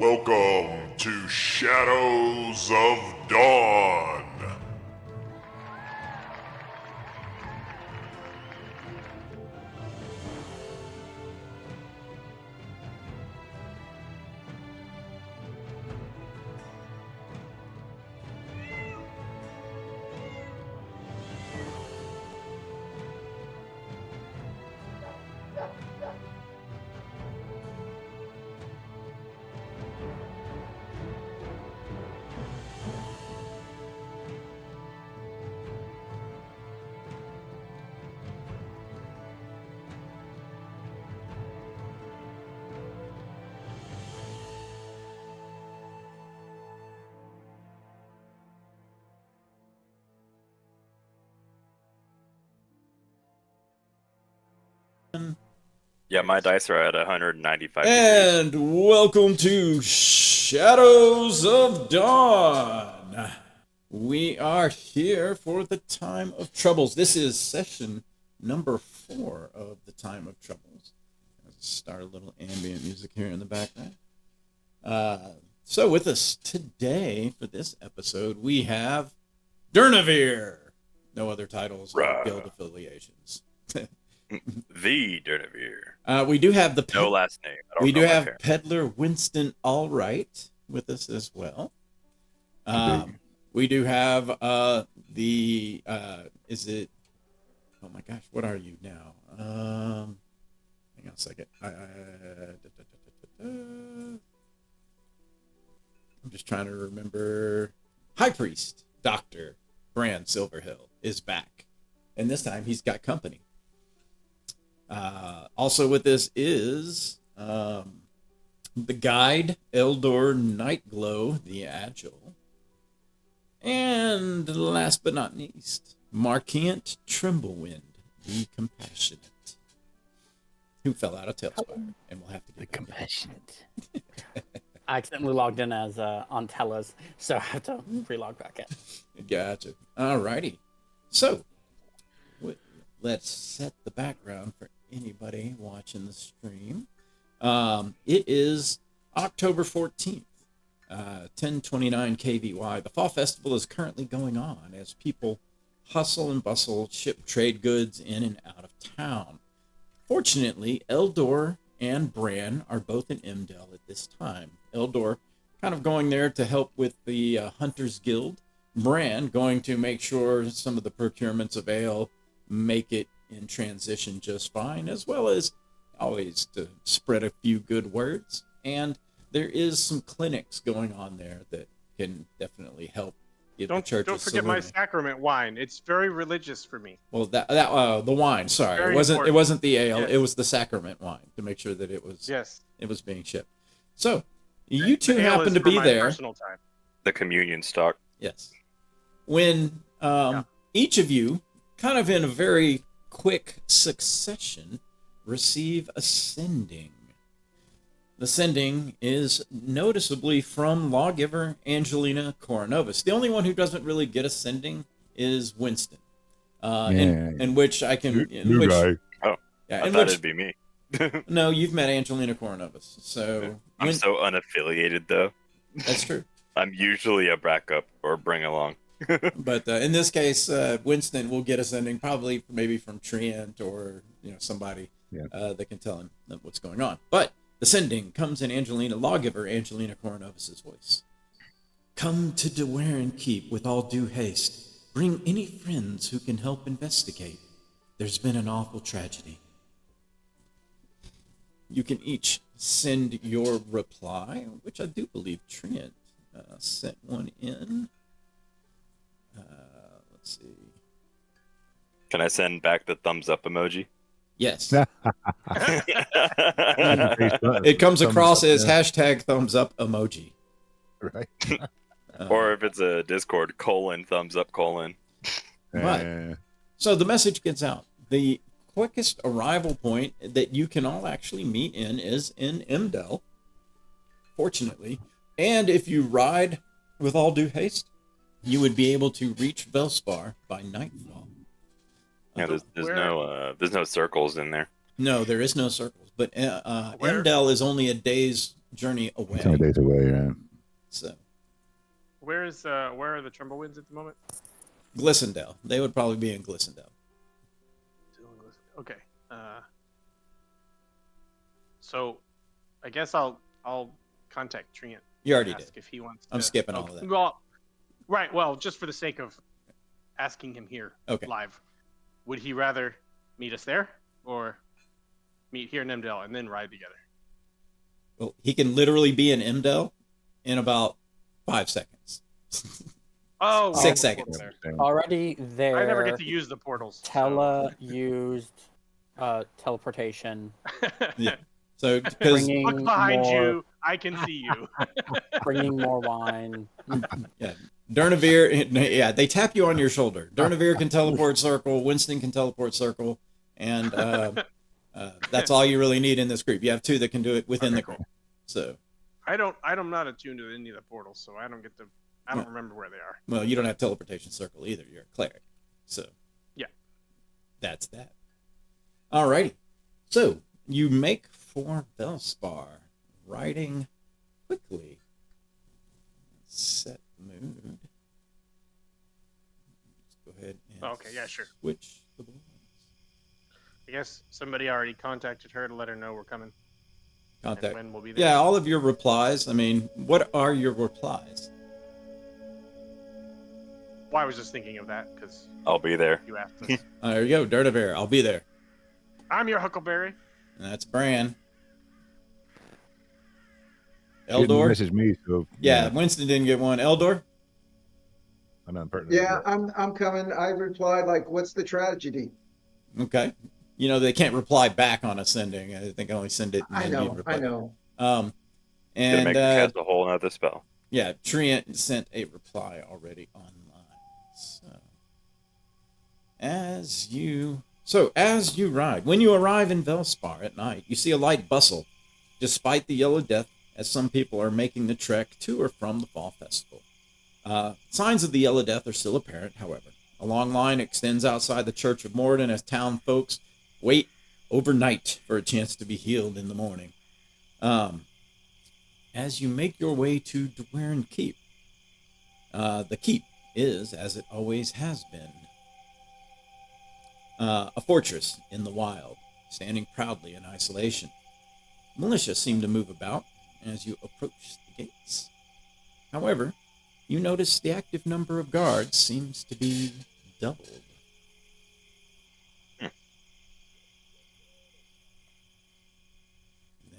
Welcome to Shadows of Dawn. Yeah, my dice are at 195 degrees. And welcome to Shadows of Dawn. We are here for the Time of Troubles. This is session number 4 of the Time of Troubles. Let's start a little ambient music here in the background. So with us today for this episode, we have Durnavir. No other titles or guild affiliations. The Durnavir. We do have the No last name. We do have Peddler Winston Allright with us as well. We do have is it? Oh my gosh, what are you now? Hang on a second. I'm just trying to remember. High Priest Dr. Brand Silverhill is back, and this time he's got company. Also with this is the guide, Eldor Nightglow, the Agile. And last but not least, Marquant Tremblewind, the Compassionate, who fell out of Tailspire, and we'll have to get the Compassionate. I accidentally logged in as on Tellas, so I have to relog back in. Gotcha. Alrighty. So, let's set the background for anybody watching the stream. It is October 14th, 1029 KVY. The Fall Festival is currently going on as people hustle and bustle, ship trade goods in and out of town. Fortunately, Eldor and Bran are both in Imdel at this time. Eldor kind of going there to help with the Hunters Guild. Bran going to make sure some of the procurements of ale make it in transition just fine, as well as always to spread a few good words. And there is some clinics going on there that can definitely help get the church. Don't forget my sacrament wine. It's very religious for me. Well, the wine. Sorry, it wasn't the ale. Yes. It was the sacrament wine to make sure that it was it was being shipped. So you two happen to be there. Time. The communion stock. Yes. When each of you, kind of in a very quick succession, receive a sending. The sending is noticeably from lawgiver Angelina Coronovus. The only one who doesn't really get a sending is Winston, in which I can. Guy. Oh, yeah, I thought it'd be me. No, you've met Angelina Coronovus, so I'm so unaffiliated, though. That's true. I'm usually a backup or bring along. But in this case, Winston will get a sending, probably maybe from Trient or somebody that can tell him what's going on. But the sending comes in lawgiver Angelina Coronovus' voice. Come to Dewarin Keep with all due haste. Bring any friends who can help investigate. There's been an awful tragedy. You can each send your reply, which I do believe Trient sent one in. Let's see. Can I send back the thumbs up emoji? Yes. It comes across as hashtag thumbs up emoji. Right. Or if it's a Discord, thumbs up. But, so the message gets out. The quickest arrival point that you can all actually meet in is in Imdel, fortunately. And if you ride with all due haste, you would be able to reach Velspar by nightfall. Yeah, there's no circles in there. No, there is no circles. But Imdel is only a day's journey away. 10 days away, yeah. So, Where are the Trumblewinds at the moment? Glissondale. They would probably be in Glissondale. Okay. So, I guess I'll contact Treant. You already ask did. if he wants. I'm skipping all of that. Well, right. Well, just for the sake of asking him here live, would he rather meet us there or meet here in Emdale and then ride together? Well, he can literally be in Emdale in about 5 seconds. Oh, 6 seconds. Already there. I never get to use the portals. Tella used teleportation. Yeah. So, because look behind you, I can see you. Bringing more wine. Yeah, Durnavir. Yeah, they tap you on your shoulder. Durnavir can teleport circle. Winston can teleport circle, and that's all you really need in this group. You have 2 that can do it within the group. So, I'm not attuned to any of the portals, so I don't get to. I don't remember where they are. Well, you don't have teleportation circle either. You're a cleric, so yeah, that's that. Alrighty, so you make for Velspar, riding quickly. Set the mood. Let's go ahead and okay, yeah, sure. Switch the boards. I guess somebody already contacted her to let her know we're coming. Contact. And when we'll be there. Yeah, all of your replies. I mean, what are your replies? Well, I was just thinking of that because I'll be there. you asked us. There you go, Durnavir. I'll be there. I'm your Huckleberry. And that's Bran. She didn't Eldor. message me, so Yeah, Winston didn't get one. Eldor. I'm not pertinent. Yeah, I'm coming. I replied like, "What's the tragedy?" Okay. You know they can't reply back on a sending. I think I only send it. And I then you know. reply. I know. Gonna And make her cast a whole nother spell. yeah, Treant sent a reply already online. So as you ride, when you arrive in Velspar at night, you see a light bustle, despite the Yellow Death, as some people are making the trek to or from the Fall Festival. Signs of the Yellow Death are still apparent, however. A long line extends outside the Church of Morden as town folks wait overnight for a chance to be healed in the morning. As you make your way to Dwern Keep, the keep is, as it always has been, a fortress in the wild, standing proudly in isolation. Militia seem to move about as you approach the gates. However, you notice the active number of guards seems to be doubled.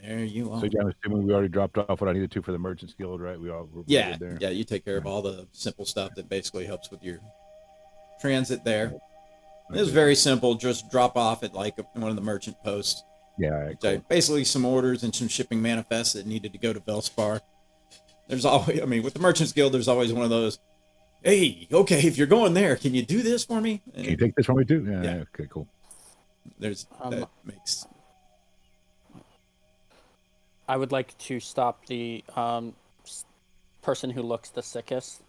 There you are. So I'm assuming we already dropped off what I needed to for the Merchant's Guild, right? We're Yeah, good there. yeah, you take care of all the simple stuff that basically helps with your transit there. It was very simple. Just drop off at like one of the merchant posts. Yeah, all right, cool. Basically some orders and some shipping manifests that needed to go to Velspar. There's always, I mean, with the Merchants Guild, there's always one of those, hey, okay, if you're going there, can you do this for me? And Can you take this from me too? Yeah, Yeah. okay, cool. there's, that makes, I would like to stop the person who looks the sickest.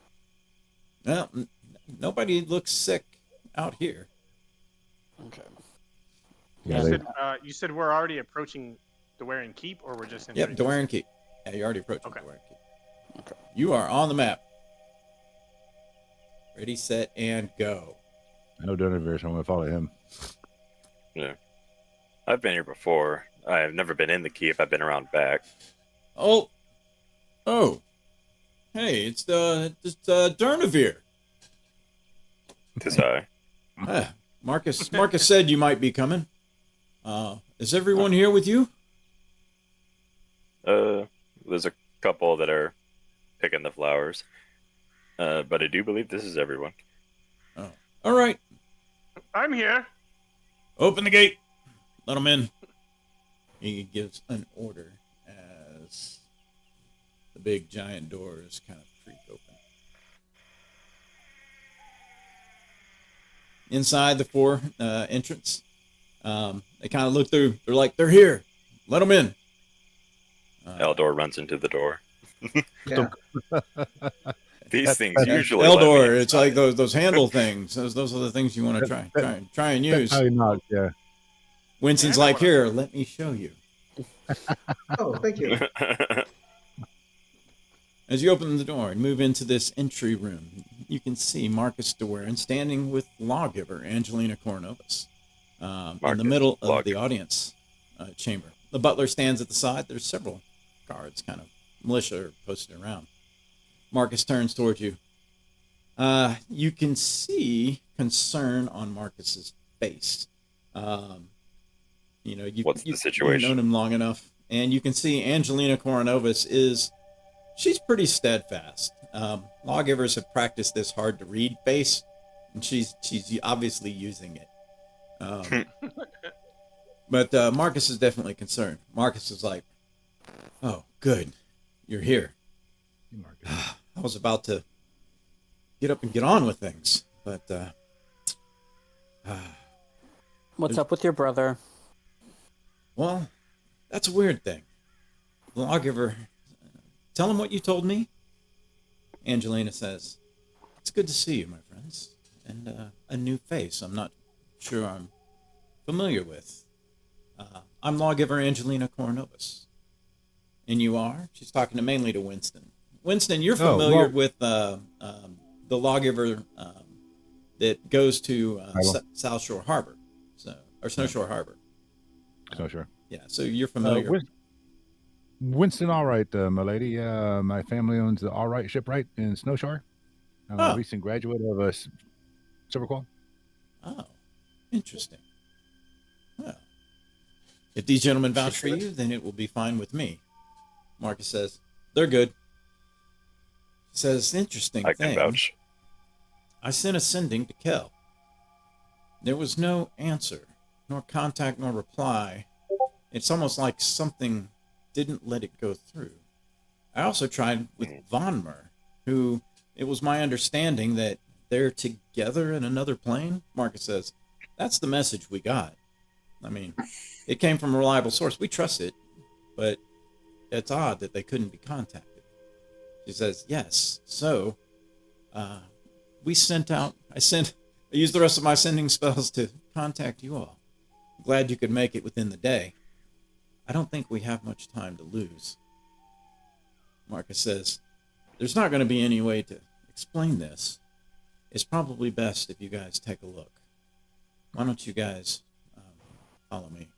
well, nobody looks sick out here. Okay. Yeah, You said we're already approaching Dwern Keep, or we're just Yep, entering? Dwern Keep. Yeah, you're already approaching Okay. Dwern Keep. Okay. You are on the map. Ready, set, and go. I know Donovan, so I'm going to follow him. Yeah. I've been here before. I've never been in the keep. I've been around back. Oh, hey, it's Durnavir. Tis I. Marcus said you might be coming. Is everyone here with you? There's a couple that are picking the flowers. But I do believe this is everyone. Oh, all right. I'm here. Open the gate. Let them in. He gives an order as the big giant doors kind of creak open. Inside the 4 entrance, they kind of look through. They're like, they're here. Let them in. Eldor runs into the door. Yeah. These things usually. Eldor, let me it's like those handle things. Those are the things you want to try and use. Probably not, yeah. Winston's Yeah, I know like, what I'm here, let me show you. Oh, thank you. As you open the door and move into this entry room, you can see Marcus DeWarin standing with lawgiver Angelina Coronovas in the Marcus, middle of the lawgiver. audience chamber. The butler stands at the side. There's several guards, kind of militia, posted around. Marcus turns towards you. You can see concern on Marcus's face. What's the situation? You've known him long enough, and you can see Angelina Coronovas she's pretty steadfast. Lawgivers have practiced this hard to read face, and she's obviously using it. But Marcus is definitely concerned. Marcus is like, "Oh, good, you're here." Hey, Marcus. I was about to get up and get on with things, but What's up with your brother? well, that's a weird thing. The lawgiver, tell him what you told me. Angelina says, "It's good to see you, my friends, and a new face I'm not sure I'm familiar with. I'm lawgiver Angelina Coronovas. And you are?" She's talking mainly to Winston. Winston, you're familiar with the lawgiver that goes to South Shore Harbor, or Snow Shore Harbor. So sure. Yeah, so you're familiar. Winston, all right, my lady. My family owns the All Right shipwright in Snowshore. I'm a recent graduate of a Silver Qual. Oh, interesting. Well, if these gentlemen vouch for you, then it will be fine with me. Marcus says, "They're good." Says, "Interesting I thing. can vouch. I sent a sending to Kel. There was no answer, nor contact, nor reply. It's almost like something didn't let it go through. I also tried with Vonmer, who it was my understanding that they're together in another plane." Marcus says, "That's the message we got. I mean, it came from a reliable source. We trust it, but it's odd that they couldn't be contacted." She says, "Yes. So, I used the rest of my sending spells to contact you all. Glad you could make it within the day. I don't think we have much time to lose." Marcus says, "There's not going to be any way to explain this. It's probably best if you guys take a look. Why don't you guys follow me?"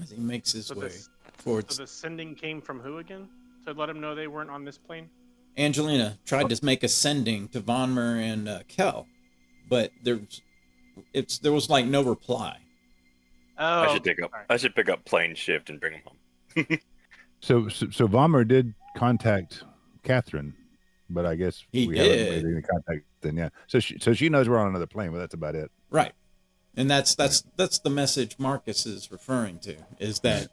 As he makes his way towards... So the sending came from who again? To let him know they weren't on this plane? Angelina tried to make a sending to Vonmer and Kel, but there was like no reply. Oh, I should pick up plane shift and bring him home. So Vollmer did contact Catherine, but I guess we haven't made any contact then. Yeah. So she knows we're on another plane, but that's about it. Right. And that's the message Marcus is referring to, is that,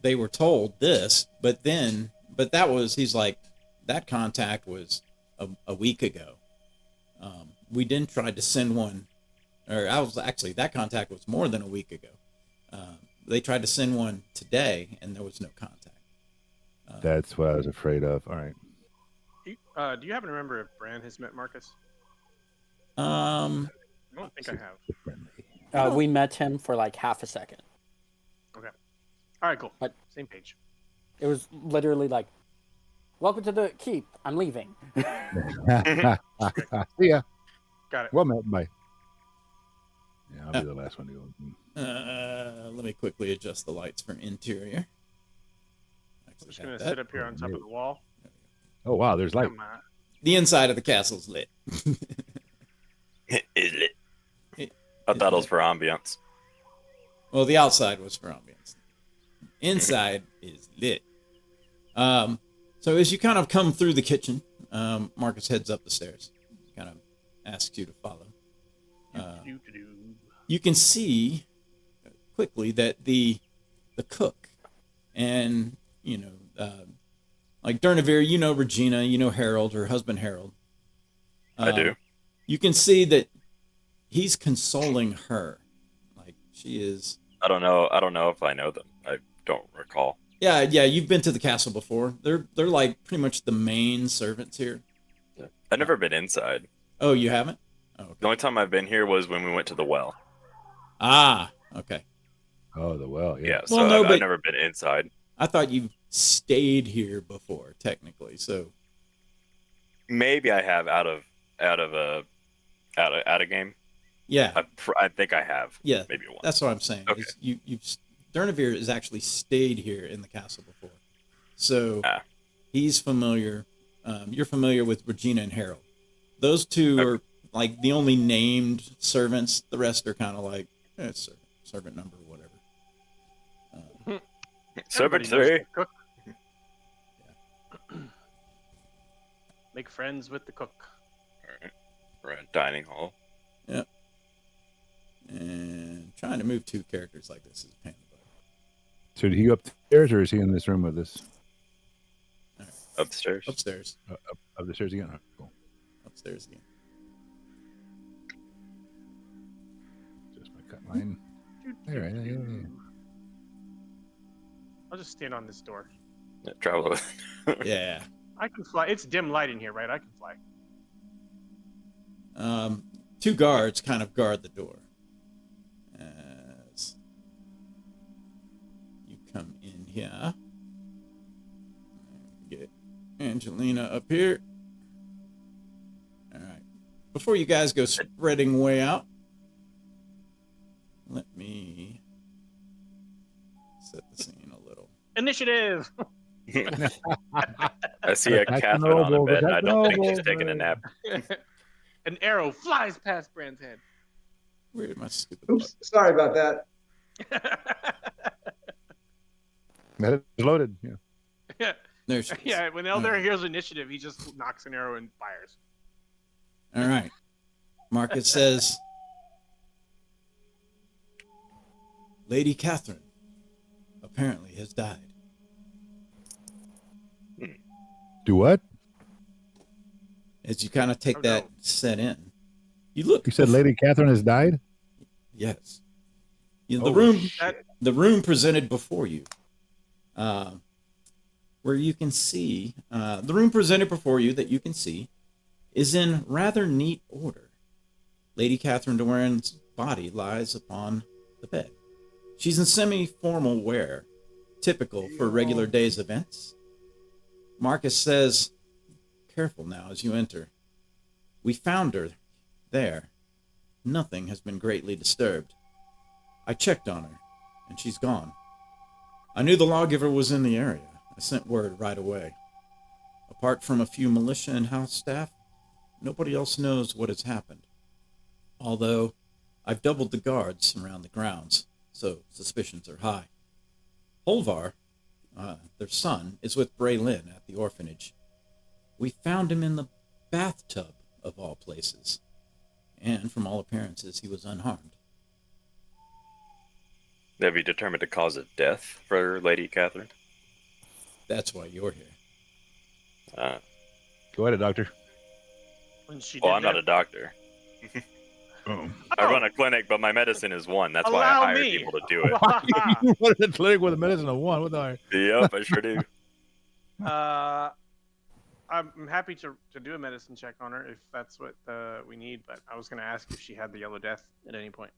they were told this, but he's like, that contact was a week ago. We then tried to send one, that contact was more than a week ago. They tried to send one today, and there was no contact. That's what I was afraid of. All right. Do you happen to remember if Bran has met Marcus? I don't think I have. We met him for like half a second. Okay. All right, cool. But same page. It was literally like, "Welcome to the keep. I'm leaving." See ya. Got it. Well met. Bye. Yeah, I'll be the last one to go. Let me quickly adjust the lights for interior. I'm just going to sit up here on top of the wall. Oh, wow. There's light. The inside of the castle's lit. Is lit. I thought it was for ambiance. Well, the outside was for ambiance. Inside is lit. So as you kind of come through the kitchen, Marcus heads up the stairs. Kind of asks you to follow. You can see quickly that the cook and, like Durnavir, Regina, Harold, her husband Harold. I do. You can see that he's consoling her. Like she is. I don't know if I know them. I don't recall. Yeah, you've been to the castle before. They're like pretty much the main servants here. I've never been inside. Oh, you haven't? Oh, okay. The only time I've been here was when we went to the well. Ah, okay. Oh, the well. Yeah. Yeah, so Well, no, I've but- never been inside. I thought you stayed here before, technically. So Maybe I have out of a game. yeah, I think I have. yeah, Maybe one. that's what I'm saying. Okay. Is you've Durnevere has actually stayed here in the castle before, so he's familiar. You're familiar with Regina and Harold. Those two are like the only named servants. The rest are kind of like servant number, whatever. Servant Everybody knows 3. the cook. Make friends with the cook. Alright. We're in dining hall. Yep. And trying to move two characters like this is a pain in the butt. So did he go upstairs, or is he in this room with us? Upstairs. Upstairs. Up the stairs again? Oh, cool. Upstairs again. Just my cut line. There, yeah. I'll just stand on this door. Yeah, travel. Yeah. I can fly. It's dim light in here, right? I can fly. Two guards kind of guard the door as you come in here. Get Angelina up here. All right. Before you guys go spreading way out, let me set the scene a little. Initiative. I see a Catherine on a bed, and I don't think she's taking a nap. An arrow flies past Brand's head. Where did my stupid? Oops, sorry about that. That is loaded. Yeah. Yeah. There she is. Yeah, when Elder hears initiative, he just knocks an arrow and fires. All right. Marcus says, Lady Catherine apparently has died. Do what? As you kind of take Oh, that no. set in, you look. You said Lady Catherine has died? Yes. The Holy room. shit. The room presented before you, where you can see the room presented before you that you can see, is in rather neat order. Lady Catherine de Warren's body lies upon the bed. She's in semi-formal wear, typical for regular day's events. Marcus says, "Careful now as you enter. We found her there. Nothing has been greatly disturbed. I checked on her, and she's gone. I knew the lawgiver was in the area. I sent word right away. Apart from a few militia and house staff, nobody else knows what has happened. Although, I've doubled the guards around the grounds, so suspicions are high. Holvar, their son, is with Braylin at the orphanage. We found him in the bathtub, of all places. And from all appearances, he was unharmed." Have you determined the cause of death for Lady Catherine? That's why you're here. Go ahead, doctor. When she Well, did I'm not a that- doctor. I run a clinic, but my medicine is 1. That's why I Allow hired me. people to do it. You wanted a clinic with a medicine of 1. What the Yep, I sure do. I'm happy to do a medicine check on her if that's what we need, but I was going to ask if she had the Yellow Death at any point.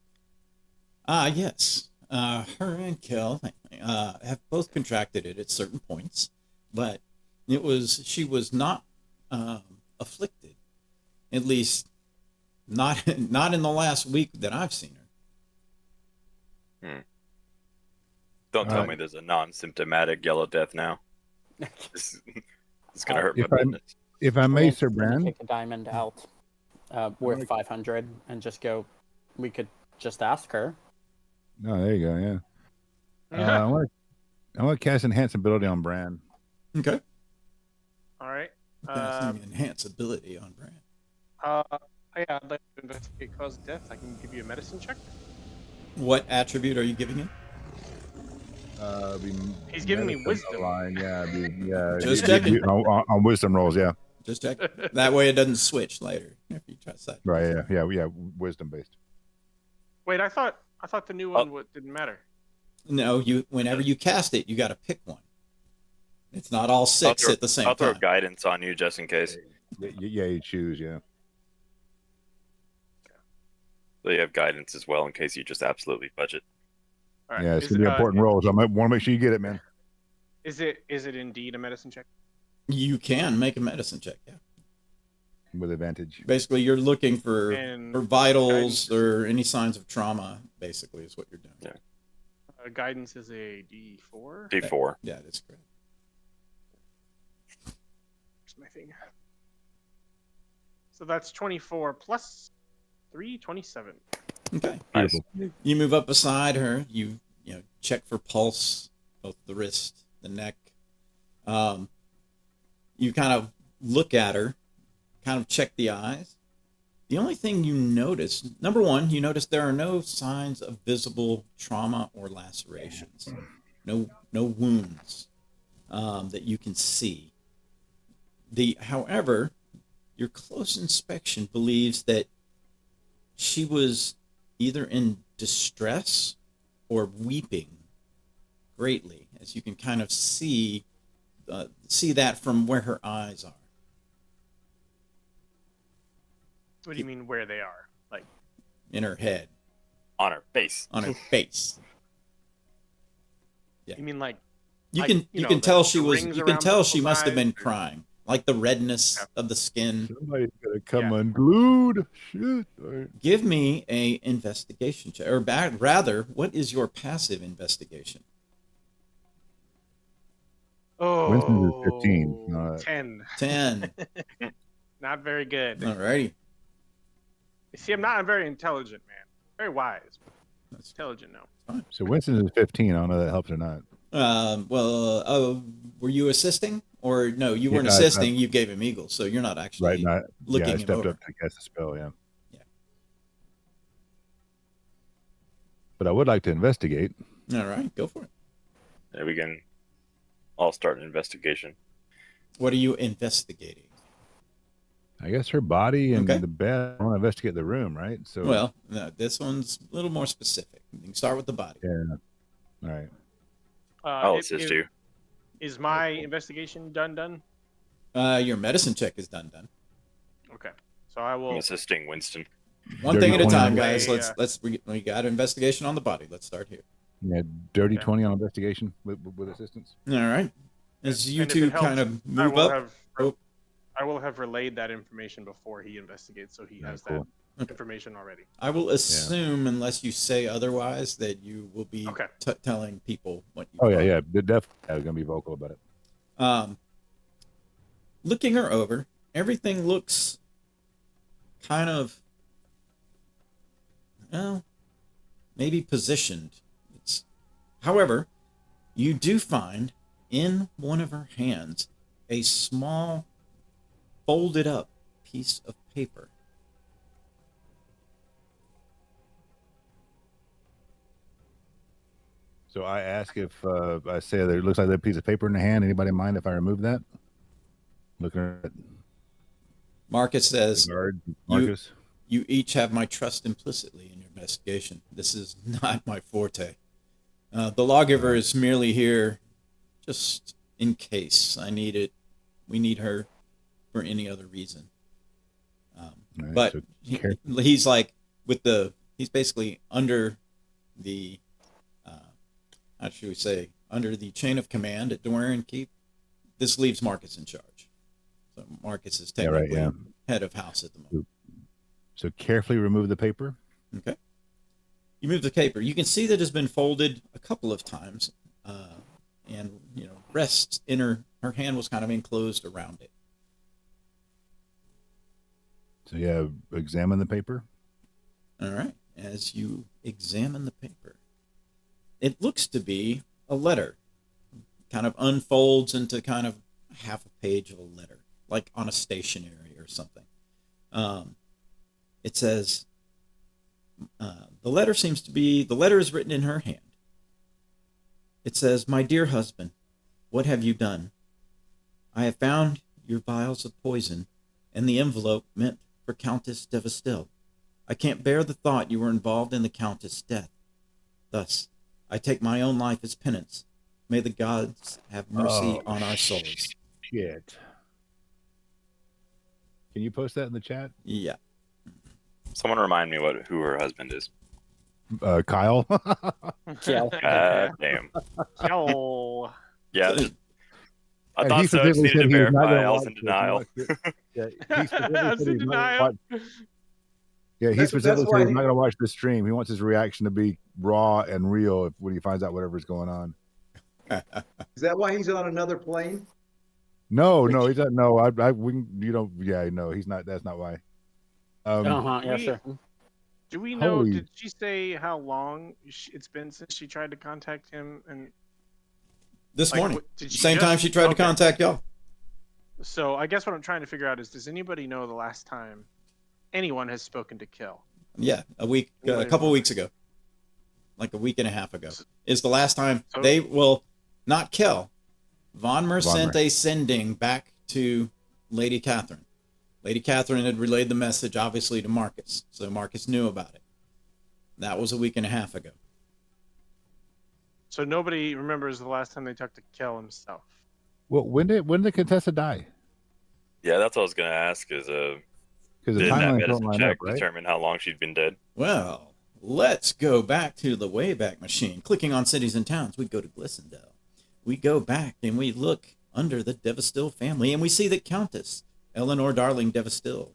Yes. Her and Kel have both contracted it at certain points, but she was not afflicted, at least not in the last week that I've seen her. Don't tell me there's a non-symptomatic Yellow Death now. It's going to hurt my If I'm- business. If I may, Lance, Sir can you Brand. take a diamond out worth 500 and just go. We could just ask her. No, there you go. Yeah. I want to cast enhance ability on Brand. Okay. All right. Enhance ability on Brand. Yeah, I'd like to investigate cause of death. I can give you a medicine check. What attribute are you giving him? He's giving me wisdom. Yeah. Just checking. On wisdom rolls, yeah. Just check. That way it doesn't switch later if you try that. Right, yeah. Wisdom based. Wait, I thought the new one didn't matter. No, whenever you cast it, you got to pick one. It's not all 6 at the same I'll throw time. guidance on you just in case. Yeah, you choose, yeah. So you have guidance as well in case you just absolutely budget. All right. Yeah, it's gonna be an important role, so I want to make sure you get it, man. Is it indeed a medicine check? You can make a medicine check, yeah. With advantage. Basically, you're looking for vitals guidance. or any signs of trauma, basically, is what you're doing. Yeah. Guidance is a D4. D4. Yeah, that's correct. Where's my thing? So that's 24 plus 3, 27. Okay. Nice. You move up beside her. You check for pulse, both the wrist, the neck. You kind of look at her, kind of check the eyes. The only thing you notice, number one, you notice there are no signs of visible trauma or lacerations, no wounds that you can see. However, your close inspection believes that she was either in distress or weeping greatly, as you can kind of see that from where her eyes are. What do you mean where they are? Like in her head. On her face. On her face. Yeah. You mean like you can tell she was you can tell she must have been crying. Like the redness of the skin. Somebody's gonna come unglued. Shit. Give me a investigation check, or rather, what is your passive investigation? Oh, Winston's is 15. 10. 10. Not very good. Alrighty. You see, I'm not very intelligent, man. Very wise. That's intelligent now. So Winston's is 15. I don't know if that helps or not. Were you assisting? Or no, you weren't assisting. You gave him eagle, so you're not actually looking I stepped over. up to cast the spell, yeah. Yeah. But I would like to investigate. All right, go for it. Yeah, we can all start an investigation. What are you investigating? I guess her body and the bed. I want to investigate the room, right? So well, no, this one's a little more specific. You can start with the body. Yeah. All right. I'll assist you. Is my investigation done? Your medicine check is done. Okay. So I will. I'm assisting Winston. One thing at a time, guys. We got investigation on the body. Let's start here. Yeah, dirty 20 on investigation with assistance. All right. As you two kind of move up. I will have relayed that information before he investigates, so he has that information already. I will assume, unless you say otherwise, that you will be telling people what you yeah. They're definitely going to be vocal about it. Looking her over, everything looks kind of, well, maybe positioned. However, you do find in one of her hands a small folded up piece of paper. So I ask if I say there looks like there's a piece of paper in the hand. Anybody mind if I remove that? Looking at Marcus says, Marcus, you each have my trust implicitly in your investigation. This is not my forte. The lawgiver is merely here just in case I need it. We need her for any other reason. Right, but so he's like he's basically under the how should we say, under the chain of command at Dwarian Keep. This leaves Marcus in charge. So Marcus is technically head of house at the moment. So carefully remove the paper. Okay. You move the paper. You can see that it's been folded a couple of times, and rests in her hand was kind of enclosed around it. So yeah, examine the paper. All right. As you examine the paper, it looks to be a letter. Kind of unfolds into kind of half a page of a letter, like on a stationery or something. It says, the letter is written in her hand. It says, "My dear husband, what have you done? I have found your vials of poison and the envelope meant for Countess de Vestil. I can't bear the thought you were involved in the Countess' death. Thus, I take my own life as penance. May the gods have mercy on our souls." Shit. Can you post that in the chat? Yeah. Someone remind me who her husband is. Kyle. Kill. God damn. Yo. Yeah. I And thought he so. Just specifically needed said to he was not verify. going to I was watch in this. He denial. wants to- Yeah, he specifically I was said in he's not going to denial. watch. Yeah, he That's specifically why said he's he- not going to watch the stream. He wants his reaction to be raw and real when he finds out whatever's going on. Is that why he's on another plane? No, he's not. No, yeah, no, he's not. That's not why. Yeah, sure. Do we know? Holy- Did she say how long it's been since she tried to contact him? And This like, morning, did she same just- time she tried to okay. contact y'all. So I guess what I'm trying to figure out is, does anybody know the last time anyone has spoken to Kill? Yeah, a couple weeks ago, like a week and a half ago, is the last time So- they will not kill. Vonmer sent Vonmer. a sending back to Lady Catherine. Lady Catherine had relayed the message, obviously, to Marcus, so Marcus knew about it. That was a week and a half ago. So nobody remembers the last time they talked to Kill himself. Well, when did Contessa die? Yeah, that's what I was gonna ask. Is Because the did that timelines don't medicine line check up, right? determine how long she'd been dead? Well, let's go back to the Wayback Machine. Clicking on cities and towns, we go to Glissondale. We go back and we look under the Devestill family, and we see that Countess Eleanor Darling Devestill,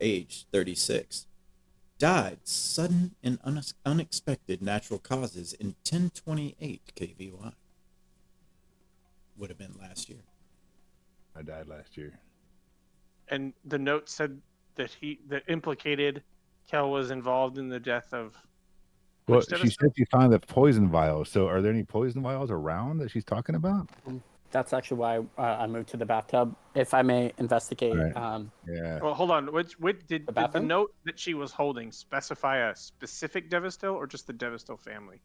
age 36, died sudden and unexpected natural causes in 1028 KVY. Would have been last year. I died last year. And the note said that that implicated Kel was involved in the death of. Well, which she Devestill? said she found the poison vials. So, are there any poison vials around that she's talking about? That's actually why I moved to the bathtub. If I may investigate. Right. Yeah. Well, hold on. Which did the bathroom? note that she was holding specify a specific Devestill or just the Devestill family?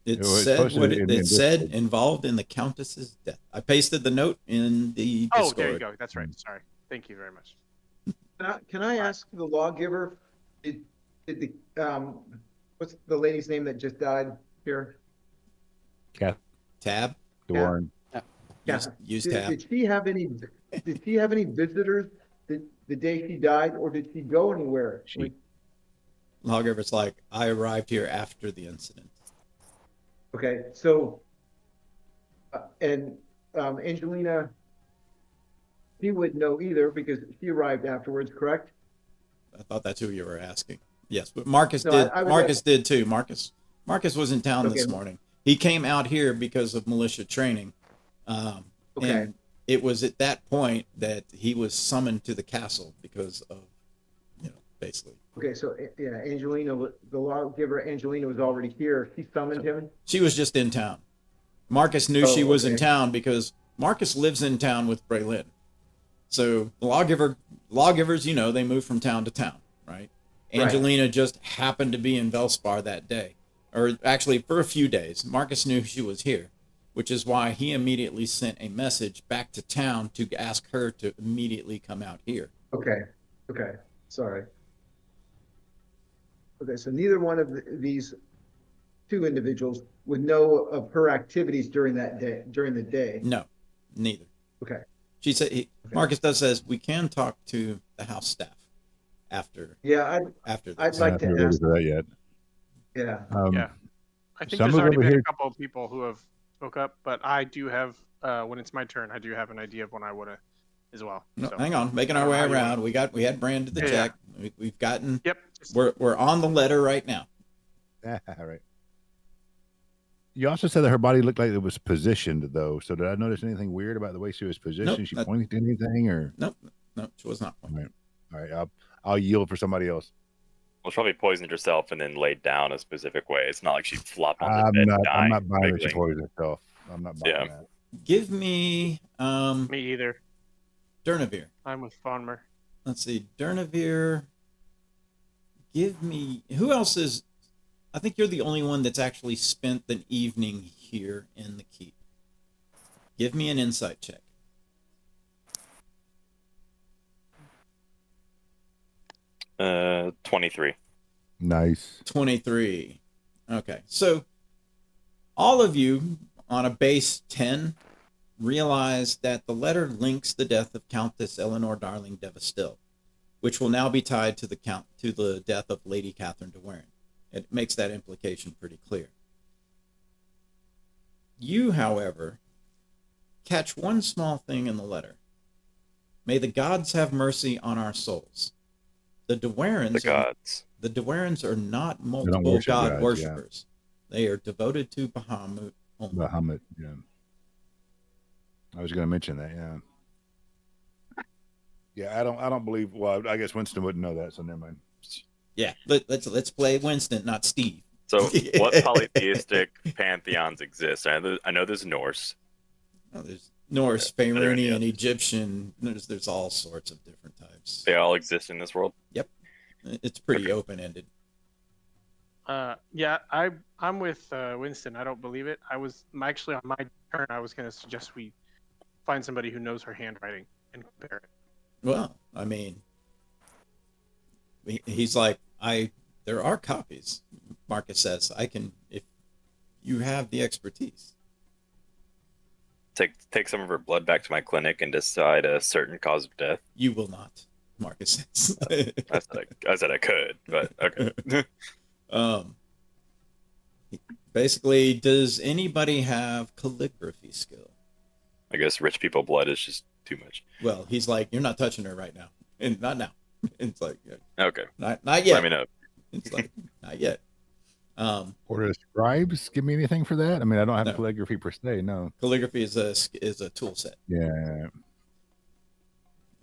It Well, it's said posted what in it said, Discord. involved in the Countess's death. I pasted the note in the Discord. Oh, there you go. That's right. Sorry. Thank you very much. Can I ask the lawgiver, did the, what's the lady's name that just died here? Kath Tab. Warren. Use Did, tab. did she have any visitors the day she died, or did she go anywhere? She- Lawgiver's like, I arrived here after the incident. Okay, so, Angelina, she wouldn't know either because she arrived afterwards, correct? I thought that's who you were asking. Yes, but Marcus No, did. I would Marcus did too. Marcus was in town this Okay. morning. He came out here because of militia training. Okay. And it was at that point that he was summoned to the castle because of, basically. Okay, so, yeah, Angelina, the lawgiver Angelina was already here. She summoned him? She was just in town. Marcus knew she Oh, was in okay. town because Marcus lives in town with Braylin. So the lawgivers, they move from town to town, right? Right. Angelina just happened to be in Velspar that day, or actually for a few days. Marcus knew she was here, which is why he immediately sent a message back to town to ask her to immediately come out here. Okay, sorry. Okay, so neither one of these two individuals would know of her activities during the day. No, neither. Okay, She said Marcus says we can talk to the house staff after yeah, after I'd this. like Not to ready ask, for that yet. yeah, Yeah. I think Some there's of already over been here- a couple of people who have spoke up, but I do have, when it's my turn, I do have an idea of when I would have as well. No, So, hang on, making our I don't know way how you around. We had Brand to the Yeah. check. We've gotten. Yep. We're on the letter right now. All right. You also said that her body looked like it was positioned, though. So did I notice anything weird about the way she was positioned? Nope, She that- pointed to anything, or No, she was not. all right? I'll yield for somebody else. Well, she probably poisoned herself and then laid down a specific way. It's not like she flopped on the I'm bed not dying. buying that she wiggling. poisoned herself. I'm not buying Yeah. that. Give me Me either. Durnavir. I'm with Fonmer. Let's see, Durnavir. Give me who else is? I think you're the only one that's actually spent the evening here in the keep. Give me an insight check. 23. Nice. 23. Okay. So all of you on a base 10 realize that the letter links the death of Countess Eleanor Darling Devestill, which will now be tied to the death of Lady Catherine de Warren. It makes that implication pretty clear. You, however, catch one small thing in the letter. May the gods have mercy on our souls. The Dwarens are not multiple worship god gods, worshippers. They are devoted to Bahamut only. Bahamut, yeah. I was going to mention that, yeah. Yeah, I don't believe. Well, I guess Winston wouldn't know that, so never mind. Yeah, let's play Winston, not Steve. So, what polytheistic pantheons exist? I know there's Norse. Oh, there's Norse, Faerunian, Egyptian. There's all sorts of different types. They all exist in this world? Yep. It's pretty open-ended. Yeah, I'm with Winston. I don't believe it. Actually on my turn. I was going to suggest we find somebody who knows her handwriting and compare it. Well, I mean, he's like, there are copies. Marcus says, I can, if you have the expertise. Take some of her blood back to my clinic and decide a certain cause of death. You will not, Marcus says. I said I could, but okay. Basically, does anybody have calligraphy skill? I guess rich people blood is just too much. Well, he's like, you're not touching her right now, and not now. It's like, okay, not yet. Let me know. It's like, not yet. Or do scribes give me anything for that? I mean, I don't have calligraphy per se. No, calligraphy is a tool set. Yeah.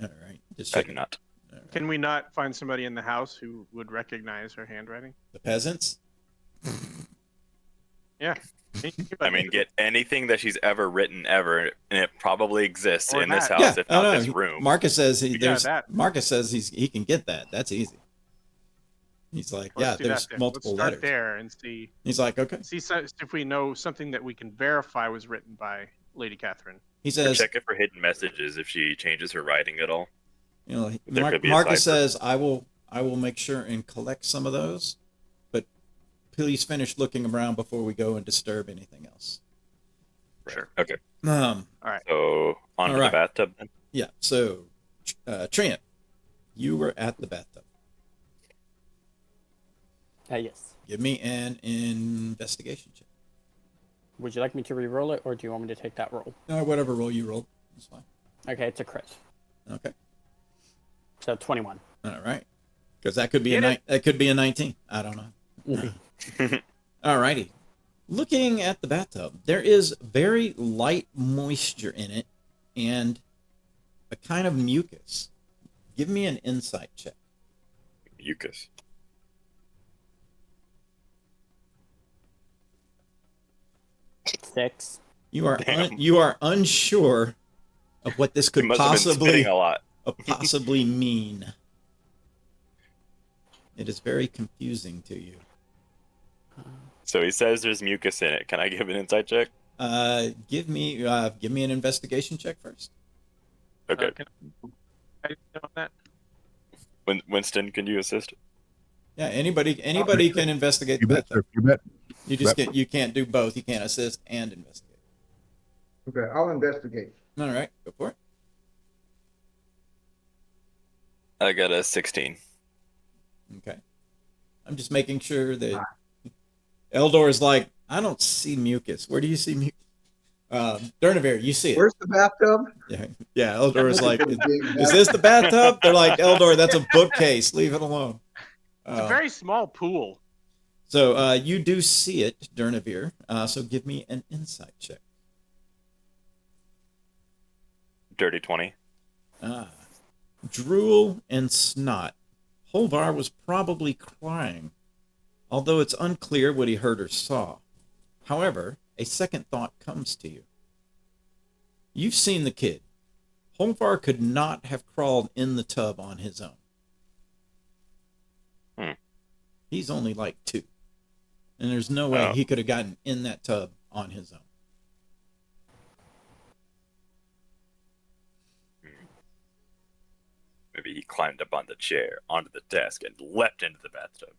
All right. Just I do not. Right. Can we not find somebody in the house who would recognize her handwriting? The peasants? Yeah. I mean, get anything that she's ever written ever, and it probably exists Or in this that. house, if not this room. Marcus says Marcus says he can get that. That's easy. He's like, there's multiple Let's start letters there and see. He's like, okay. See if we know something that we can verify was written by Lady Catherine. He says, check it for hidden messages if she changes her writing at all. You know, Marcus says, I will make sure and collect some of those, but please finish looking around before we go and disturb anything else. Sure. Okay. All right. So on to the bathtub then. Yeah. So, Trent, you were at the bathtub. Yes. Give me an investigation check. Would you like me to re-roll it, or do you want me to take that roll? Whatever roll you rolled, that's fine. Okay, it's a crit. Okay. So 21. All right. Because that could be that could be a 19. I don't know. All righty. Looking at the bathtub, there is very light moisture in it and a kind of mucus. Give me an insight check. Mucus. Six. You are unsure of what this could possibly mean. It is very confusing to you. So he says there's mucus in it. Can I give an insight check? Give me an investigation check first. Okay. Can I on that? Winston, can you assist? Yeah, anybody can investigate. You bet, sir. You bet. You can't do both. You can't assist and investigate. Okay, I'll investigate. All right, go for it. I got a 16. Okay. I'm just making sure that Eldor is like, I don't see mucus. Where do you see mucus? Durnavir, you see it. Where's the bathtub? Yeah. Eldor is like, is this the bathtub? They're like, Eldor, that's a bookcase. Leave it alone. It's a very small pool. So you do see it, Durnavir. So give me an insight check. Dirty 20. Drool and snot. Holvar was probably crying, although it's unclear what he heard or saw. However, a second thought comes to you. You've seen the kid. Holvar could not have crawled in the tub on his own. He's only like 2. And there's no way he could have gotten in that tub on his own. Maybe he climbed up on the chair, onto the desk, and leapt into the bathtub.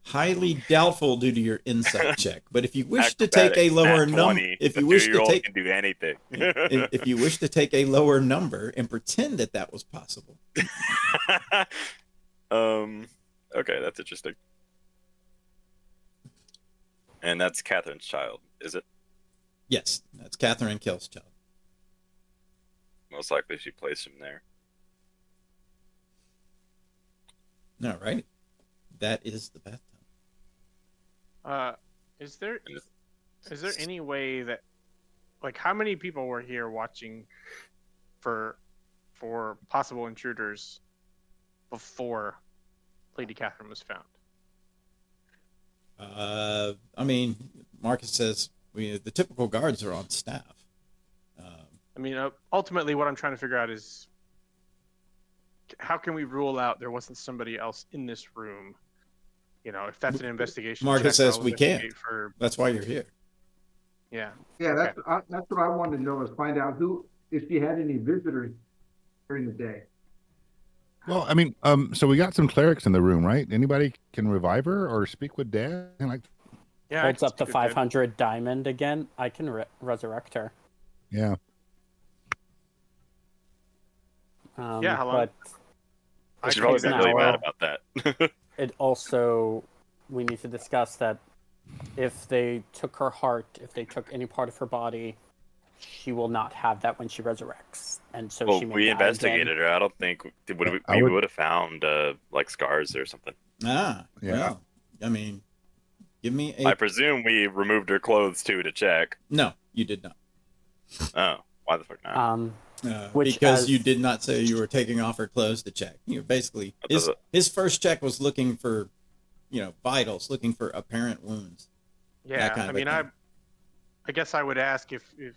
Highly doubtful due to your insight check. But if you wish to take a lower number, if you wish to take, can do anything. if you wish to take a lower number and pretend that was possible. Okay, that's interesting. And that's Catherine's child, is it? Yes, that's Catherine Kell's child. Most likely she placed him there. All right. That is the bathtub. Is there any way that, like, how many people were here watching for possible intruders before Lady Catherine was found? I mean, Marcus says the typical guards are on staff. I mean, ultimately, what I'm trying to figure out is how can we rule out there wasn't somebody else in this room? You know, if that's an investigation. Marcus check, says we can't. That's why you're here. Yeah. Yeah, Okay. that's what I wanted to know, is find out if she had any visitors during the day. Well, I mean, so we got some clerics in the room, right? Anybody can revive her or speak with Dad? Like, Yeah. I Holds can up the speak with Dad. 500 diamond again. I can resurrect her. yeah. Yeah, how long? But She's can probably do been that really as mad well. about that. it also, we need to discuss that if they took her heart, if they took any part of her body, she will not have that when she resurrects, and so Well, she may we die investigated again. her. I don't think we would have found like scars or something. Ah, Yeah. well, I mean, give me I a. presume we removed her clothes too to check. No, you did not. Oh, why the fuck not? Which Because as- you did not say you were taking off her clothes to check. You know, basically, his first check was looking for, vitals, looking for apparent wounds. Yeah. kind I of mean, a thing. I guess I would ask if Yeah,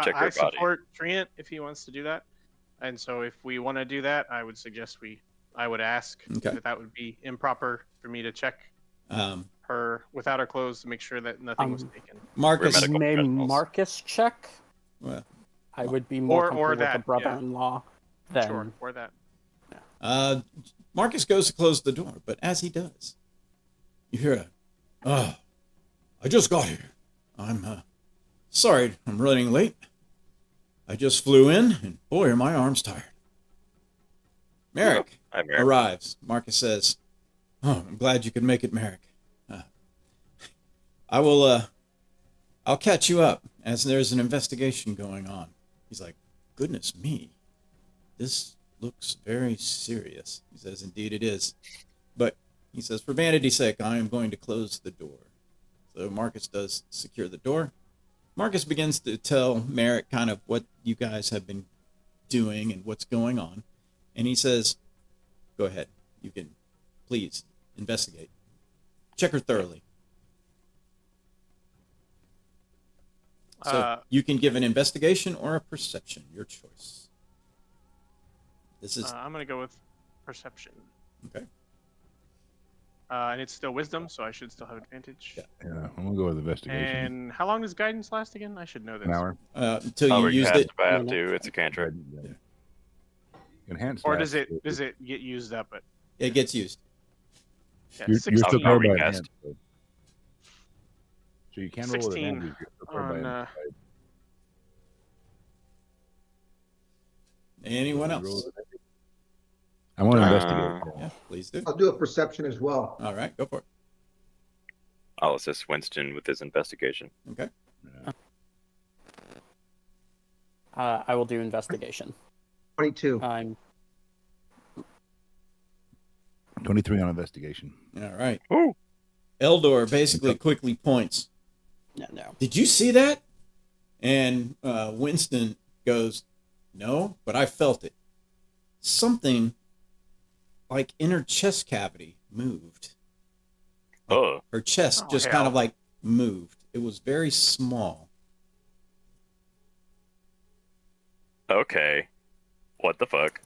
check I her body. support Treant if he wants to do that, and so if we want to do that, I would suggest I would ask Okay. that would be improper for me to check her without her clothes to make sure that nothing was taken. Marcus, We're medical May professionals. Marcus check? well, I would be more Or comfortable with that, a brother-in-law than Sure, or that. Marcus goes to close the door, but as he does, you hear I just got here. I'm sorry I'm running late. I just flew in, and boy, are my arms tired. Merrick Hi, Merrick. arrives. Marcus says, "Oh, I'm glad you could make it, Merrick. I will. I'll catch you up as there's an investigation going on." He's like, "Goodness me, this looks very serious." He says, "Indeed it is." But he says, "For vanity's sake, I am going to close the door." So Marcus does secure the door. Marcus begins to tell Merrick kind of what you guys have been doing and what's going on. And he says, "Go ahead. You can please investigate. Check her thoroughly." So you can give an investigation or a perception, your choice. This is I'm gonna go with perception. okay. And it's still wisdom, so I should still have advantage. Yeah. Yeah. I'm gonna go with investigation. And how long does guidance last again? I should know this. An hour. Until Oh, you used cast it. if I have to. It's a cantrip. Yeah. Enhanced. Or lasts- does it get used up at It gets used. You're 16 still I'll prepared by recast. enhanced. So you can roll with 16 advantage. You're prepared by on, enhanced. Anyone You roll else? with advantage. I want to investigate. Yeah, please do. I'll do a perception as well. All right, go for it. I'll assist Winston with his investigation. Okay. I will do investigation. 22. I'm 23 on investigation. All right. Ooh. Eldor basically quickly points. no. "Did you see that?" And Winston goes, "No, but I felt it. Something like in her chest cavity moved. Oh, Her chest Oh, just hell. kind of like moved. It was very small." okay. What the fuck?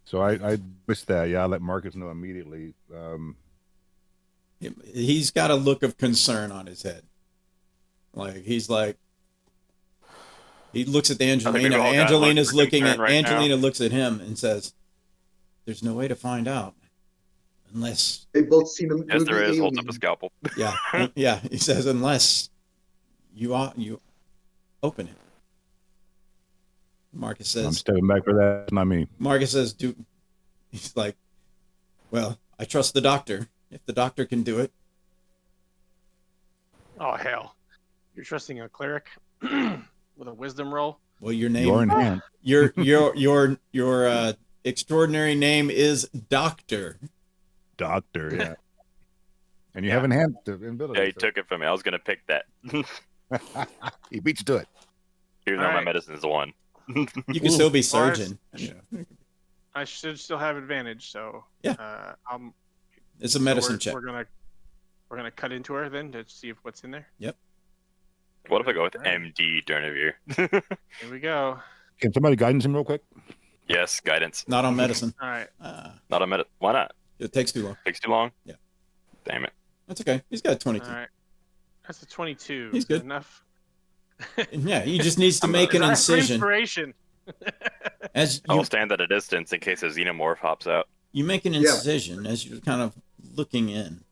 So I missed that. Yeah, I'll let Marcus know immediately. He's got a look of concern on his head. Like he's like, he looks at Angelina. we've all got Angelina's looks of looking at concern right Angelina looks at him and says, "There's no way to find out unless." They both seen the Yes, there movie is. Holds up Alien. a scalpel. Yeah, yeah. He says, "Unless you open it." Marcus I'm says. stepping back for that. Not me. Marcus says, He's like, "Well, I trust the doctor. If the doctor can do it." Oh hell! You're trusting a cleric with a wisdom roll? Well, your You are name, enhanced. your extraordinary name is Doctor. Doctor, yeah. And you Yeah. have enhanced ability. Yeah, he took it from me. I was gonna pick that. He beat you to it. Even though my Alright. medicine is 1. You can still be surgeon. I should still have advantage, so Yeah. I'm. It's a so medicine we're, check. we're gonna cut into her then to see what's in there. What if I go with Alright. MD Durnavir? Here we go. Can somebody guidance him real quick? Yes, guidance. Not on medicine. All right. Not a minute. Why not? It takes too long. Takes too long? Yeah. Damn it. That's okay. He's got 22. All right. That's a 22. He's Is that good. enough? Yeah, he just needs to I'm make an Is that for incision. inspiration. As I you will stand at a distance in case a xenomorph hops out. you make an Yeah. incision as you're kind of looking in.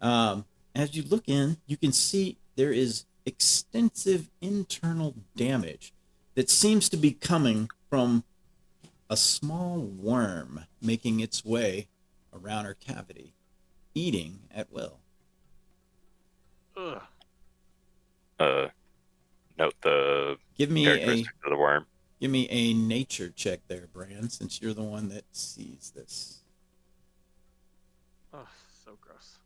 As you look in, you can see there is extensive internal damage that seems to be coming from a small worm making its way around her cavity, eating at will. Ugh. Note the Give me characteristics of the worm. Give me a nature check there, Bran, since you're the one that sees this. Oh, so gross.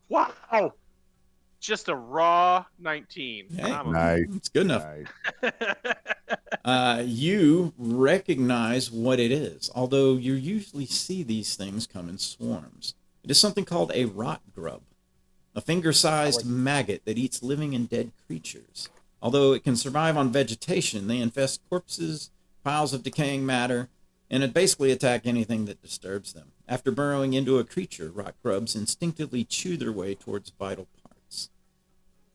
Wow. Just a raw 19. Hey. I'm Nice. It's good enough. Nice. You recognize what it is, although you usually see these things come in swarms. It is something called a rot grub, a finger-sized maggot that eats living and dead creatures. Although it can survive on vegetation, they infest corpses, piles of decaying matter, and it basically attack anything that disturbs them. After burrowing into a creature, rot grubs instinctively chew their way towards vital parts.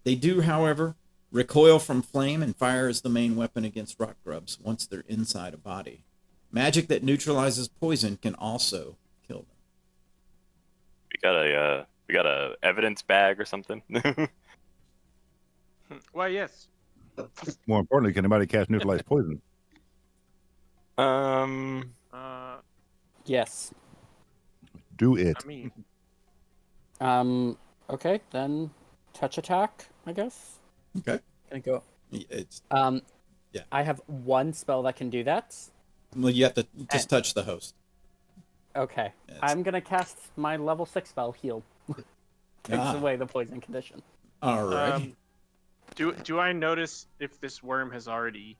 They do, however, recoil from flame, and fire is the main weapon against rot grubs once they're inside a body. Magic that neutralizes poison can also kill them. We got a evidence bag or something. Why, yes. More importantly, can anybody cast neutralize poison? Uh, Yes. Do it. I mean, Okay, then touch attack, I guess. Okay. Can I go? It's, Yeah. I have one spell that can do that. well, you have to just touch the host. Okay. Yes. I'm gonna cast my level 6 spell, heal. Takes Ah. away the poison condition. All right. do I notice if this worm has already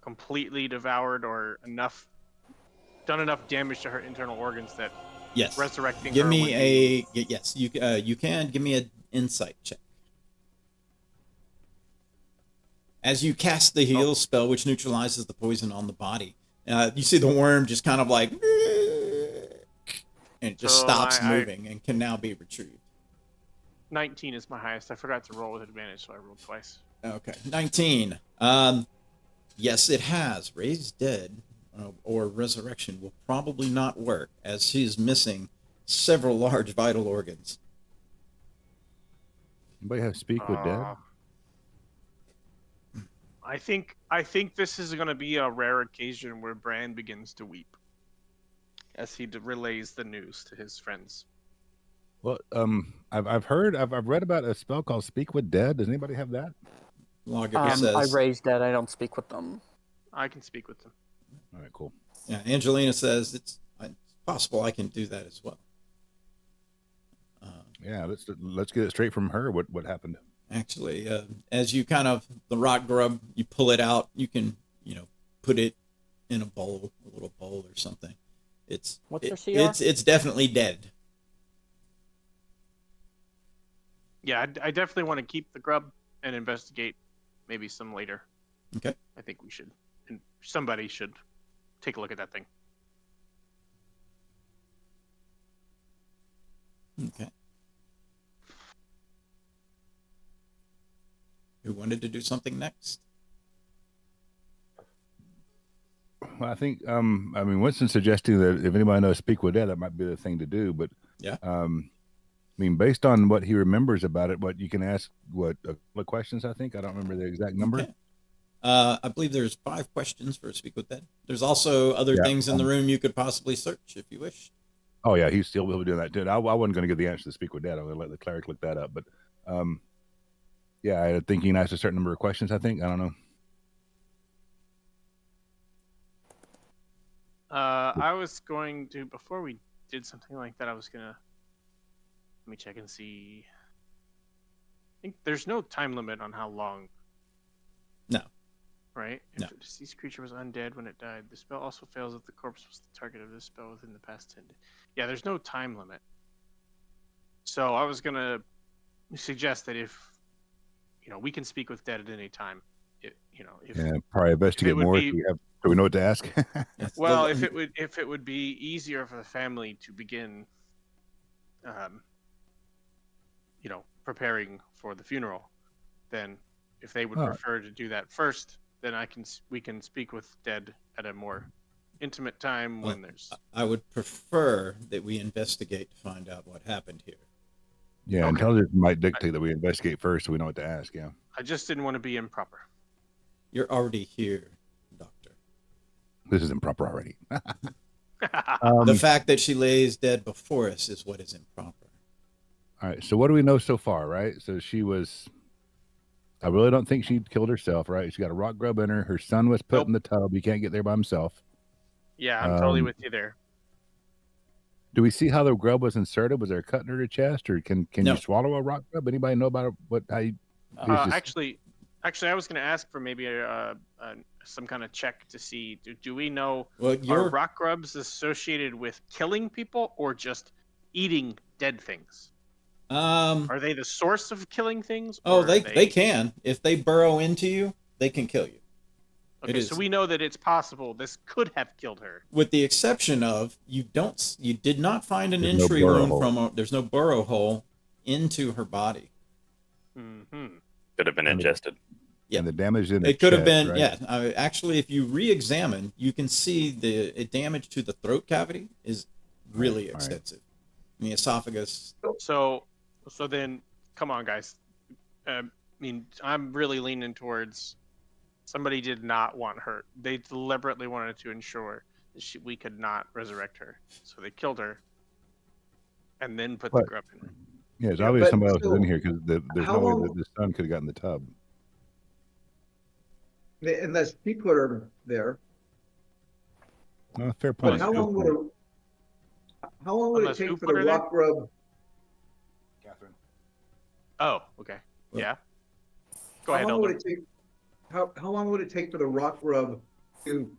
completely devoured or done enough damage to her internal organs that Yes. resurrecting Give her me would be... yes. You can give me an insight check. As you cast the heal spell, which neutralizes the poison on the body, you see the worm just kind of like, and it just So stops I- moving and can now be retrieved. 19 is my highest. I forgot to roll with advantage, so I rolled twice. Okay, 19. Yes, it has. Raised dead or resurrection will probably not work, as she is missing several large vital organs. Anybody have speak with dead? I think this is going to be a rare occasion where Bran begins to weep as he relays the news to his friends. Well, I've read about a spell called Speak with Dead. Does anybody have that? Lawgiver says, I raised dead. I don't speak with them. I can speak with them. All right, cool. yeah, Angelina says it's possible I can do that as well. Yeah, let's get it straight from her. What happened? Actually, as you the rock grub, you pull it out, you can, put it in a little bowl or something. What's your CR? It's definitely dead. Yeah, I definitely want to keep the grub and investigate maybe some later. Okay. I think we should. And somebody should take a look at that thing. Okay. Who wanted to do something next? Well, I think Winston's suggesting that if anybody knows Speak with Dead, that might be the thing to do. But Yeah. Based on what he remembers about it, what you can ask, what questions? I think I don't remember the exact number. Okay. I believe there's 5 questions for Speak with Dead. There's also other Yeah, things in the room you could possibly search if you wish. Oh yeah, he's still doing that too. I wasn't going to give the answer to speak with Dad. I'm going to let the cleric look that up. But yeah, I think you can ask a certain number of questions. I think I don't know. I was going to, before we did something like that, I was gonna, let me check and see. I think there's no time limit on how long. No. Right? No. If a deceased creature was undead when it died, the spell also fails if the corpse was the target of this spell within the past 10 days. Yeah, there's no time limit. So I was gonna suggest that if, we can speak with dead at any time. If Yeah, probably investigate would more. be- Do we know what to ask? Yes, well, if it would be easier for the family to begin, preparing for the funeral, then if they would Oh. prefer to do that first, then we can speak with dead at a more intimate time when there's. I would prefer that we investigate to find out what happened here. Yeah, Okay. intelligence might dictate that we investigate first, so we know what to ask. Yeah. I just didn't want to be improper. You're already here, Doctor. This is improper already. The fact that she lays dead before us is what is improper. All right. So what do we know so far? Right. So she was. I really don't think she killed herself. Right. She got a rock grub in her. Her son was put Nope. in the tub. He can't get there by himself. Yeah, I'm totally with you there. Do we see how the grub was inserted? Was there a cut in her chest, or can No. you swallow a rock grub? Anybody know about how you? it's just- Actually, I was going to ask for maybe some kind of check to see. Do we know Well, are rock grubs associated with killing people or just eating dead things? Are they the source of killing things? Oh, or they can. If they burrow into you, they can kill you. Okay, so we know that it's possible this could have killed her. With the exception of you did not find an There's no entry burrow wound hole. there's no burrow hole into her body. Mm-hmm. Could have been ingested. Yeah. And the damage in It could have chest, been, right? yeah. Actually, if you re-examine, you can see the damage to the throat cavity is really Right. extensive. The esophagus. So then, come on, guys. I'm really leaning towards somebody did not want her. They deliberately wanted to ensure that we could not resurrect her. So they killed her and then put the But- grub in her. Yeah, it's Yeah, obvious but somebody else is in so here because there's how no way long- that the son could have gotten the tub. Unless he put her there. Fair But point. how long would it Unless who take for put the her there? rock grub? Catherine. Oh, okay. Well, Yeah. Go How ahead, long would Elder. it take? How long would it take for the rock grub to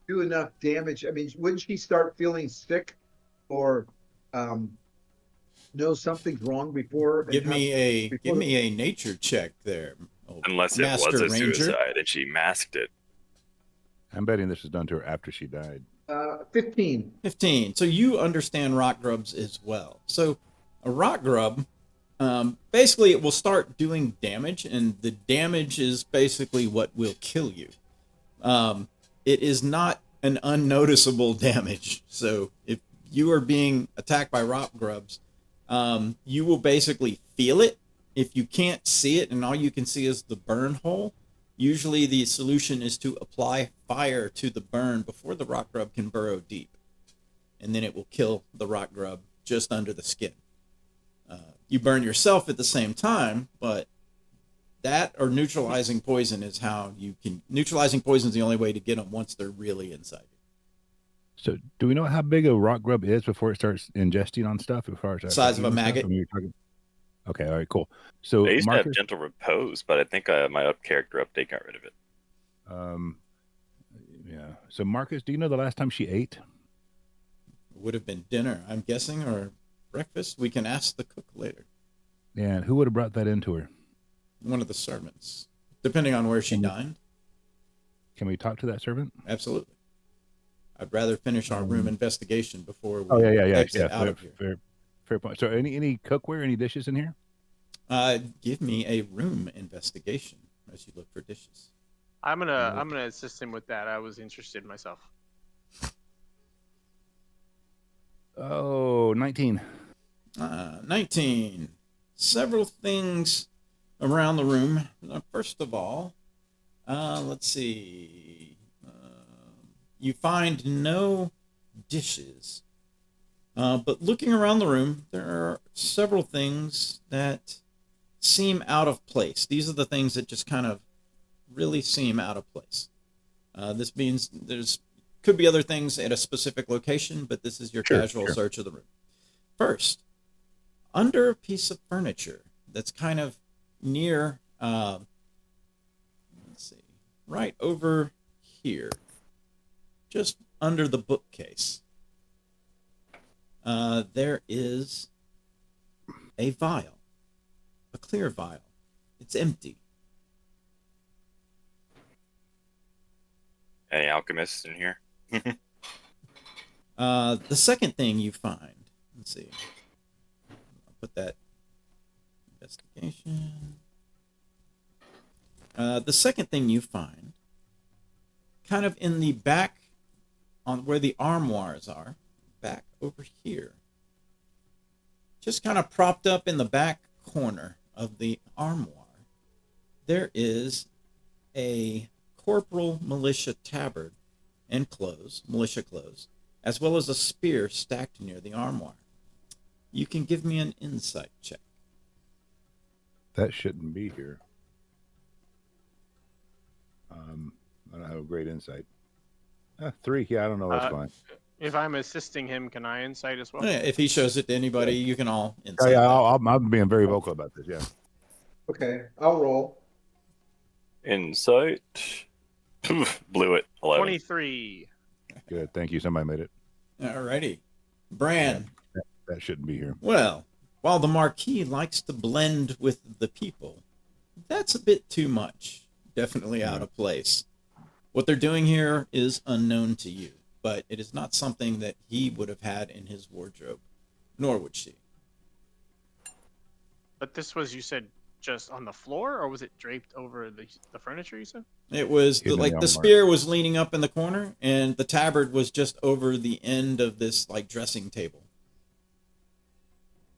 do enough damage? I mean, wouldn't she start feeling sick or know something's wrong before? Give me a before nature check there. Oh, Unless it was Master a Ranger. suicide and she masked it. I'm betting this was done to her after she died. 15. 15. So you understand rock grubs as well. So a rock grub, basically it will start doing damage, and the damage is basically what will kill you. It is not an unnoticeable damage. So if you are being attacked by rock grubs, you will basically feel it. If you can't see it and all you can see is the burn hole, usually the solution is to apply fire to the burn before the rock grub can burrow deep. And then it will kill the rock grub just under the skin. You burn yourself at the same time, but that or neutralizing poison is how you can... Neutralizing poison is the only way to get them once they're really inside you. So, do we know how big a rock grub is before it starts ingesting on stuff? As far as Size of a eating stuff? maggot. I mean, you're talking... Okay, all right, cool. So, They used to Marcus, have gentle repose, but I think my character update got rid of it. yeah. So, Marcus, do you know the last time she ate? Would have been dinner, I'm guessing, or breakfast. We can ask the cook later. Yeah, and who would have brought that into her? One of the servants, depending on where she dined. Can we talk to that servant? Absolutely. I'd rather finish our room investigation before we Oh, yeah. exit out of here. Fair point. So, any cookware, any dishes in here? Give me a room investigation as you look for dishes. I'm gonna assist him with that. I was interested myself. Oh, 19. 19. Several things around the room. First of all, let's see. You find no dishes. But looking around the room, there are several things that seem out of place. These are the things that just kind of really seem out of place. This means there's could be other things at a specific location, but this is your casual search of the room. First, under a piece of furniture that's kind of near, let's see, right over here, just under the bookcase, there is a vial, a clear vial. It's empty. Any alchemists in here? The second thing you find, let's see, I'll put that investigation. The second thing you find, kind of in the back, on where the armoires are, back over here, just kind of propped up in the back corner of the armoire, there is a corporal militia tabard and clothes, militia clothes, as well as a spear stacked near the armoire. You can give me an insight check. That shouldn't be here. I don't have a great insight. 3, yeah, I don't know. That's fine. If I'm assisting him, can I insight as well? Yeah, if he shows it to anybody, you can all insight. Yeah, that. I'm being very vocal about this. Yeah. Okay, I'll roll. Insight. Blew it. 11. 23. Good. Thank you. Somebody made it. Alrighty. Bran. That shouldn't be here. Well, while the Marquis likes to blend with the people, that's a bit too much. Definitely out of place. What they're doing here is unknown to you, but it is not something that he would have had in his wardrobe, nor would she. But this was, you said, just on the floor, or was it draped over the furniture, you said? It was Hidden in like the the spear was leaning up in the corner, and the tabard was just over the end of this like dressing table.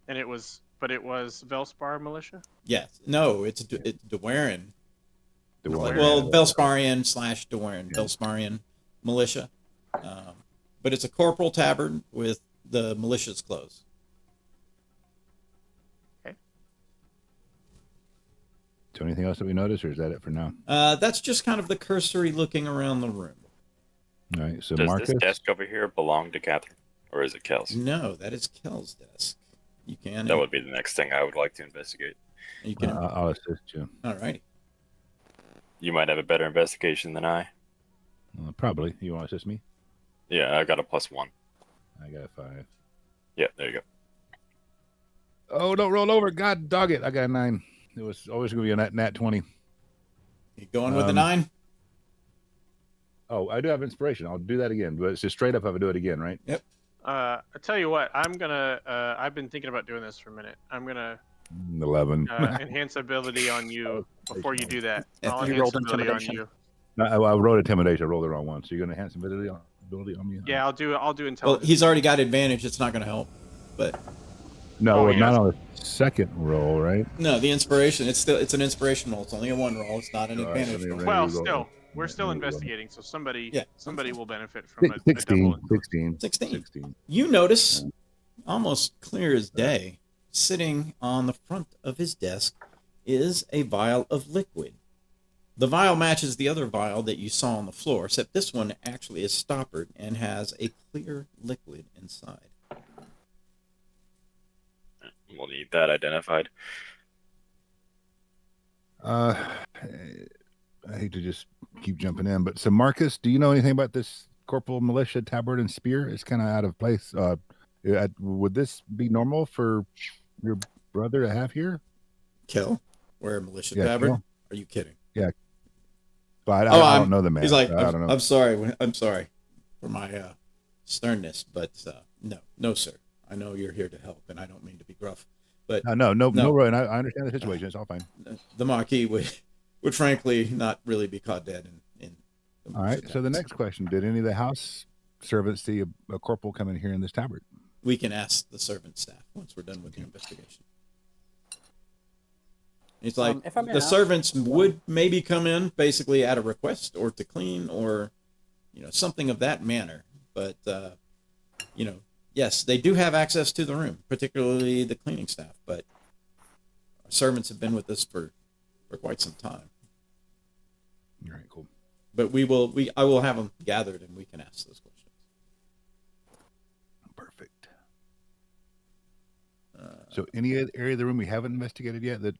And it was Velspar militia? Yes. No, it's Dwarin. Dwarin. Well, Velsparian / Dwarin. Yeah. Velsparian militia. But it's a corporal tabard with the militia's clothes. So anything else that we noticed, or is that it for now? That's just kind of the cursory looking around the room. All right. So Does Marcus. this desk over here belong to Catherine? Or is it Kel's? No, that is Kel's desk. You can. That would be the next thing I would like to investigate. You can. I'll assist you. All righty. You might have a better investigation than I. Probably. You want to assist me? Yeah, I got a +1. I got a 5. Yeah, there you go. Oh, don't roll over. God dog it. I got a 9. It was always going to be a nat 20. You going with the 9? Oh, I do have inspiration. I'll do that again. But it's just straight up if I do it again, right? Yep. I tell you what, I'm gonna. I've been thinking about doing this for a minute. I'm gonna 11. enhance ability on you before you do that. If I'll you enhance rolled ability on intimidation. you. No, I wrote intimidation. I rolled the wrong one. So you're going to enhance ability on me? Yeah, I'll do Well, intelligence. he's already got advantage. It's not going to help. But No, Oh, well, yeah. not on the second roll, right? no, the inspiration. It's an inspiration roll. It's only a 1 roll. It's not an All right, advantage let me roll. roll. Well, Maybe still, we're yeah, still maybe we'll- investigating, so somebody Yeah. will benefit from a 16. double. 16. 16. You notice, almost clear as day, sitting on the front of his desk is a vial of liquid. The vial matches the other vial that you saw on the floor, except this one actually is stoppered and has a clear liquid inside. We'll need that identified. I hate to just keep jumping in, but so Marcus, do you know anything about this corporal militia tabard and spear? It's kind of out of place. Would this be normal for your brother to have here? Kill? Wear a militia Yeah, tabard? kill. Are you kidding? But I I'm- don't know the man. He's like, I don't know. I'm sorry. I'm sorry for my sternness, but no, sir. I know you're here to help, and I don't mean to be gruff. But No, No. Roy, and I understand the situation. It's all fine. the Marquis would frankly not really be caught dead in the All right. militia So the tabards. next question: did any of the house servants see a corporal come in here in this tabard? We can ask the servant staff once we're done with the investigation. It's like If I may the ask- servants would maybe come in basically at a request or to clean or something of that manner, but Yes, they do have access to the room, particularly the cleaning staff, but our servants have been with us for quite some time. All right, cool. But I will have them gathered and we can ask those questions. Perfect. So any area of the room we haven't investigated yet that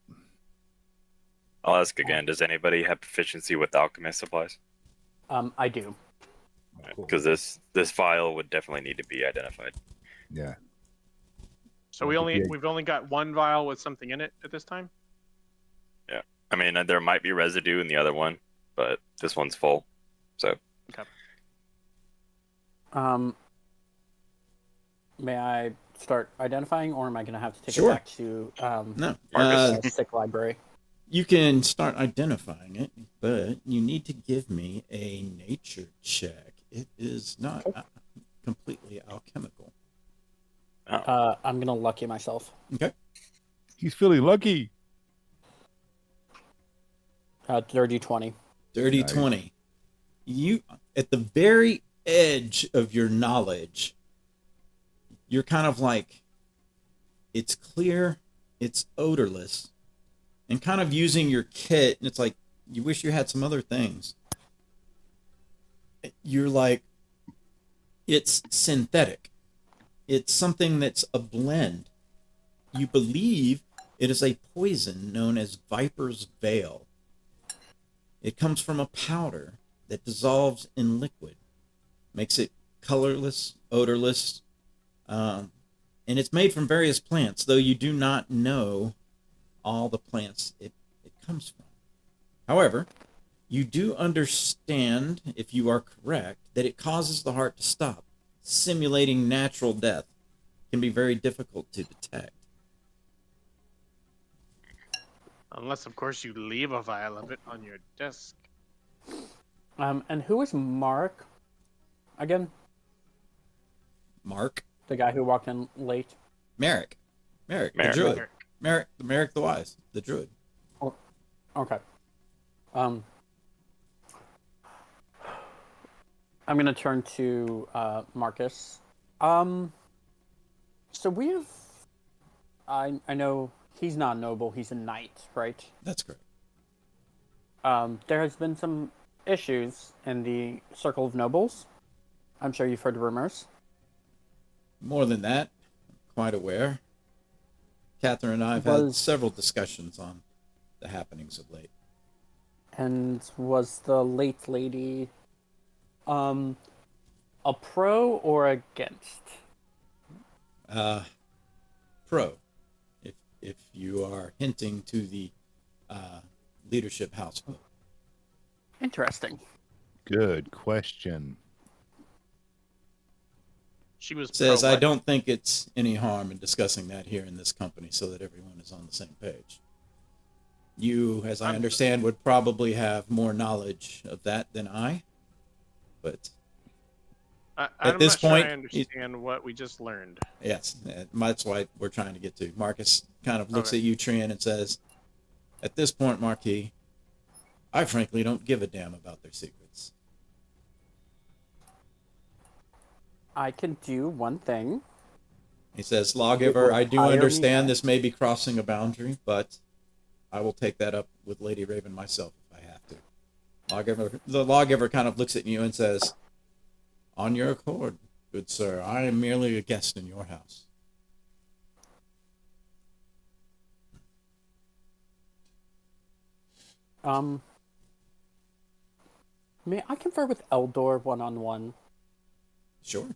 I'll ask again. Does anybody have proficiency with alchemist supplies? I do. cool. Because this file would definitely need to be identified. Yeah. So Yeah. we've only got one vial with something in it at this time. Yeah. I mean, there might be residue in the other one, but this one's full. So May I start identifying, or am I going to have to take Sure. it back to No, Marcus. the sick library? you can start identifying it, but you need to give me a nature check. It is not completely alchemical. I'm going to lucky myself. Okay. He's feeling lucky. Dirty 20. Dirty Nice. 20. You, at the very edge of your knowledge, you're kind of like, it's clear, it's odorless, and kind of using your kit, and it's like, you wish you had some other things. You're like, it's synthetic. It's something that's a blend. You believe it is a poison known as Viper's Veil. It comes from a powder that dissolves in liquid, makes it colorless, odorless, and it's made from various plants, though you do not know all the plants it comes from. However, you do understand, if you are correct, that it causes the heart to stop. Simulating natural death can be very difficult to detect. Unless, of course, you leave a vial of it on your desk. And who is Mark again? Mark? The guy who walked in late? Merrick, the Merrick. druid. Merrick the Wise, the druid. Okay. I'm going to turn to Marcus. So we have... I know he's not noble, he's a knight, right? That's correct. There has been some issues in the Circle of Nobles. I'm sure you've heard rumors. More than that, I'm quite aware. Catherine and I have had several discussions on the happenings of late. And was the late lady a pro or against? Pro. If you are hinting to the leadership house vote. Interesting. Good question. She was Says, pro I what? don't think it's any harm in discussing that here in this company so that everyone is on the same page. You, as I understand, would probably have more knowledge of that than I. But I'm this not sure point, I understand what we just learned. yes, that's why we're trying to get to. Marcus kind of looks Okay. at you, Trian, and says, at this point, Marquis, I frankly don't give a damn about their secrets. I can do one thing. He says, Lawgiver, I do Hire me understand back. this may be crossing a boundary, but I will take that up with Lady Raven myself if I have to. The lawgiver kind of looks at you and says, on your accord, good sir, I am merely a guest in your house. May I confer with Eldor one-on-one? Sure.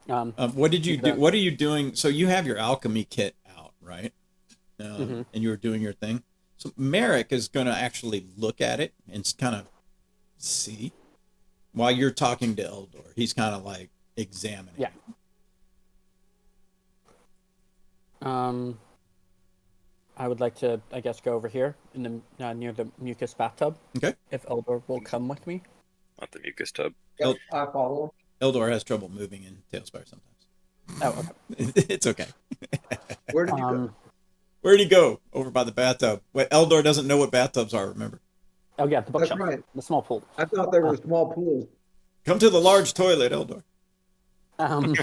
What What did you do? What are you doing? So you have your alchemy kit out, right? And you were doing your thing. So Merrick is going to actually look at it and kind of see while you're talking to Eldor. He's kind of like examining. Yeah. I would like to, I guess, go over here in the near the mucus bathtub. Okay. If Eldor will come with me. Not the mucus tub. Yep, I follow. Eldor has trouble moving in Tailspire sometimes. Oh, okay. It's okay. Where did you go? Where'd he go? Over by the bathtub. Wait, Eldor doesn't know what bathtubs are, remember? Oh yeah, the That's bookshelf, right. the small pool. I thought there were small pools. Come to the large toilet, Eldor. Um,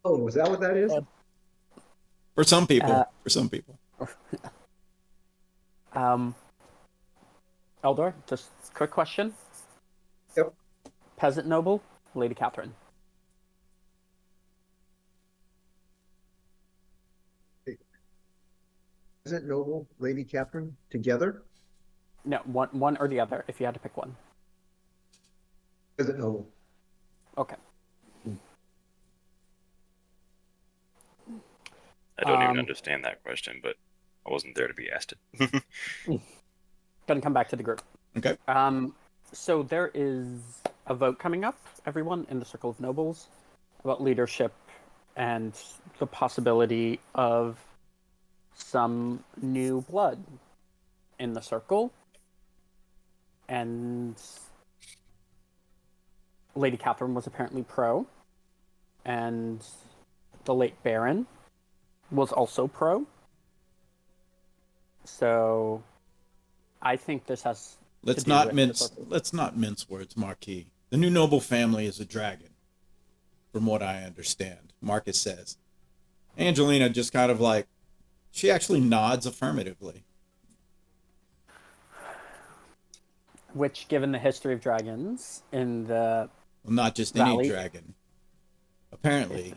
Oh, is that what that is? For some people. Uh, For some people. Eldor, just a quick question. Yep. Peasant noble, Lady Catherine. Isn't Noble, Lady Catherine together? No, one or the other, if you had to pick one. Isn't Noble? Okay. I don't even Um, understand that question, but I wasn't there to be asked it. Gonna come back to the group. Okay. So there is a vote coming up, everyone, in the Circle of Nobles about leadership and the possibility of some new blood in the circle. And Lady Catherine was apparently pro, and the late Baron was also pro. So I think this has Let's to do not with mince the circle. let's not mince words, Marquis. The new noble family is a dragon, from what I understand. Marcus says. Angelina just kind of like she actually nods affirmatively. Which, given the history of dragons in the Well, not just Valley. any dragon. Apparently,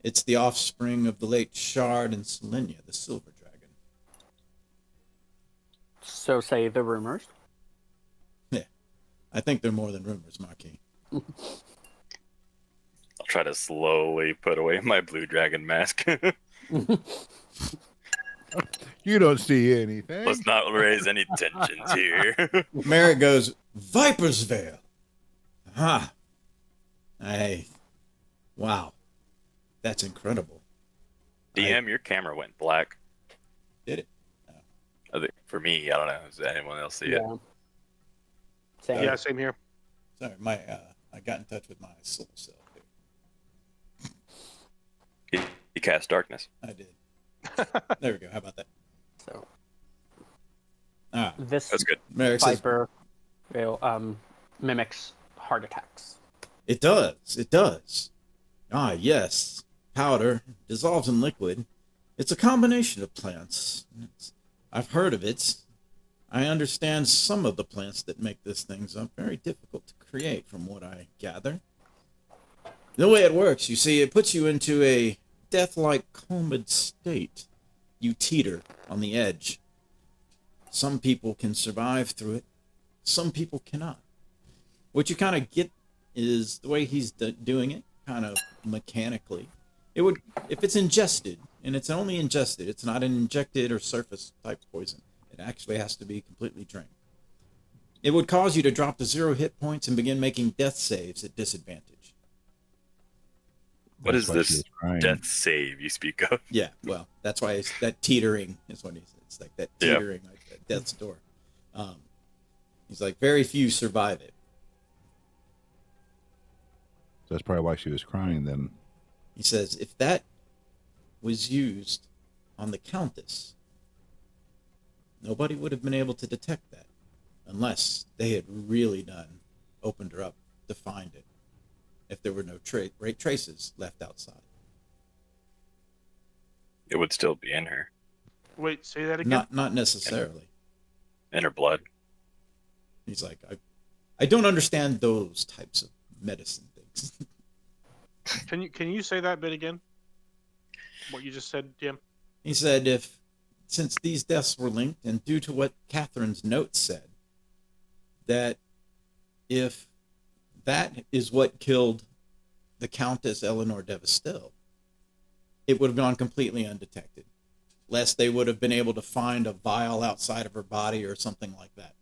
it's the offspring of the late Shard and Selenia, the silver dragon. So say the rumors. Yeah. I think they're more than rumors, Marquis. I'll try to slowly put away my blue dragon mask. You don't see anything. Let's not raise any tensions here. Merritt goes, Viper's Veil. Huh. Wow. That's incredible. DM, your camera went black. Did it? I think for me, I don't know. Does anyone else see it? Same. Yeah, same here. Sorry, I got in touch with my soul self here. You cast darkness. I did. There we go. How about that? So This That's good. Merrick says, Viper mimics heart attacks. It does. It does. Ah, yes. Powder dissolves in liquid. It's a combination of plants. I've heard of it. I understand some of the plants that make these things are very difficult to create, from what I gather. The way it works, you see, it puts you into a death-like comatose state. You teeter on the edge. Some people can survive through it. Some people cannot. What you kind of get is the way he's doing it, kind of mechanically. It would, if it's ingested, and it's only ingested, it's not an injected or surface type poison. It actually has to be completely drank. It would cause you to drop to 0 hit points and begin making death saves at disadvantage. What is That's why she this was crying. death save you speak of? Yeah, well, that's why it's that teetering is what he said. It's like that Yeah. teetering, like that death's door. He's like, very few survive it. So that's probably why she was crying then. He says, if that was used on the Countess, nobody would have been able to detect that unless they had really opened her up to find it, if there were no traces left outside. It would still be in her. Wait, say that again. Not necessarily. In her blood. He's like, I don't understand those types of medicine things. Can you say that bit again? What you just said, Jim? He said, since these deaths were linked, and due to what Catherine's note said, that if that is what killed the Countess Eleanor de Vestel, it would have gone completely undetected, lest they would have been able to find a vial outside of her body or something like that,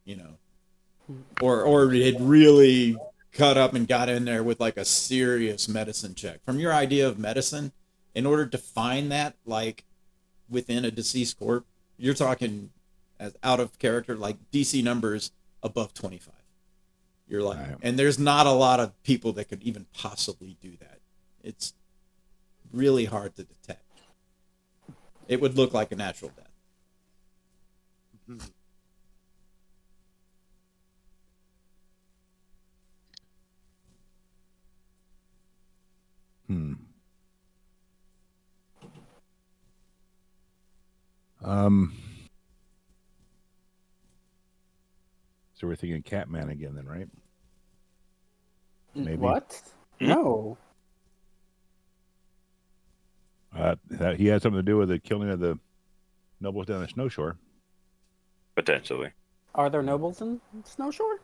you know, or it had really cut up and got in there with like a serious medicine check. From your idea of medicine, in order to find that, like within a deceased corpse, you're talking as out of character, like DC numbers above 25. You're like, Right. and there's not a lot of people that could even possibly do that. It's really hard to detect. It would look like a natural death. So we're thinking Catman again, then, right? Maybe. What? No. That he had something to do with the killing of the nobles down the snowshore. Potentially. Are there nobles in Snowshore?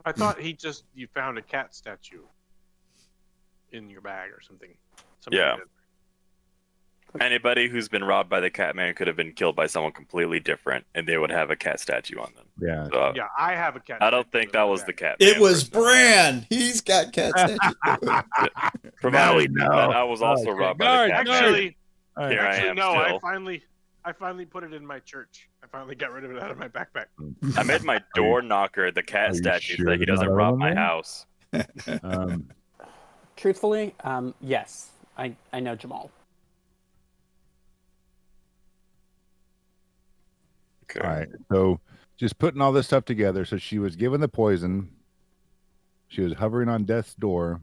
I thought you found a cat statue in your bag or something. Somebody Yeah. did. Anybody who's been robbed by the Catman could have been killed by someone completely different, and they would have a cat statue on them. Yeah. So, Yeah, I have a cat. I don't statue think in that my was bag. the Catman. It was personally. Bran. He's got cat statue. Now we Provided know. that I was also Okay. robbed by the Catman. Actually, All right. Here I actually, am no. still. I finally put it in my church. I finally got rid of it out of my backpack. I made my door knocker the Are cat you statue sure so that he there's doesn't not rob another my one? house. Truthfully, yes. I know Jamal. Okay. All right. So just putting all this stuff together. So she was given the poison. She was hovering on death's door.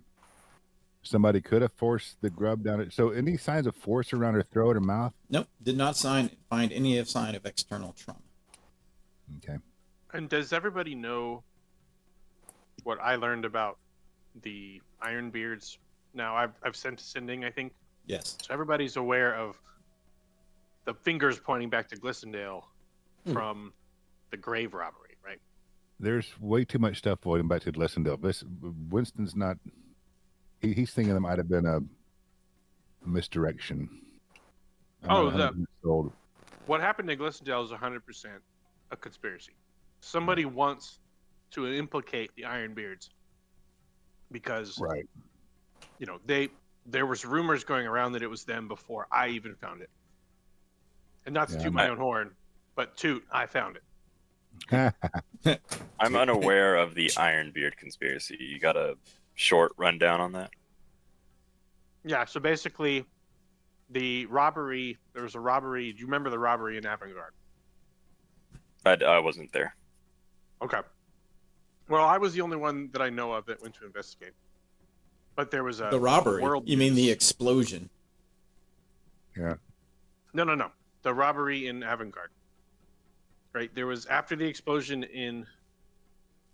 Somebody could have forced the grub down it. So any signs of force around her throat or mouth? Nope, did not find any sign of external trauma. Okay. And does everybody know what I learned about the Ironbeards? Now I've sent to sending, I think. Yes. So everybody's aware of the fingers pointing back to Glistendale from the grave robbery, right? There's way too much stuff going back to Glistendale. Winston's not. He's thinking it might have been a misdirection. What happened to Glistendale is 100% a conspiracy. Somebody wants to implicate the Ironbeards because, right? You know, there was rumors going around that it was them before I even found it. And not to toot my own horn, but I found it. I'm unaware of the Ironbeard conspiracy. You got a short rundown on that? Yeah, so basically, there was a robbery. Do you remember the robbery in Avangard? I wasn't there. Okay. Well, I was the only one that I know of that went to investigate. But there was the robbery. You mean the explosion? Yeah. No. The robbery in Avangard. Right. There was after the explosion in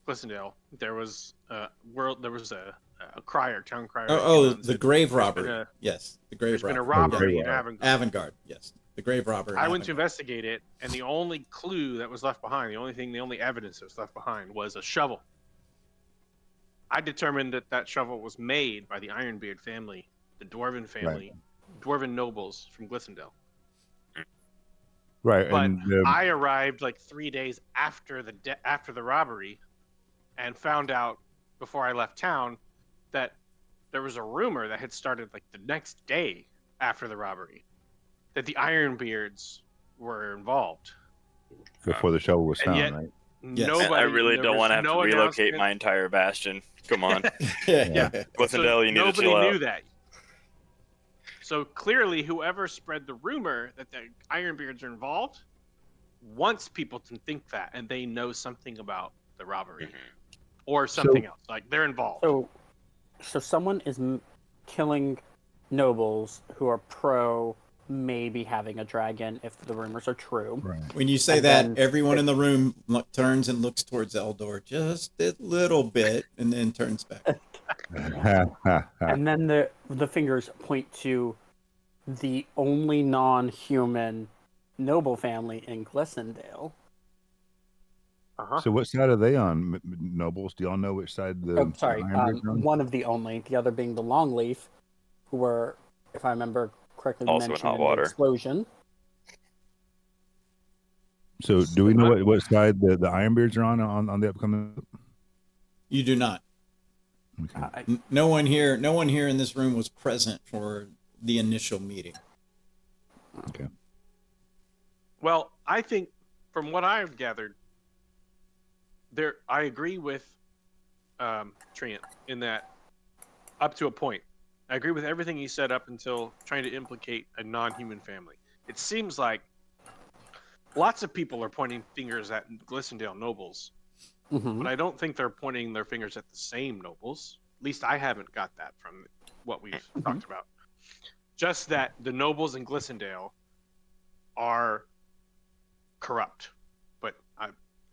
Glistendale. There was a town crier. The grave robbery. Yes, the grave robbery. There's been a robbery in Avangard. Avangard. Yes, the grave robbery. I went to investigate it, and the only clue that was left behind, the only evidence that was left behind was a shovel. I determined that shovel was made by the Ironbeard family, the Dwarven family, Dwarven nobles from Glistendale. Right, but and I arrived like 3 days after the robbery, and found out before I left town that there was a rumor that had started like the next day after the robbery that the Ironbeards were involved before the shovel was found, yet, right? Yes. I really don't want to have to relocate my entire bastion. Come on. Yeah. Glistendale, you need to chill out. Nobody knew that. So clearly, whoever spread the rumor that the Ironbeards are involved wants people to think that, and they know something about the robbery or something else. Like they're involved. So someone is killing nobles who are pro maybe having a dragon if the rumors are true. Right. When you say that, everyone in the room turns and looks towards Eldor just a little bit, and then turns back. And then the fingers point to the only non-human noble family in Glistendale. So what side are they on, nobles? Do y'all know which side the Ironbeards are on? One of the only, the other being the Longleaf, who were, if I remember correctly, also mentioned in hot water. the explosion. So do we know what side the Ironbeards are on the upcoming? You do not. Okay. No one here in this room was present for the initial meeting. Okay. Well, I think from what I've gathered, I agree with Trent in that up to a point. I agree with everything he said up until trying to implicate a non-human family. It seems like lots of people are pointing fingers at Glistendale nobles, but I don't think they're pointing their fingers at the same nobles. At least I haven't got that from what we've talked about. Just that the nobles in Glistendale are corrupt. But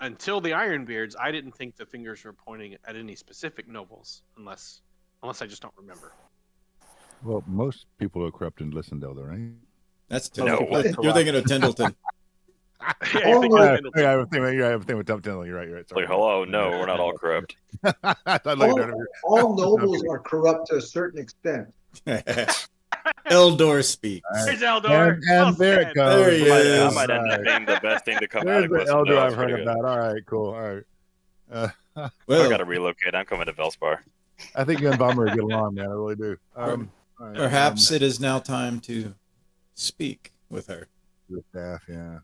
until the Ironbeards, I didn't think the fingers were pointing at any specific nobles, unless I just don't remember. Well, most people are corrupt in Lissandale, though, right? That's No. Tyndallton. You're thinking of Tyndallton. Yeah, you're thinking of Pendleton. Yeah, I'm thinking with Tom Tindall. You're right. Sorry. Like, hello, no, we're not all corrupt. I thought looking at it. All nobles are corrupt to a certain extent. Eldor speak. There's Eldor. And there it said. goes. There he I is. might end up being the best thing to come out There's of the Glisten. elder No, I've it's heard pretty good. about. All right, cool. All right. I Well, gotta relocate. I'm coming to Velspar. I think you and Bomber get along, man. I really do. All right, perhaps it is now time to speak with her. the staff, yeah.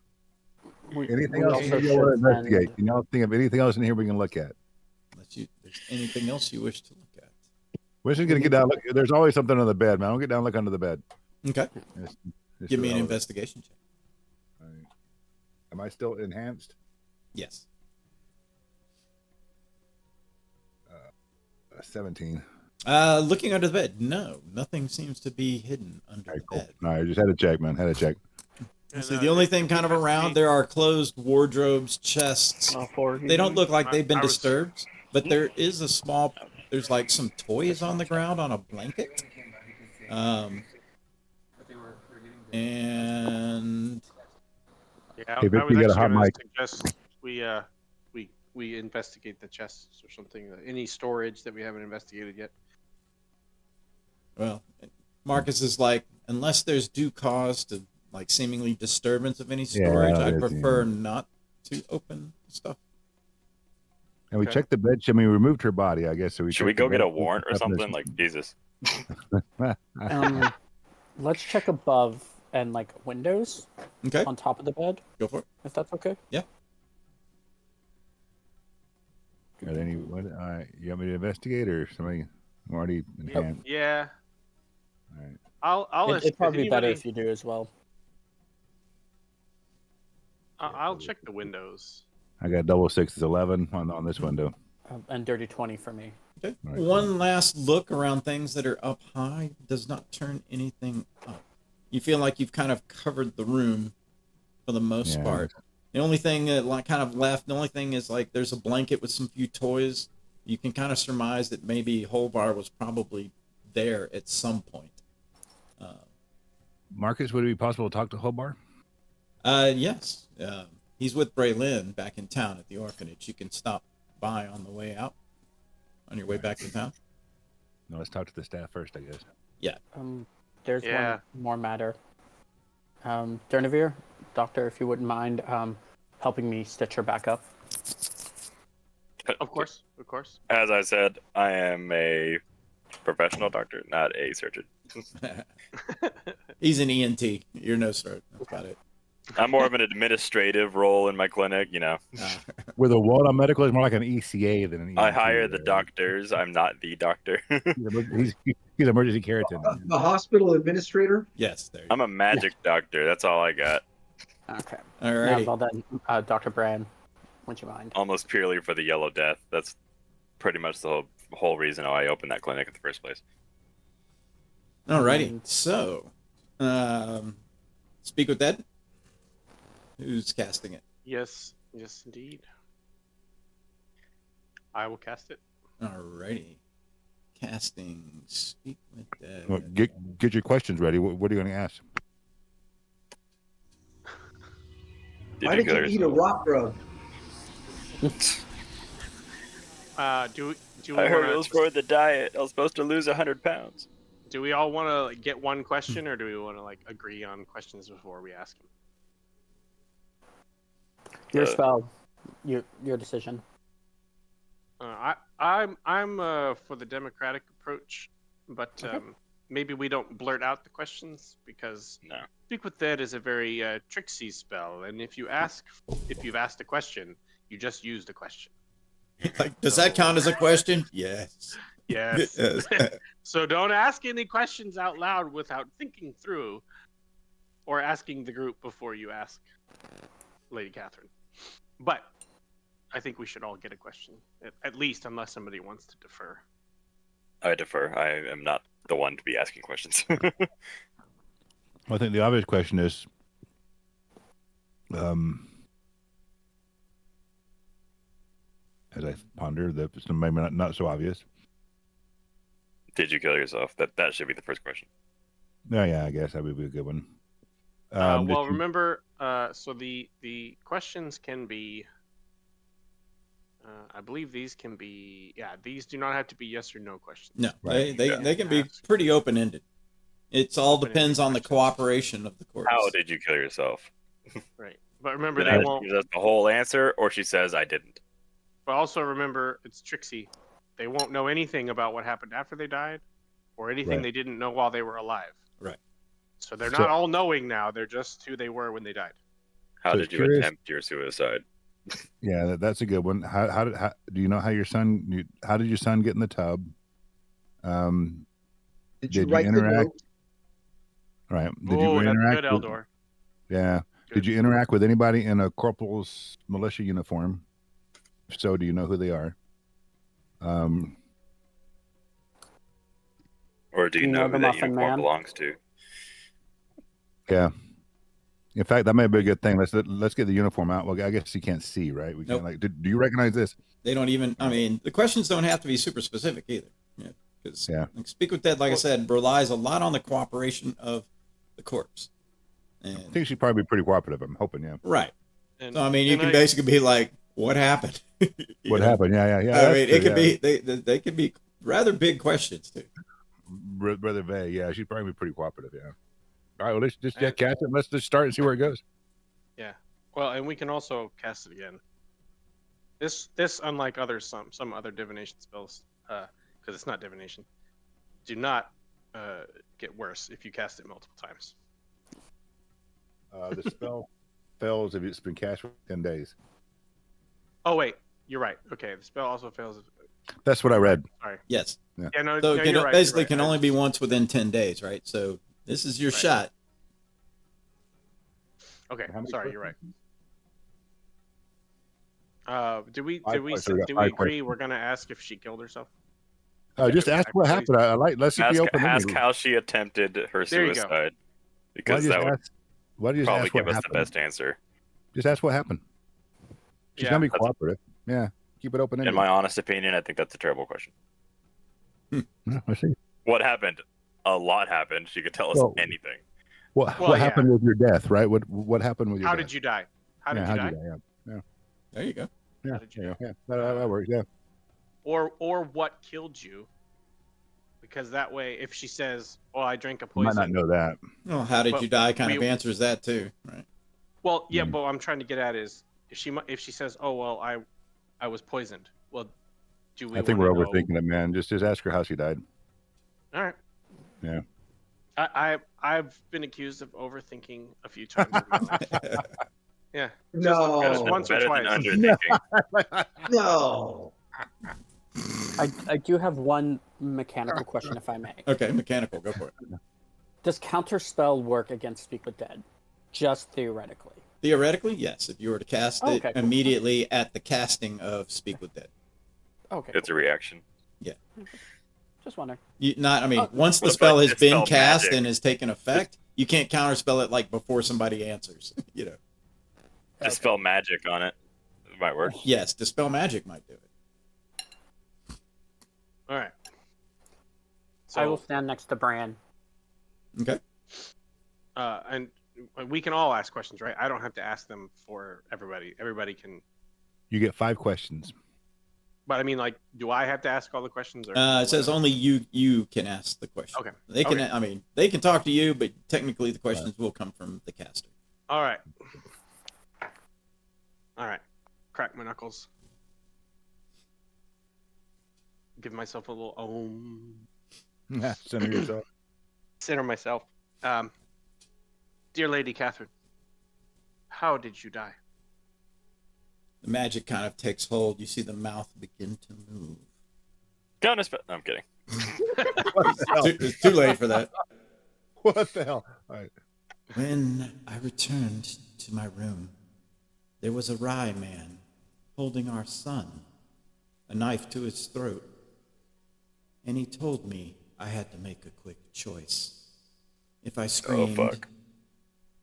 We Anything we else also you want to should investigate? send- Can y'all think of anything else in here we can look at? Unless there's anything else you wish to look at. We're just gonna get down. Look, there's always something under the bed, man. I'll get down and look under the bed. Okay. Just Give me an all of it. investigation check. All right. Am I still enhanced? Yes. 17. Looking under the bed. No, nothing seems to be hidden under All right, the cool. bed. All right, just had to check, man. Had to check. And, See, the only thing kind of around there are closed wardrobes, chests. They don't look like they've been I was- disturbed, but there is a small. There's like some toys on the ground on a blanket. And Yeah, Hey, Vic, I was you got a actually hot going mic. to suggest we investigate the chests or something. Any storage that we haven't investigated yet. well, Marcus is like, unless there's due cause to like seemingly disturbance of any Yeah, storage, that I is, prefer yeah. not to open stuff. And we Okay. checked the bed. I mean, we removed her body, I guess. So we Should we checked the go get bed, a warrant or stuff in the- something? Like, Jesus. let's check above and like windows Okay, on top of the bed, go for it. if that's okay. Are there any? What, all right, you want me to investigate or somebody? I'm already enhanced. Yeah. All right. I'll It'd probably be better anybody- if you do as well. I'll check the windows. I got double sixes, 11 on this window. And dirty 20 for me. Okay. All right, One last look around things that are up high does not turn anything up. You feel like you've kind of covered the room for the most Yeah. part. The only thing that like kind of left, the only thing is like there's a blanket with some few toys. You can kind of surmise that maybe Holbar was probably there at some point. Marcus, would it be possible to talk to Hobar? Yes. He's with Braylin back in town at the orphanage. You can stop by on the way out, on your way back to town. No, let's talk to the staff first, I guess. There's Yeah. one more matter. Dernevere, doctor, if you wouldn't mind helping me stitch her back up. Of course. As I said, I am a professional doctor, not a surgeon. He's an ENT. You're no start. That's about it. I'm more of an administrative role in my clinic. With a wall on medical, is more like an ECA than an ENT. I hire the right? doctors. I'm not the doctor. He's emergency care attendant. The hospital administrator? Yes, there you I'm a magic doctor. That's all I got. Okay. go. Alrighty. Now, well then, Dr. Brand, would you mind? Almost purely for the Yellow Death. That's pretty much the whole reason why I opened that clinic in the first place. Alrighty. So, speak with Ed. Who's casting it? Yes, indeed. I will cast it. Alrighty. Casting. Speak with Ed. Well, get your questions ready. What are you going to ask? Why did you eat a rock grub? Do we I heard wanna- it was for the diet. I was supposed to lose 100 pounds. Do we all want to get one question, or do we want to agree on questions before we ask them? Your spell. Your decision. I'm for the democratic approach, but maybe we don't blurt out the questions because No. Speak with Dead is a very tricksy spell, and if you've asked a question, you just used a question. Like, does that count as a question? Yes. Yes. Yes. So don't ask any questions out loud without thinking through, or asking the group before you ask Lady Catherine. But I think we should all get a question, at least, unless somebody wants to defer. I defer. I am not the one to be asking questions. Well, I think the obvious question is, as I ponder, that maybe not so obvious. Did you kill yourself? That should be the first question. Yeah, I guess that would be a good one. Well, did you- remember, so the questions can be. I believe these can be. Yeah, these do not have to be yes or no questions. No, Right. they can be Ask. pretty open ended. It's all Open-ended depends on the questions. cooperation of the corpse. How did you kill yourself? Right, but remember Then they either won't. she gives us the whole answer, or she says I didn't. But also remember, it's Trixie. They won't know anything about what happened after they died, or anything Right. they didn't know while they were alive. Right. So they're So- not all knowing now. They're just who they were when they died. How So did you curious- attempt your suicide? Yeah, that's a good one. How do you know how your son? How did your son get in the tub? Did you Did you write the interact? note? Right. Did Oh, you that's interact? good, with- Eldor. Yeah. Good. Did you interact with anybody in a corporal's militia uniform? If so, do you know who they are? Or do you You know know who the that Muffin uniform Man? belongs to? Yeah. In fact, that may be a good thing. Let's get the uniform out. Well, I guess you can't see, right? We Nope. can't do you recognize this? They don't even. I mean, the questions don't have to be super specific either. Because Yeah. Speak with Dead, like I said, relies a lot on the cooperation of the corpse. I And think she'd probably be pretty cooperative. I'm hoping. Yeah. right. And, So I mean, you and can basically be like, "What happened?" You What know? happened? Yeah. I that's mean, true, it could yeah. be they could be rather big questions too. Brother vague. Yeah, she'd probably be pretty cooperative. Yeah. All right. Well, let's just And- cast it. Let's just start and see where it goes. Yeah. Well, and we can also cast it again. This unlike some other divination spells, because it's not divination, do not get worse if you cast it multiple times. The spell fails if it's been cast for 10 days. Oh wait, you're right. Okay, the spell also fails. That's what I read. Sorry. Yes. Yeah, no, So no, it can, you're right. basically you're right. can I only be just- once within 10 days, right? So this is your Right. shot. Okay, How many sorry, you're right. questions? Did we Five questions. We got five agree questions. we're gonna ask if she killed herself? Just ask what happened. I like. Let's just be Ask, open. ask how she attempted her There you go. suicide, Why because do you that just would ask? Why do you just probably ask what give us happened? the best answer. Just ask what happened. She's Yeah, gonna be that's- cooperative. Yeah. Keep it open In ended. my honest opinion, I think that's a terrible question. I see. What happened? A lot happened. She could tell us Well, anything. What Well, yeah. happened with your death? Right. What happened with your How death? did you die? How did yeah, you how'd die? Yeah. There you go. Yeah. did you Yeah. die? Yeah. That works. Yeah. Or what killed you? Because that way, if she says, "Oh, I drank a You might poison," not know that. Well, how did Well, you die? Kind of we- answers that too, right? well, yeah, Mm. but what I'm trying to get at is if she says, "Oh, well, I was poisoned," well, do we? I think we're wanna know- overthinking it, man. Just ask her how she died. All right. Yeah. I've been accused of overthinking a few times in my life. Yeah. No. Just once or Better twice. than underthinking. No. I do have one mechanical question, if I may. Okay, mechanical, go for it. Does counterspell work against Speak with Dead? Just theoretically. Theoretically, yes. If you were to cast Oh, it okay, cool. immediately at the casting of Speak with Dead, Okay. It's a reaction. Just wondering. I mean, Oh, once the what if spell I has been dispel cast magic? and has taken effect, you can't counterspell it like before somebody answers. Dispel magic on it. It might work. Yes, dispel magic might do it. All right. I will So, stand next to Bran. Okay. and we can all ask questions, right? I don't have to ask them for everybody. Everybody can. You get 5 questions. But I mean, like, do I have to ask all the questions? Or It says only you can ask the question. Okay. They can. Okay. I mean, they can talk to you, but technically the questions will come from the caster. All right. All right. Crack my knuckles. Give myself a little Center yourself. center myself. Dear Lady Catherine, how did you die? The magic kind of takes hold. You see the mouth begin to move. Counterspell. No, I'm kidding. It's too late for that. What the hell? All right. When I returned to my room, there was a wry man holding our son, a knife to his throat. And he told me I had to make a quick choice. If I screamed, fuck.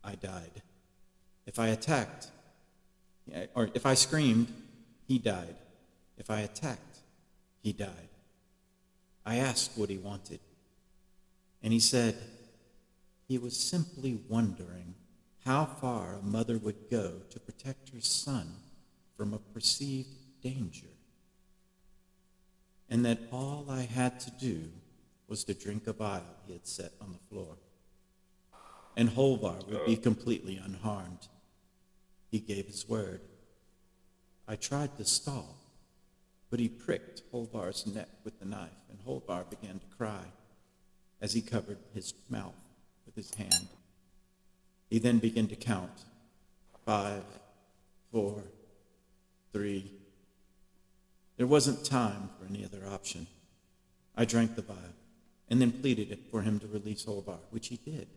I died. If I attacked, or if I screamed, he died. If I attacked, he died. I asked what he wanted, and he said he was simply wondering how far a mother would go to protect her son from a perceived danger, and that all I had to do was to drink a vial he had set on the floor, and Holvar would be completely unharmed. He gave his word. I tried to stall, but he pricked Holvar's neck with the knife, and Holvar began to cry as he covered his mouth with his hand. He then began to count. 5, 4, 3. There wasn't time for any other option. I drank the vial and then pleaded for him to release Holvar, which he did.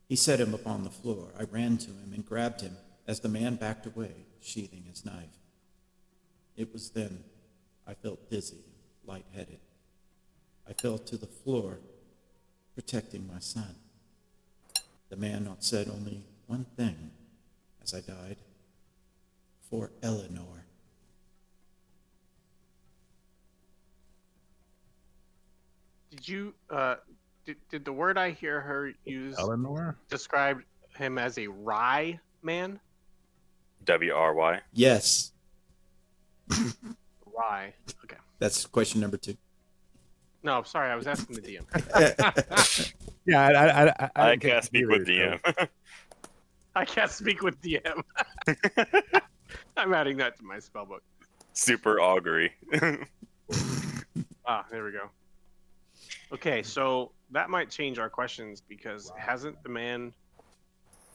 He set him upon the floor. I ran to him and grabbed him as the man backed away, sheathing his knife. It was then I felt dizzy, lightheaded. I fell to the floor, protecting my son. The man said only one thing as I died: for Eleanor. Did you did the word I hear her use Eleanor? describe him as a rye man? WRY. Yes, Rye. Okay. that's question number 2. No, sorry, I was asking the DM. Yeah, I can't speak with DM. I can't speak with DM. I'm adding that to my spellbook. Super augury. Ah, there we go. Okay, so that might change our questions because hasn't the man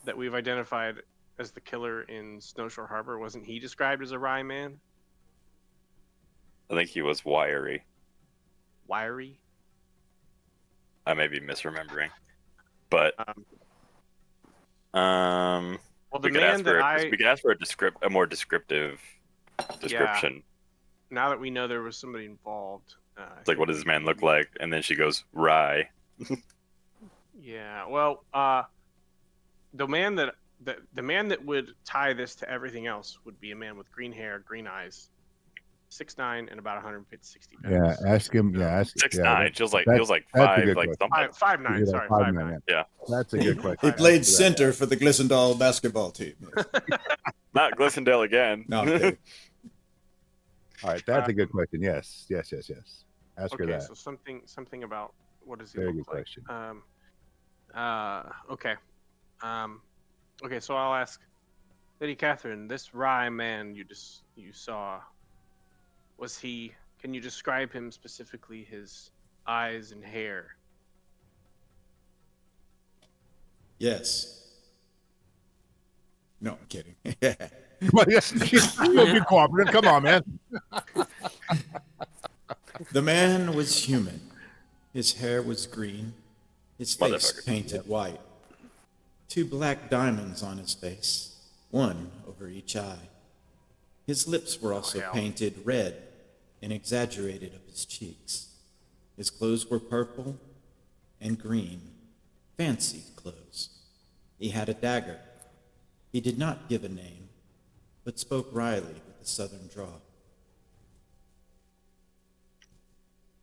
that we've identified as the killer in Snowshore Harbor, wasn't he described as a rye man? I think he was wiry. Wiry? I may be misremembering, but Well, the we could man ask for that we could ask for a more descriptive description. now that we know there was somebody involved. It's like, what does this man look like? And then she goes, rye. Yeah, well, the man that would tie this to everything else would be a man with green hair, green eyes, 6'9", and about 160 pounds. Yeah, ask him. Yeah, ask 6'9". Feels like that's a 5, good like question. something. 5'9", Yeah, sorry, 5'9", 5'9". Yeah, That's a good question. He played center for the Glissendale basketball team. not Glissendale again. No, I'm kidding. All right, that's a good question. Yes. Ask her Okay, that. so something about what does he Very look good like? question. Okay. Okay, so I'll ask Lady Catherine, this rye man you saw, can you describe him specifically, his eyes and hair? Yes. No, I'm kidding. Well, yes, you'll be cooperative. Come on, man. The man was human. His hair was green, his face Motherfucker. painted white. 2 black diamonds on his face, one over each eye. His lips were also hell. painted red and exaggerated up his cheeks. His clothes were purple and green, fancy clothes. He had a dagger. He did not give a name, but spoke wryly with a southern drawl.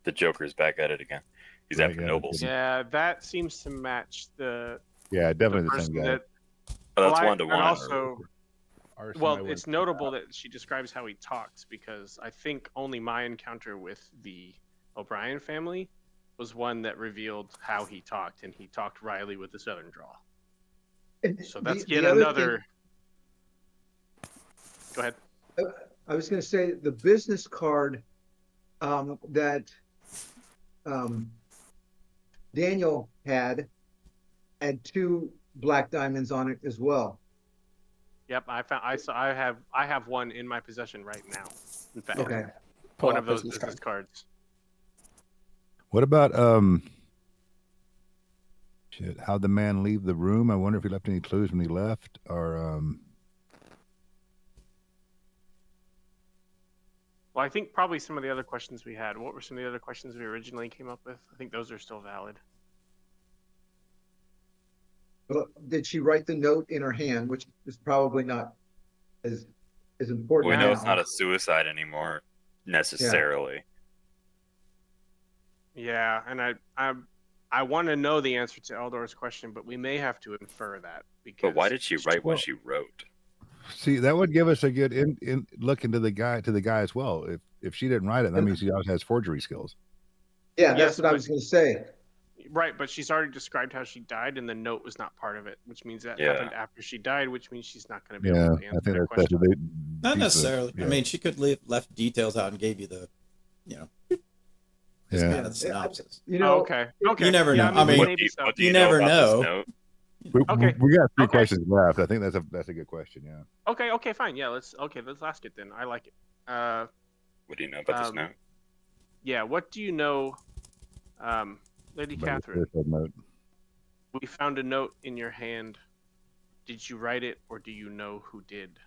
The Joker's back at it again. He's Right, after yeah, nobles. Yeah, that seems to match the Yeah, definitely the person same guy. that. But that's Well, 1 to and 1. also, Or well, somebody it's went- notable that she describes how he talks because I think only my encounter with the O'Brien family was one that revealed how he talked, and he talked wryly with the southern drawl. And So that's the yet other another. Go ahead. I was going to say the business card that Daniel had 2 black diamonds on it as well. Yep, I have one in my possession right now. In fact, Okay. Pull one out of those business business cards. What about how'd the man leave the room? I wonder if he left any clues when he left, or Well, I think probably some of the other questions we had. What were some of the other questions we originally came up with? I think those are still valid. But did she write the note in her hand, which is probably not as important We know it's now. not a suicide anymore. necessarily. Yeah, and I want to know the answer to Eldor's question, but we may have to infer that because. But why did she write what she wrote? See, that would give us a good in look into the guy as well. If she didn't write it, that means she also has forgery skills. Yeah, that's Yes, what I was going to say. Right, but she's already described how she died, and the note was not part of it, which means that Yeah. happened after she died, which means she's not going to be Yeah, able to I answer think that that's question. a big Not piece of- necessarily. yeah. I mean, she could leave left details out and gave you the, just Yeah. kind of the synopsis. You know, Okay. You never Yeah, know. I mean, maybe so. what do you know never about know. this note? Okay. We got three Okay. questions left. I think that's a good question. Yeah. Okay, fine. Yeah, let's ask it then. I like it. What do you know about this Um, note? Yeah, what do you know, Lady But Catherine? there's a note. We found a note in your hand. Did you write it, or do you know who did?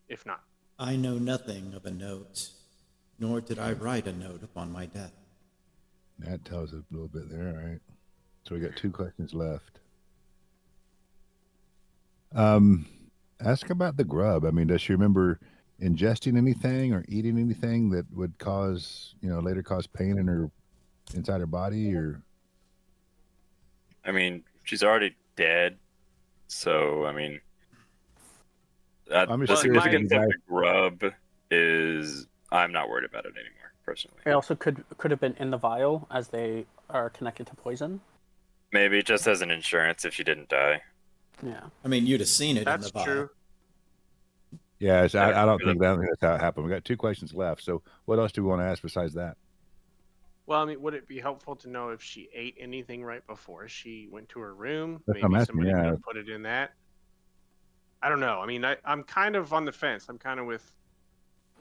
If not, I know nothing of a note, nor did I write a note upon my death. That tells us a little bit there, right? So we got two questions left. Ask about the grub. I mean, does she remember ingesting anything or eating anything that would cause, later cause pain in her inside her body, or? I mean, she's already dead, so I mean, I'm the just curious significance if of you the grub is I'm not worried about it anymore, personally. It also could have been in the vial, as they are connected to poison. Maybe just as an insurance if she didn't die. Yeah. I mean, you'd have seen it that's in the vial. true. Yeah, I don't for think that's how it happened. We got two questions left. So what else do we want to ask besides that? Well, I mean, would it be helpful to know if she ate anything right before she went to her room? That's what I'm Maybe asking, somebody yeah. could have put it in that. I don't know. I mean, I'm kind of on the fence. I'm kind of with.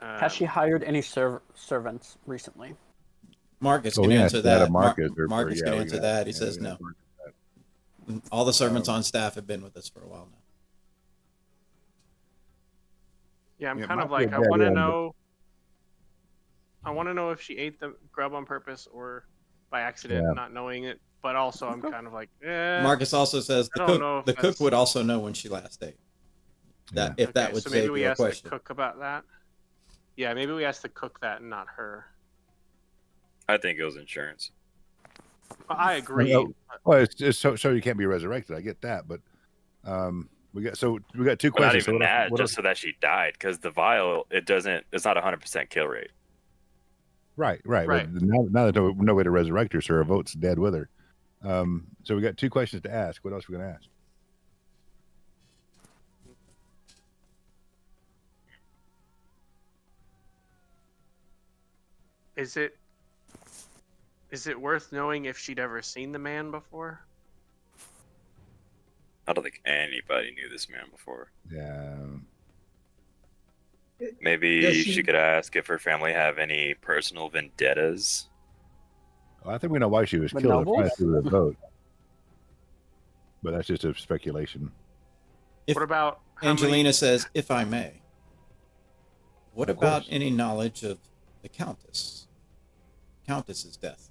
Has she hired any servants recently? Marcus Oh, can yeah, answer it's out of that. Marcus, Marcus can answer that. He says no. All the servants on staff have been with us for a while now. Yeah, I'm Yeah, kind of might be like, a I dead want to end, but- know. I want to know if she ate the grub on purpose or by accident, Yeah. not knowing it. But also, I'm kind of like, Marcus also says I the don't know cook. if The cook that's- would also know when she last ate. That if that Okay, would so maybe save we you a ask question. the cook about that. Yeah, maybe we ask the cook that and not her. I think it was insurance. I agree. Well, well, it's just so you can't be resurrected. I get that, but we got two But not questions. So even that, what just else? so that she died, because the vial, it's not 100% kill rate. Right. Right. But now that no way to resurrect her, so her vote's dead with her. So we got two questions to ask. What else are we gonna ask? Is it worth knowing if she'd ever seen the man before? I don't think anybody knew this man before. Yeah. Maybe Does she she- could ask if her family have any personal vendettas. Well, I think we know why she was The killed. nobles? Probably through the vote. But that's just a speculation. If What about how many- Angelina says, "If I may," what Of about course. any knowledge of the Countess's death?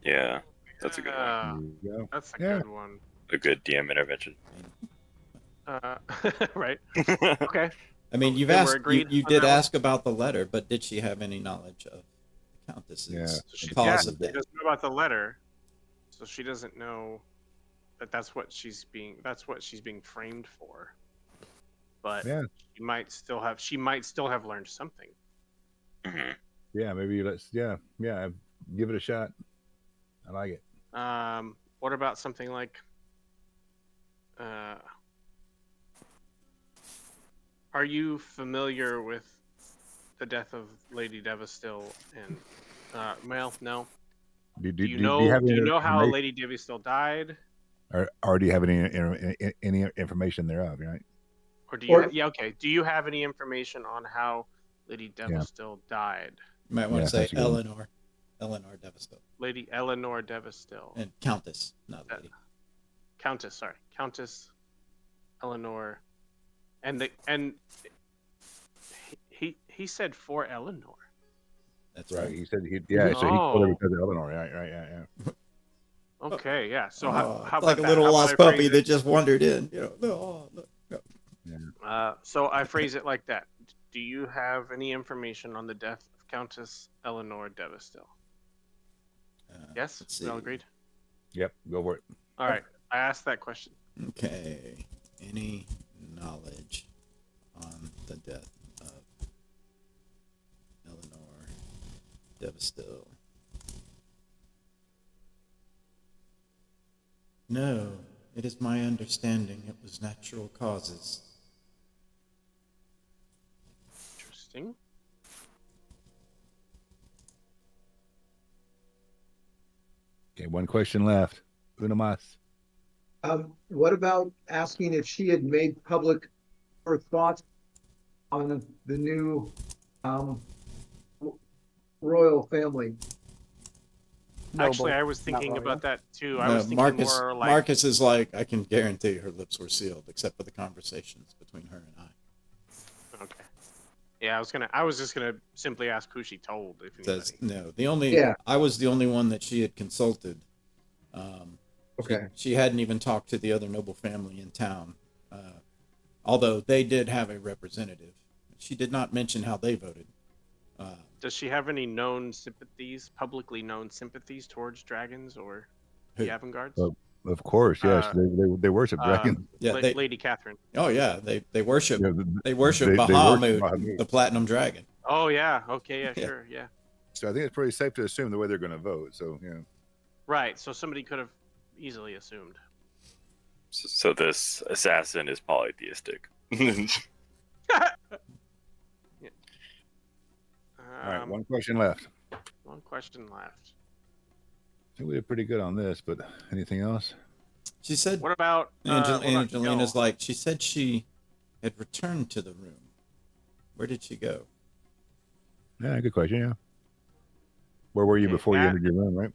Yeah, that's a good one. There you go. That's a Yeah. good one. A good DM intervention. Right. Okay. I mean, you've Then we're asked. agreed You on did that one? ask about the letter, but did she have any knowledge of the Countess's Yeah. So she, cause yeah, of she death? doesn't know about the letter, so she doesn't know that's what she's being framed for. But Yeah. she might still have learned something. hmm Yeah. Maybe let's. Yeah. Give it a shot. I like it. What about something like are you familiar with the death of Lady Devastil and well, no. Do you know how information- Lady Devastil died? or do you have any information thereof? Right. Or do you okay. Do you have any information on how Lady Devastil died? You might want Yeah, to say that's a good one. Eleanor Devastil, Lady Eleanor Devastil. and Countess, not lady. Countess Eleanor. And he said for Eleanor. That's Right. right. He said he. Yeah. So he killed her Oh. because of Eleanor. Right. Yeah. Okay, yeah. So Oh, how it's about like a that? little How about lost I phrase puppy it- that just wandered in. No. So I phrase it like that. do you have any information on the death of Countess Eleanor Devastil? Yes, let's we all see. agreed. Yep, go for it. All right, I asked that question. Okay. Any knowledge on the death of Eleanor Devastil? No, it is my understanding it was natural causes. Interesting. Okay, one question left. Una más. What about asking if she had made public her thoughts on the new royal family? Actually, Noble, I was thinking not about royal. that too. I was thinking more like Marcus is like, I can guarantee her lips were sealed, except for the conversations between her and I. okay. Yeah, I was just gonna simply ask who she told, if Says anybody. no. Yeah. I was the only one that she had consulted. Okay. She hadn't even talked to the other noble family in town, although they did have a representative. She did not mention how they voted. Does she have any known sympathies, publicly known sympathies towards dragons or Who? the avant-gardes? Oh, of course, yes. Uh, They worship dragons. Yeah, Lady Catherine. Oh yeah, they worship. Yeah, They worship they worship Bahamut, Bahamut. the platinum dragon. Oh yeah. Okay. Yeah. Yeah. Sure. Yeah. So I think it's pretty safe to assume the way they're going to vote. So yeah. Right. So somebody could have easily assumed. So this assassin is polytheistic. All right, Um, one question left. one question left. I think we did pretty good on this, but anything else? She said. What about what about Angelina's Gil? like. She said she had returned to the room. Where did she go? Yeah, good question. Yeah. Where were you Okay, before you that- entered your room, right?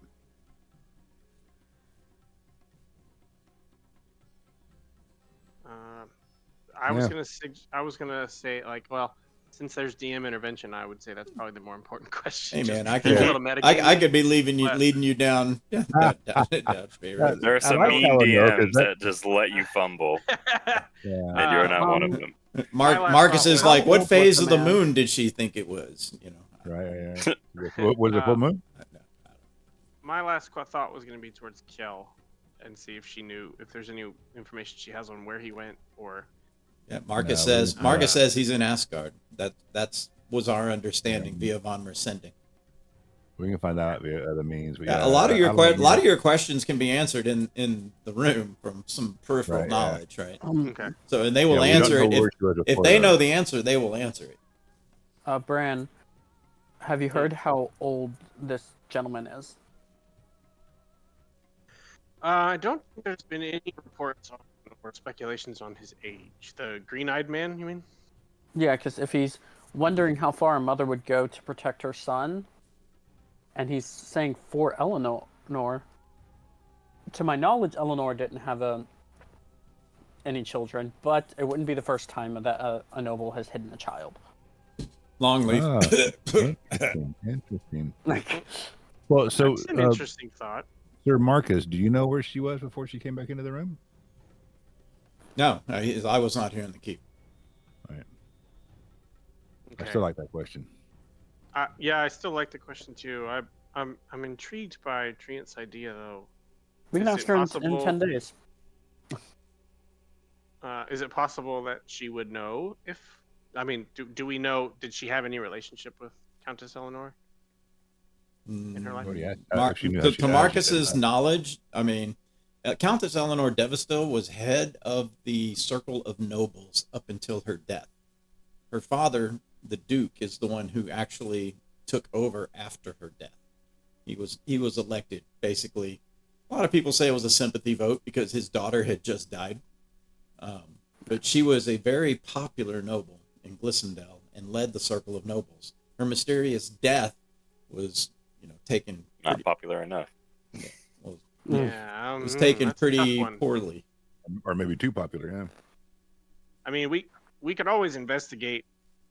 I was Yeah. I was gonna say like, well, since there's DM intervention, I would say that's probably the more important question. Hey just man, I because could a little I could be leading you but- down. down favor. There are some like mean that one, though, 'cause DMs that just let you fumble, Yeah. and you're not one of them. My last Marcus thought is was- like, How what old phase was of the the man? moon did she think it was? You know. Right. What was it, full moon? My last thought was gonna be towards Kel, and see if she knew if there's any information she has on where he went or. Yeah, Marcus No, says. we- Marcus says he's in Asgard. That's was our understanding via von Mersending. We can find out via other means. But Yeah, yeah, a lot of your I like a lot of your questions can be answered in the room from some peripheral Right, yeah. knowledge, right? Okay. So and they will we don't answer know it where she was if before they that. know the answer, they will answer it. Bran, have you heard how old this gentleman is? I don't think there's been any reports on, or speculations on his age. The green-eyed man, you mean? Yeah, because if he's wondering how far a mother would go to protect her son, and he's saying for Eleanor, to my knowledge, Eleanor didn't have any children, but it wouldn't be the first time that a noble has hidden a child. Longleaf. Ah, interesting. Well, so That's an interesting thought. Sir Marcus, do you know where she was before she came back into the room? No, I was not here in the keep. Right. Okay. I still like that question. Yeah, I still like the question too. I'm intrigued by Trient's idea though. We can Is ask it her in possible- 10 days. Is it possible that she would know if? I mean, do we know? Did she have any relationship with Countess Eleanor in her life? Oh, yeah. To Marcus's knowledge, I mean, Countess Eleanor Devastil was head of the circle of nobles up until her death. Her father, the Duke, is the one who actually took over after her death. He was elected, basically. A lot of people say it was a sympathy vote because his daughter had just died. But she was a very popular noble in Glissendale and led the circle of nobles. Her mysterious death was, taken Not popular enough. Yeah, was taken that's a tough pretty one. poorly. Or maybe too popular, yeah. I mean, we could always investigate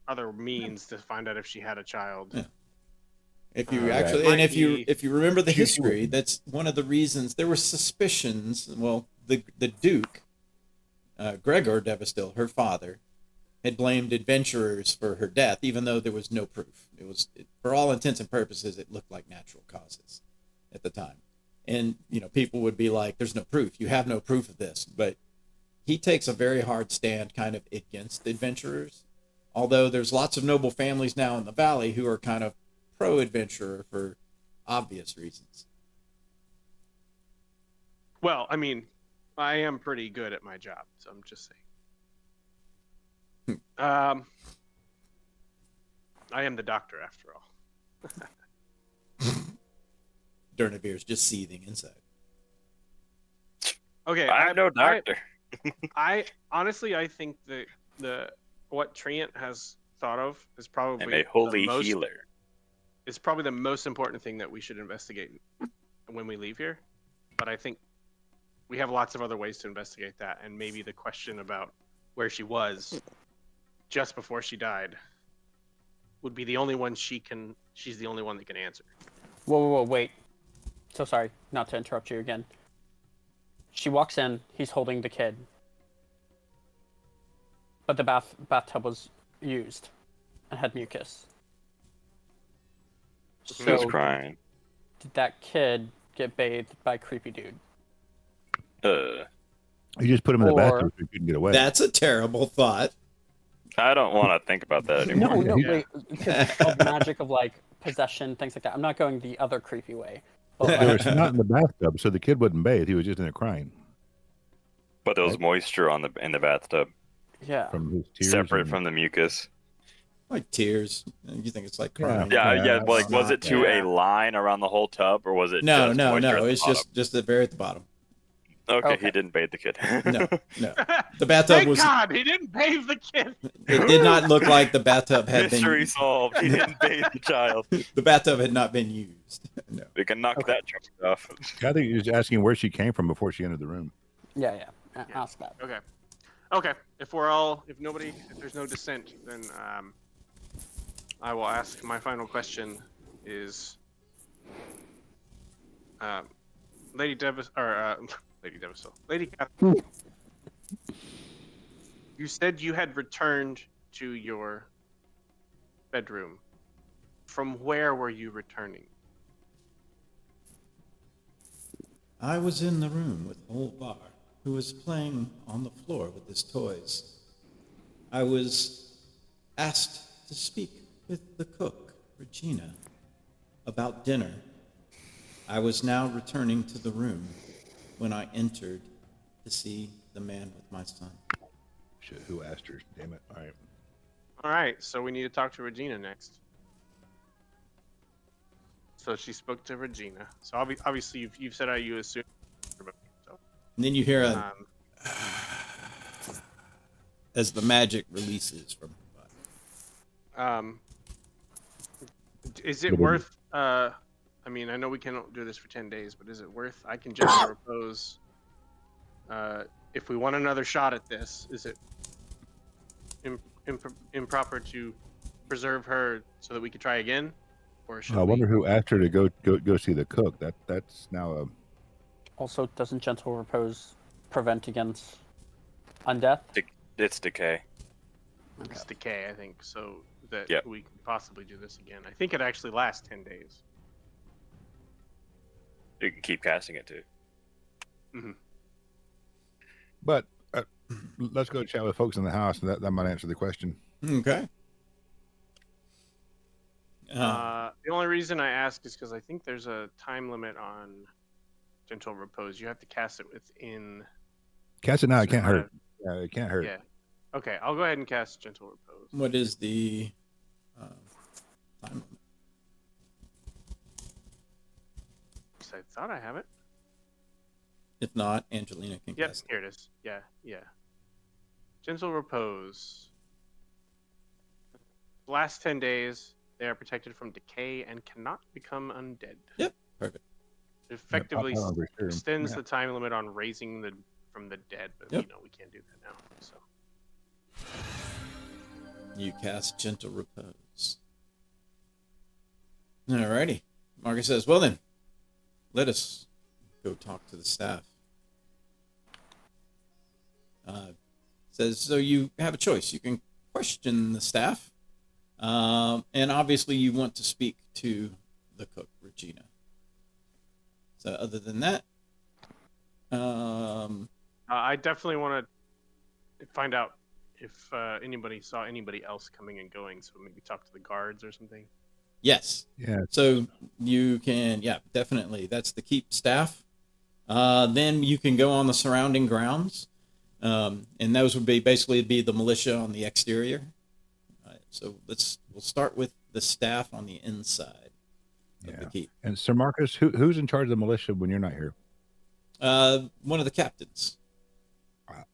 other means to find out if she had a child. Yeah. If you Yeah. actually, Might and be- if you remember the She- history, that's one of the reasons there were suspicions. Well, the Duke, Gregor Devastil, her father, had blamed adventurers for her death, even though there was no proof. For all intents and purposes, it looked like natural causes at the time. And, people would be like, there's no proof. You have no proof of this. But he takes a very hard stand kind of against adventurers. Although there's lots of noble families now in the valley who are kind of pro-adventurer for obvious reasons. Well, I mean, I am pretty good at my job, so I'm just saying. I am the doctor after all. Dernavir's just seething inside. Okay, I'm no doctor. I honestly, I think the what Treant has thought of is probably I'm a holy healer. It's probably the most important thing that we should investigate when we leave here. But I think we have lots of other ways to investigate that, and maybe the question about where she was just before she died would be the only one she's the only one that can answer. Whoa, wait. So sorry, not to interrupt you again. She walks in, he's holding the kid. But the bathtub was used and had mucus. He was crying. Did that kid get bathed by a creepy dude? You just put him in the bathtub so you couldn't get away. That's a terrible thought. I don't want to think about that anymore. No, wait. Because of magic of like possession, things like that. I'm not going the other creepy way. But, There was not in the bathtub, so the kid wouldn't bathe. He was just in there crying. But there was moisture in the bathtub, yeah. From his tears. separate from the mucus. Like tears. You think it's like crying. Yeah. Like, was it to Yeah. a line around the whole tub, or was it? No. just moisture at the It's bottom? just the very at the bottom. Okay, he didn't bathe the kid. No. The bathtub Thank was. God he didn't bathe the kid. It did not look like the bathtub had Mystery been. solved. He didn't bathe the child. The bathtub had not been used. No. We can knock that charge off. I think he was asking where she came from before she entered the room. Yeah. Ask that. Okay. If there's no dissent, then I will ask my final question is Lady Catherine, you said you had returned to your bedroom. From where were you returning? I was in the room with Velspar, who was playing on the floor with his toys. I was asked to speak with the cook, Regina, about dinner. I was now returning to the room when I entered to see the man with my son. Shit, who asked her? Damn it. All right. All right, so we need to talk to Regina next. So she spoke to Regina. So obviously you've said how you assume. So, And then you hear as the magic releases from her body. Is it worth? I mean, I know we can't do this for 10 days, but is it worth? I can just propose. If we want another shot at this, is it improper to preserve her so that we could try again, or should I wonder who asked her to go see the cook. That's now a. Also, doesn't gentle repose prevent against undeath? It's decay. It's decay, I think, so that Yep. we can possibly do this again. I think it actually lasts 10 days. You can keep casting it too. But let's go chat with folks in the house, and that might answer the question. Okay. The only reason I ask is because I think there's a time limit on gentle repose. You have to cast it within. Cast it now. It certain can't amount hurt. Yeah, it can't hurt. Yeah. Okay, I'll go ahead and cast gentle repose. What is the time limit? So I thought I have it. If not, Angelina can Yep, cast it. here it is. Yeah. Gentle repose. Last 10 days, they are protected from decay and cannot become undead. Yep, perfect. It effectively Yeah, over here. extends Yeah. the time limit on raising from the dead, but Yep. we can't do that now. So You cast Gentle Repose. Alrighty. Marcus says, well then, let us go talk to the staff. Says, so you have a choice. You can question the staff. And obviously you want to speak to the cook, Regina. So other than that, I definitely want to find out if anybody saw anybody else coming and going. So maybe talk to the guards or something. yes. Yeah. So you can, yeah, definitely. That's the keep staff. Then you can go on the surrounding grounds. And those would be basically be the militia on the exterior. So we'll start with the staff on the inside of the keep. And Sir Marcus, who's in charge of the militia when you're not here? One of the captains. Wow.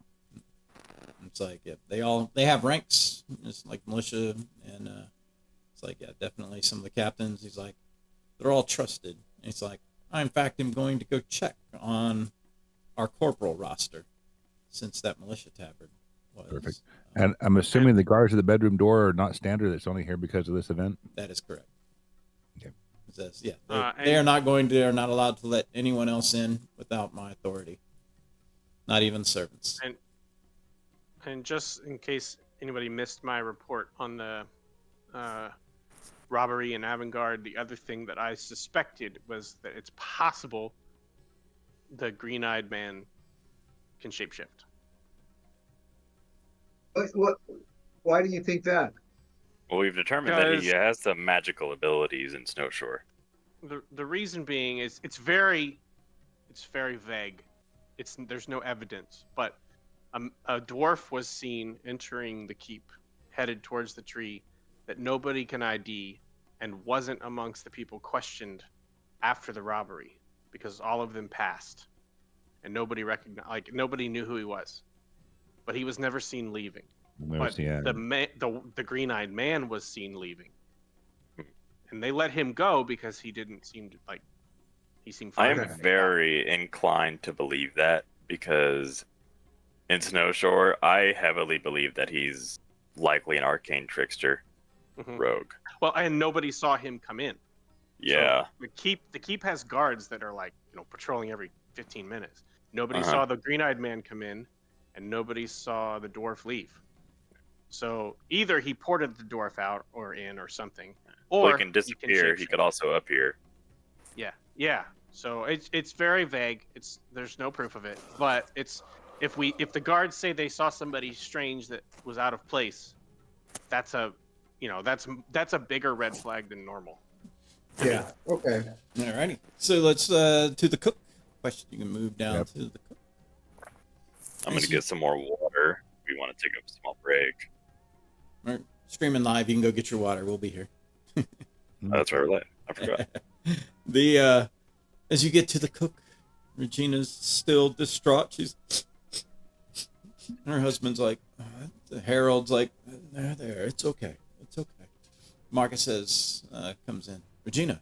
It's like, yeah, they have ranks. It's like militia, and it's like, yeah, definitely some of the captains. He's like, they're all trusted. And it's like, I in fact am going to go check on our corporal roster, since that militia tabard was. Perfect. And I'm assuming the guards at the bedroom door are not standard. It's only here because of this event. That is correct. Okay. It says, yeah, they are not allowed to let anyone else in without my authority. Not even servants. And just in case anybody missed my report on the robbery in Avantgarde, the other thing that I suspected was that it's possible the green-eyed man can shapeshift. What? Why do you think that? Well, we've determined that he Because- has some magical abilities in Snowshore. The reason being is it's very vague. There's no evidence, but a dwarf was seen entering the keep, headed towards the tree that nobody can ID, and wasn't amongst the people questioned after the robbery because all of them passed, and nobody nobody knew who he was, but he was never seen leaving. But the green-eyed man was seen leaving, and they let him go because he didn't seem to he seemed I fine. am very inclined to believe that because in Snowshore, I heavily believe that he's likely an arcane trickster rogue. Well, and nobody saw him come in. Yeah. So the keep has guards that are patrolling every 15 minutes. Nobody saw the green-eyed man come in, and nobody saw the dwarf leave. So either he ported the dwarf out or in or something, or he can disappear. He could also appear. Yeah. So it's very vague. There's no proof of it, but if the guards say they saw somebody strange that was out of place, that's a bigger red flag than normal. Yeah. Okay. Alrighty. So let's to the cook question. You can move down to the cook. I'm going to get some more water. We want to take a small break. All right. Streaming live. You can go get your water. We'll be here. That's right. I forgot. As you get to the cook, Regina's still distraught. Her husband's like, Harold's like, there, it's okay. Marcus comes in. Regina,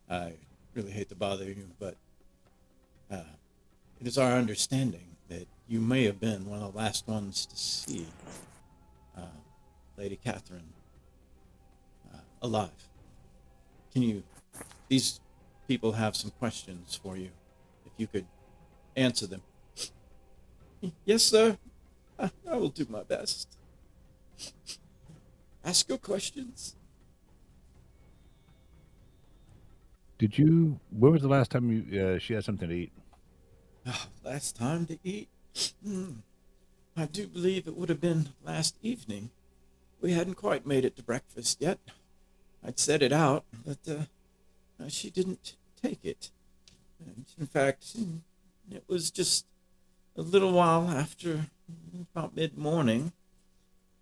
I really hate to bother you, but it is our understanding that you may have been one of the last ones to see Lady Catherine alive. These people have some questions for you, if you could answer them. Yes, sir. I will do my best. Ask your questions. When was the last time she had something to eat? Last time to eat? I do believe it would have been last evening. We hadn't quite made it to breakfast yet. I'd set it out, but she didn't take it. And in fact, it was just a little while after, about mid-morning,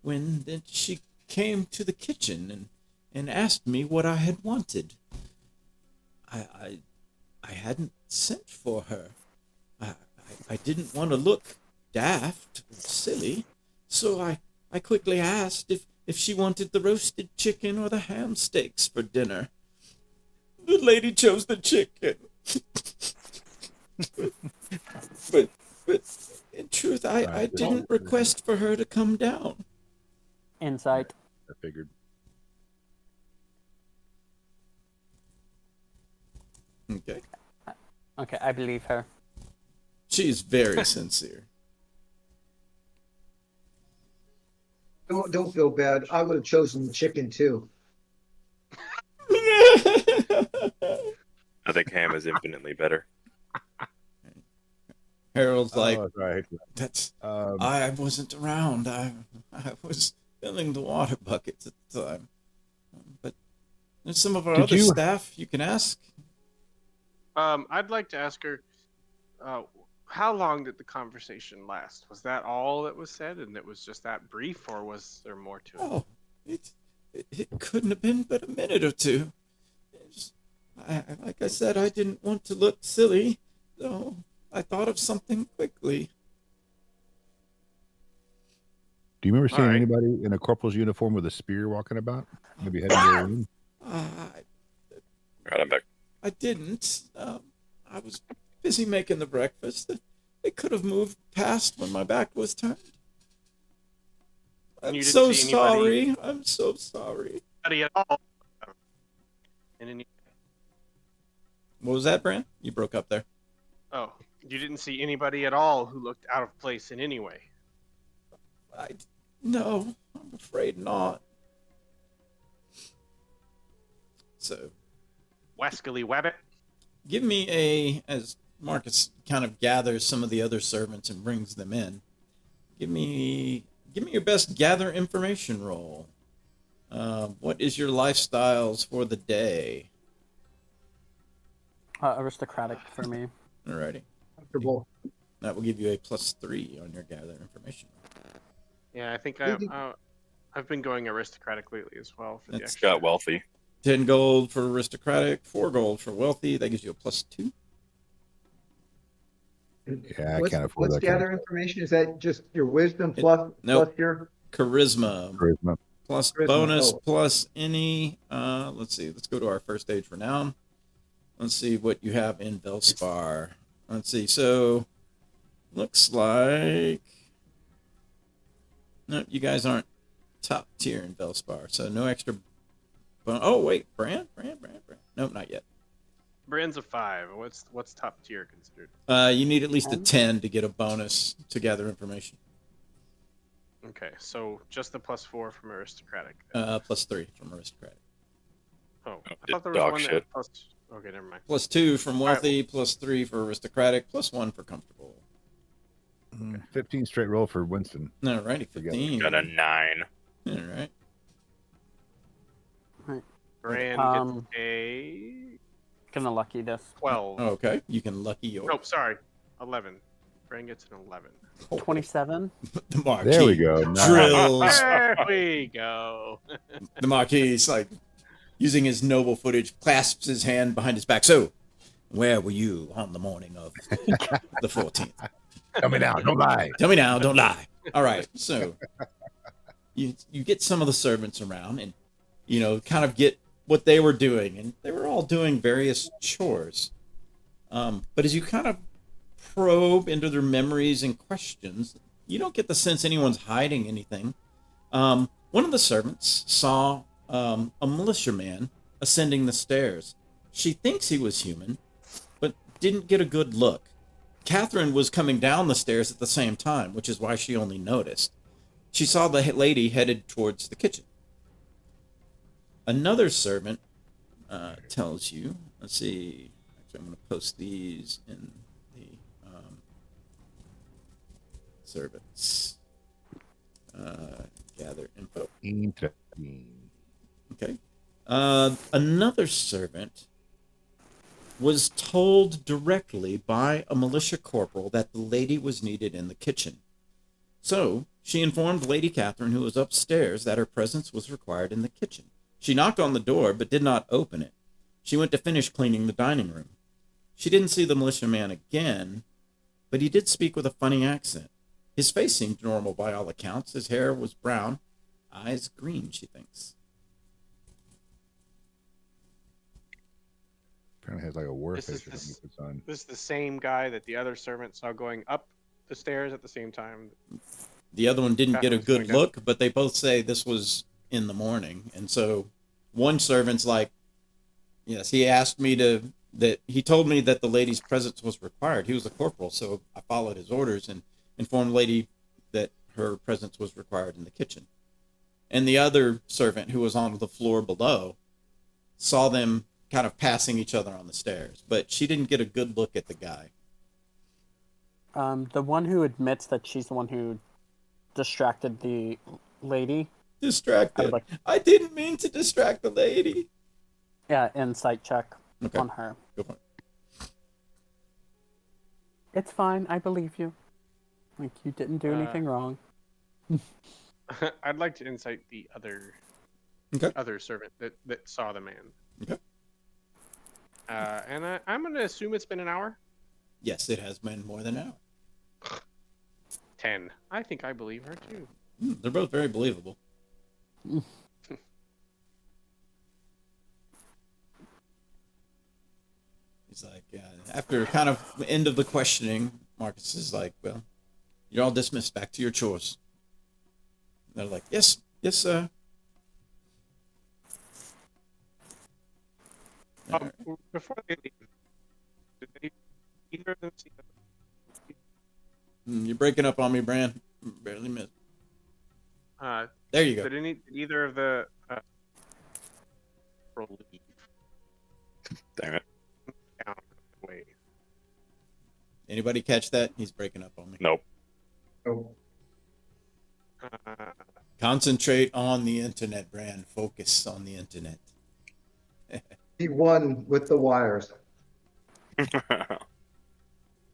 when then she came to the kitchen and asked me what I had wanted. I hadn't sent for her. I didn't want to look daft or silly, so I quickly asked if she wanted the roasted chicken or the ham steaks for dinner. The lady chose the chicken. but in truth, I didn't request for her to come down. Insight. I figured. Okay. Okay, I believe her. She's very sincere. Don't feel bad. I would have chosen the chicken too. I think ham is infinitely better. Harold's like, Oh, right. that's. Um, I wasn't around. I was filling the water buckets at the time. But there's some of our Did other you- staff you can ask. I'd like to ask her, how long did the conversation last? Was that all that was said, and it was just that brief, or was there more to it? Oh, it couldn't have been but a minute or two. Like I said, I didn't want to look silly, so I thought of something quickly. do you remember seeing right. anybody in a corporal's uniform with a spear walking about? Maybe heading to a room? Right, I'm back. I didn't. I was busy making the breakfast. They could have moved past when my back was turned. And I'm you didn't so see anybody- sorry. I'm so sorry. Anybody at all? And any, What was that, Brand? You broke up there. oh, you didn't see anybody at all who looked out of place in any way. No, I'm afraid not. So, Wascally Wabbit. give me as Marcus kind of gathers some of the other servants and brings them in. Give me your best gather information roll. What is your lifestyles for the day? Aristocratic for me. Alrighty. Comfortable. That will give you a +3 on your gather information. Yeah, I think Maybe- I've been going aristocratic lately as well for the That's extra. Got wealthy. 10 gold for aristocratic, 4 gold for wealthy. That gives you a +2. Yeah, I What's, can't afford what's that kind gather information? Is that just your wisdom It- plus nope. plus your Charisma of charisma. plus Charisma, bonus oh. plus any. Let's see. Let's go to our first stage renown. Let's see what you have in Velspar. Let's see. So, looks like no, you guys aren't top tier in Velspar, so no extra. Oh wait, Brand. Nope, not yet. Brand's a 5. What's top tier considered? You need at least a 10? 10 to get a bonus to gather information. Okay, so just the +4 from aristocratic. +3 from aristocratic. Oh, I did thought there was dog one that shit. plus. Okay, never mind. +2 from wealthy, +3 for aristocratic, +1 for comfortable. 15 straight roll for Winston. Alrighty, Forget 15. Got a 9. Alright. Brand Um, gets a Gonna lucky this. 12. Okay, you can lucky your Oh, sorry, 11. Brand gets an 11. 27. the Marquis. There we go. Nice. Drills. There we go. The Marquis is like using his noble footage, clasps his hand behind his back. So, where were you on the morning of the 14th? Tell me now. Don't lie. Tell me now, don't lie. All right, so you get some of the servants around and, kind of get what they were doing. And they were all doing various chores. But as you kind of probe into their memories and questions, you don't get the sense anyone's hiding anything. One of the servants saw a militiaman ascending the stairs. She thinks he was human, but didn't get a good look. Catherine was coming down the stairs at the same time, which is why she only noticed. She saw the lady headed towards the kitchen. Another servant tells you, let's see, actually I'm going to post these in the servants. Gather info. Interesting. Okay. Another servant was told directly by a militia corporal that the lady was needed in the kitchen. So she informed Lady Catherine, who was upstairs, that her presence was required in the kitchen. She knocked on the door, but did not open it. She went to finish cleaning the dining room. She didn't see the militiaman again, but he did speak with a funny accent. His face seemed normal by all accounts. His hair was brown, eyes green, she thinks. Apparently has like a war This is face or something this- he puts on. This is the same guy that the other servant saw going up the stairs at the same time. The other one didn't get a Catherine's good going down. look, but they both say this was in the morning. And so one servant's like, yes, he asked me that he told me that the lady's presence was required. He was a corporal, so I followed his orders and informed the lady that her presence was required in the kitchen. And the other servant who was on the floor below saw them kind of passing each other on the stairs, but she didn't get a good look at the guy. The one who admits that she's the one who distracted the lady. Distracted. like- I didn't mean to distract the lady. Yeah, insight check Okay. on her. Go for it. It's fine. I believe you. Like, you didn't do anything wrong. I'd like to incite the other Okay. other servant that saw the man. Okay. And I'm going to assume it's been an hour. Yes, it has been more than an hour. 10. I think I believe her too. They're both very believable. He's like, after kind of end of the questioning, Marcus is like, well, you're all dismissed. Back to your chores. And they're like, yes, sir. All right. Before they leave, did they either of them see You're breaking up on me, Bran. Barely missed. There you go. did either of the leave Damn it. down the way? Anybody catch that? He's breaking up on me. Nope. Oh, Concentrate on the internet, Bran. Focus on the internet. he won with the wires.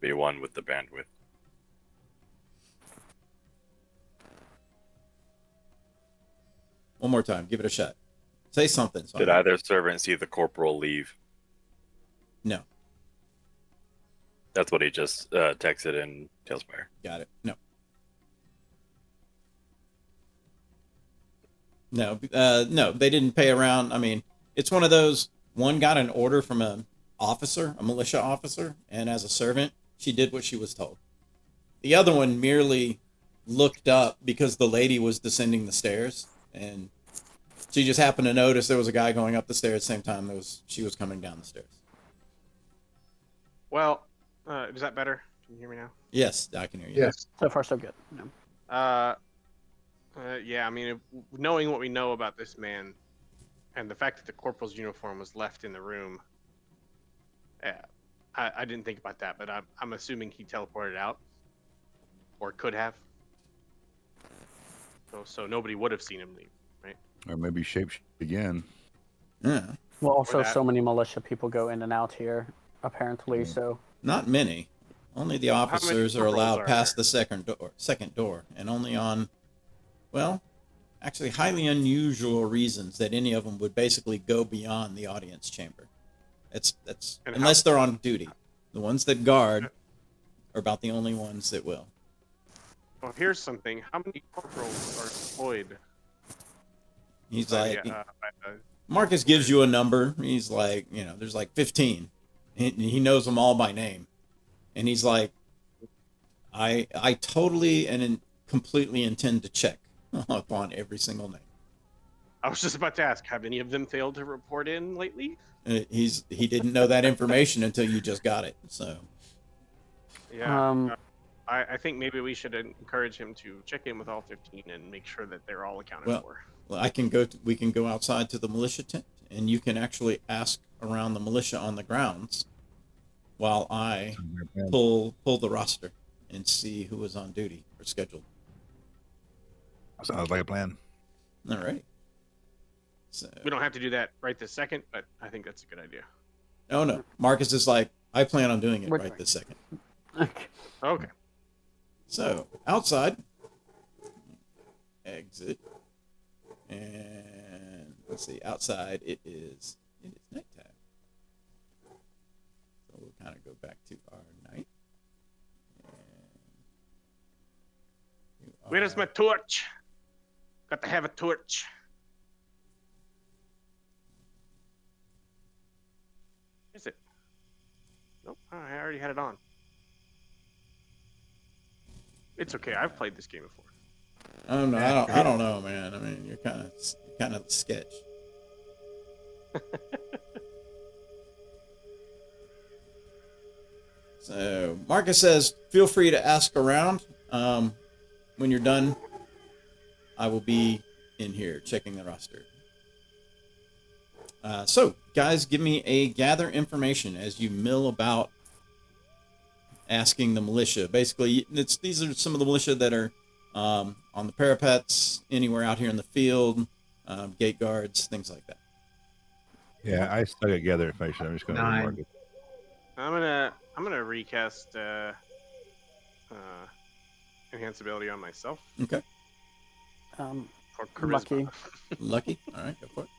Be one with the bandwidth. One more time. Give it a shot. Say something. Did either servant see the corporal leave? No. That's what he just texted in Tailspire. Got it. No. No, they didn't pay around. I mean, it's one of those, one got an order from a militia officer, and as a servant, she did what she was told. The other one merely looked up because the lady was descending the stairs, and she just happened to notice there was a guy going up the stairs at the same time she was coming down the stairs. Well, is that better? Can you hear me now? Yes, I can hear you. Yes. So far, so good. Yeah. Yeah, I mean, knowing what we know about this man and the fact that the corporal's uniform was left in the room, I didn't think about that, but I'm assuming he teleported out or could have. So nobody would have seen him leave, right? Or maybe shape again. Yeah. Well, also, that- so many militia people go in and out here, apparently. So Not many. Only the officers are corporals allowed are past the second door, and only on, well, actually highly unusual reasons that any of them would basically go beyond the audience chamber. That's And unless they're on duty. The ones that guard are about the only ones that will. Well, here's something. How many corporals are deployed? He's by like, the- Marcus gives you a number. He's like, there's like 15. He knows them all by name. And he's like, I totally and completely intend to check upon every single name. I was just about to ask, have any of them failed to report in lately? He didn't know that information until you just got it. So Yeah. I think maybe we should encourage him to check in with all 15 and make sure that they're all accounted for. well, we can go outside to the militia tent, and you can actually ask around the militia on the grounds while I pull the roster and see who is on duty or scheduled. Sounds like a plan. All right. So, We don't have to do that right this second, but I think that's a good idea. oh no, Marcus is like, I plan on doing it We're right fine. this second. Okay. So outside, exit, and let's see. Outside, it is nighttime. So we'll kind of go back to our night. And Where's my torch? Got to have a torch. Is it? Nope. Oh, I already had it on. It's okay. I've played this game before. Oh no, I don't know, man. I mean, you're kind of sketch. So Marcus says, feel free to ask around. When you're done, I will be in here checking the roster. So, guys, give me a gather information as you mill about asking the militia. Basically, these are some of the militia that are on the parapets, anywhere out here in the field, gate guards, things like that. Yeah, I stuck it together information. I'm just going to Nine. remark it. I'm gonna recast enhance ability on myself Okay. for charisma. Lucky. Lucky. All right, go for it.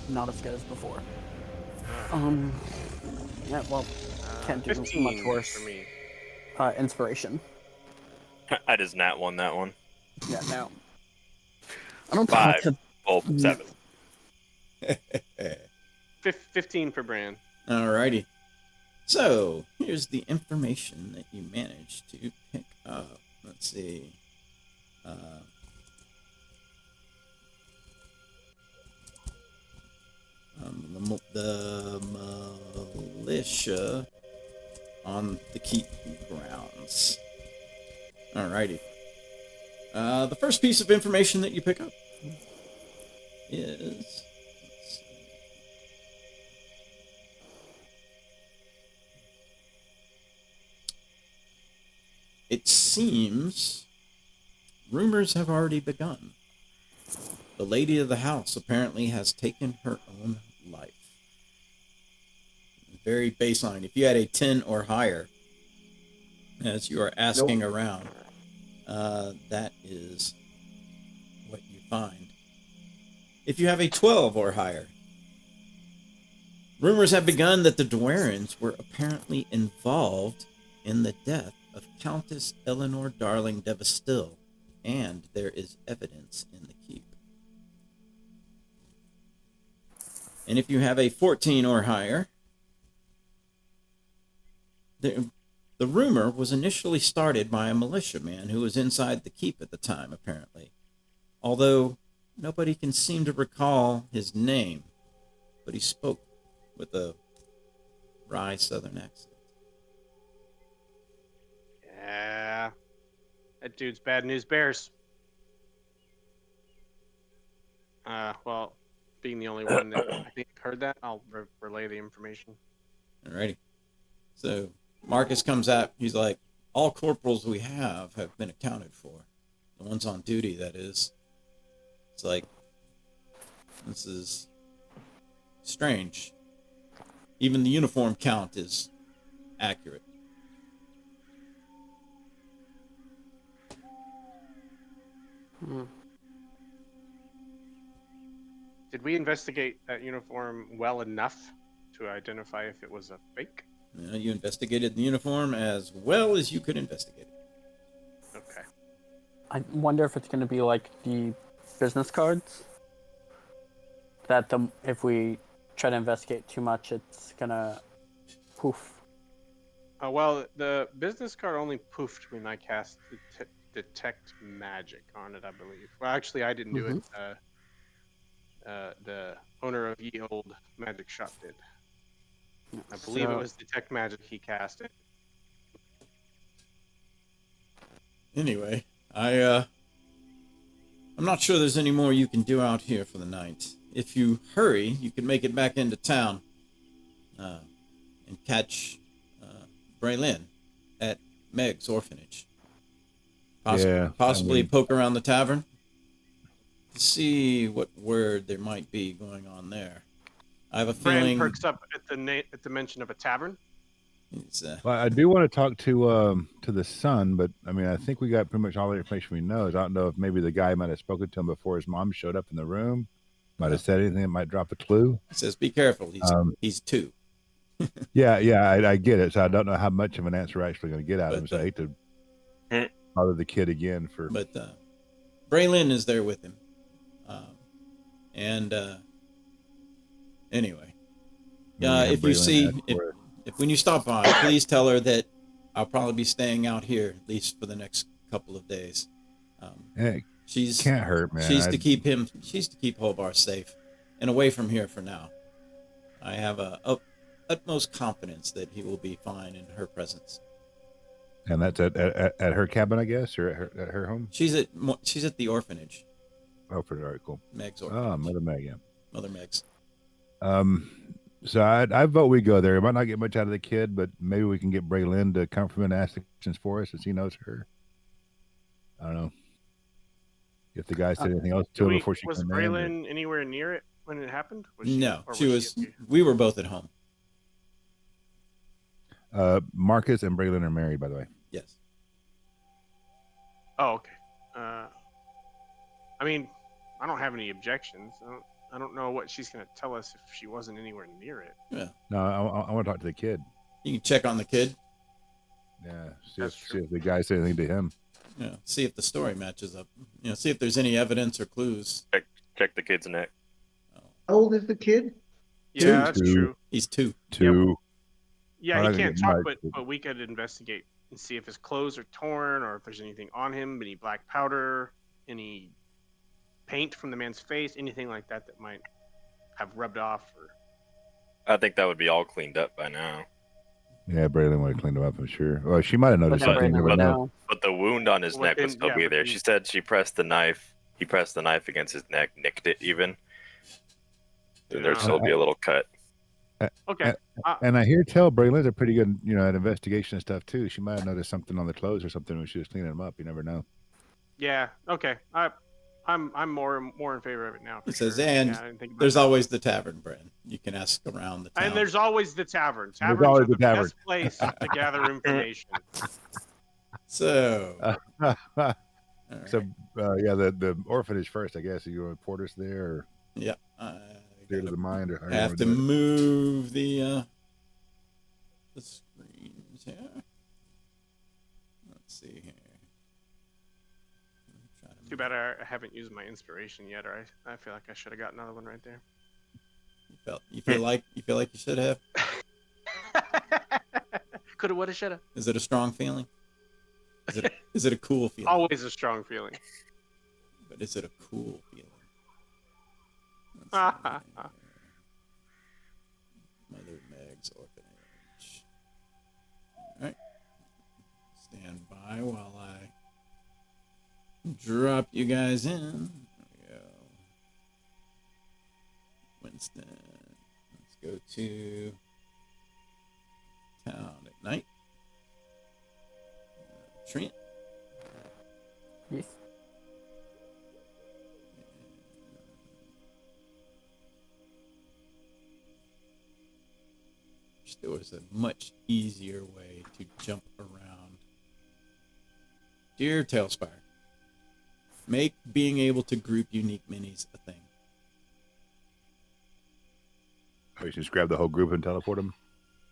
Not as good as before. Yeah, well, can't do 15 much worse. for me. Inspiration. I just nat one that one. Yeah, no. I don't 5. talk to. Oh, 7. 15 for Bran. Alrighty. So, here's the information that you managed to pick up. Let's see. The militia on the keep grounds. Alrighty. The first piece of information that you pick up is... It seems rumors have already begun. The lady of the house apparently has taken her own life. Very baseline. If you had a 10 or higher, as you are asking around, that is what you find. If you have a 12 or higher, rumors have begun that the Dwarens were apparently involved in the death of Countess Eleanor Darling de Bastille, and there is evidence in the keep. And if you have a 14 or higher, the rumor was initially started by a militiaman who was inside the keep at the time, apparently. Although nobody can seem to recall his name, but he spoke with a wry southern accent. Yeah. That dude's bad news bears. Well, being the only one that I think heard that, I'll relay the information. Alrighty. So Marcus comes out. He's like, all corporals we have been accounted for. The ones on duty, that is. It's like, this is strange. Even the uniform count is accurate. Did we investigate that uniform well enough to identify if it was a fake? You investigated the uniform as well as you could investigate it. Okay. I wonder if it's going to be like the business cards. That if we try to investigate too much, it's going to poof. Well, the business card only poofed when I cast detect magic on it, I believe. Well, actually, I didn't do it. The owner of Ye Old Magic Shop did. I believe it was detect magic he cast it. Anyway, I'm not sure there's any more you can do out here for the night. If you hurry, you can make it back into town and catch Braylin at Meg's orphanage. Possibly poke around the tavern to see what word there might be going on there. I have a feeling. Bran perks up at the mention of a tavern. Well, I do want to talk to the son, but I mean, I think we got pretty much all the information we know. I don't know if maybe the guy might have spoken to him before his mom showed up in the room. Might have said anything that might drop a clue. He says, "Be careful. He's 2." Yeah, I get it. So I don't know how much of an answer we're actually going to get out of him. So I hate to bother the kid again for. But Braylin is there with him, anyway, if you see if when you stop by, please tell her that I'll probably be staying out here at least for the next couple of days. She's can't hurt, man. She's to keep Holbar safe and away from here for now. I have utmost confidence that he will be fine in her presence. And that's at her cabin, I guess, or at her home. She's at the orphanage. Oh, pretty all right, cool. Meg's orphanage. Oh, Mother Meg, yeah. Mother Meg's. So I vote we go there. We might not get much out of the kid, but maybe we can get Braylon to come from and ask the questions for us, since he knows her. I don't know if the guy said anything else to her before she was came Braylon anywhere near it when it happened? No, she was. We were both at home. Marcus and Braylon are married, by the way. Yes. Oh, okay. I mean, I don't have any objections. I don't know what she's going to tell us if she wasn't anywhere near it. Yeah. No, I want to talk to the kid. You can check on the kid. Yeah. See if the guy said anything to him. Yeah. See if the story matches up. See if there's any evidence or clues. Check the kid's neck. How old is the kid? Yeah, that's true. He's 2. Yeah, he can't talk, but we could investigate and see if his clothes are torn or if there's anything on him, any black powder, any paint from the man's face, anything like that that might have rubbed off. Or I think that would be all cleaned up by now. Yeah, Braylon would have cleaned him up, I'm sure. Well, she might have noticed something. But the wound on his neck would still be there. She said she pressed the knife. He pressed the knife against his neck, nicked it even. Then there'd still be a little cut. Okay. And I hear tell Braylon's a pretty good, at investigation and stuff too. She might have noticed something on the clothes or something when she was cleaning them up. You never know. Yeah. Okay. I'm more in favor of it now. It says, and there's always the tavern, Brad. You can ask around the town. And there's always the tavern. There's always the tavern. Best place to gather information. So. So the orphanage first, I guess. Are you want to report us there? Or yeah. Theater of the mind. Or I have to move the screens here. Let's see here. Too bad I haven't used my inspiration yet, or I feel like I should have got another one right there. You feel like you should have? Coulda, woulda, shoulda. Is it a strong feeling? Is it a cool feeling? Always a strong feeling. But is it a cool feeling? Mother Meg's orphanage. All right. Stand by while I drop you guys in. There we go. Winston. Let's go to town at night. Trent. Yes. There was a much easier way to jump around. Dear Tailspire, make being able to group unique minis a thing. Oh, you just grab the whole group and teleport them?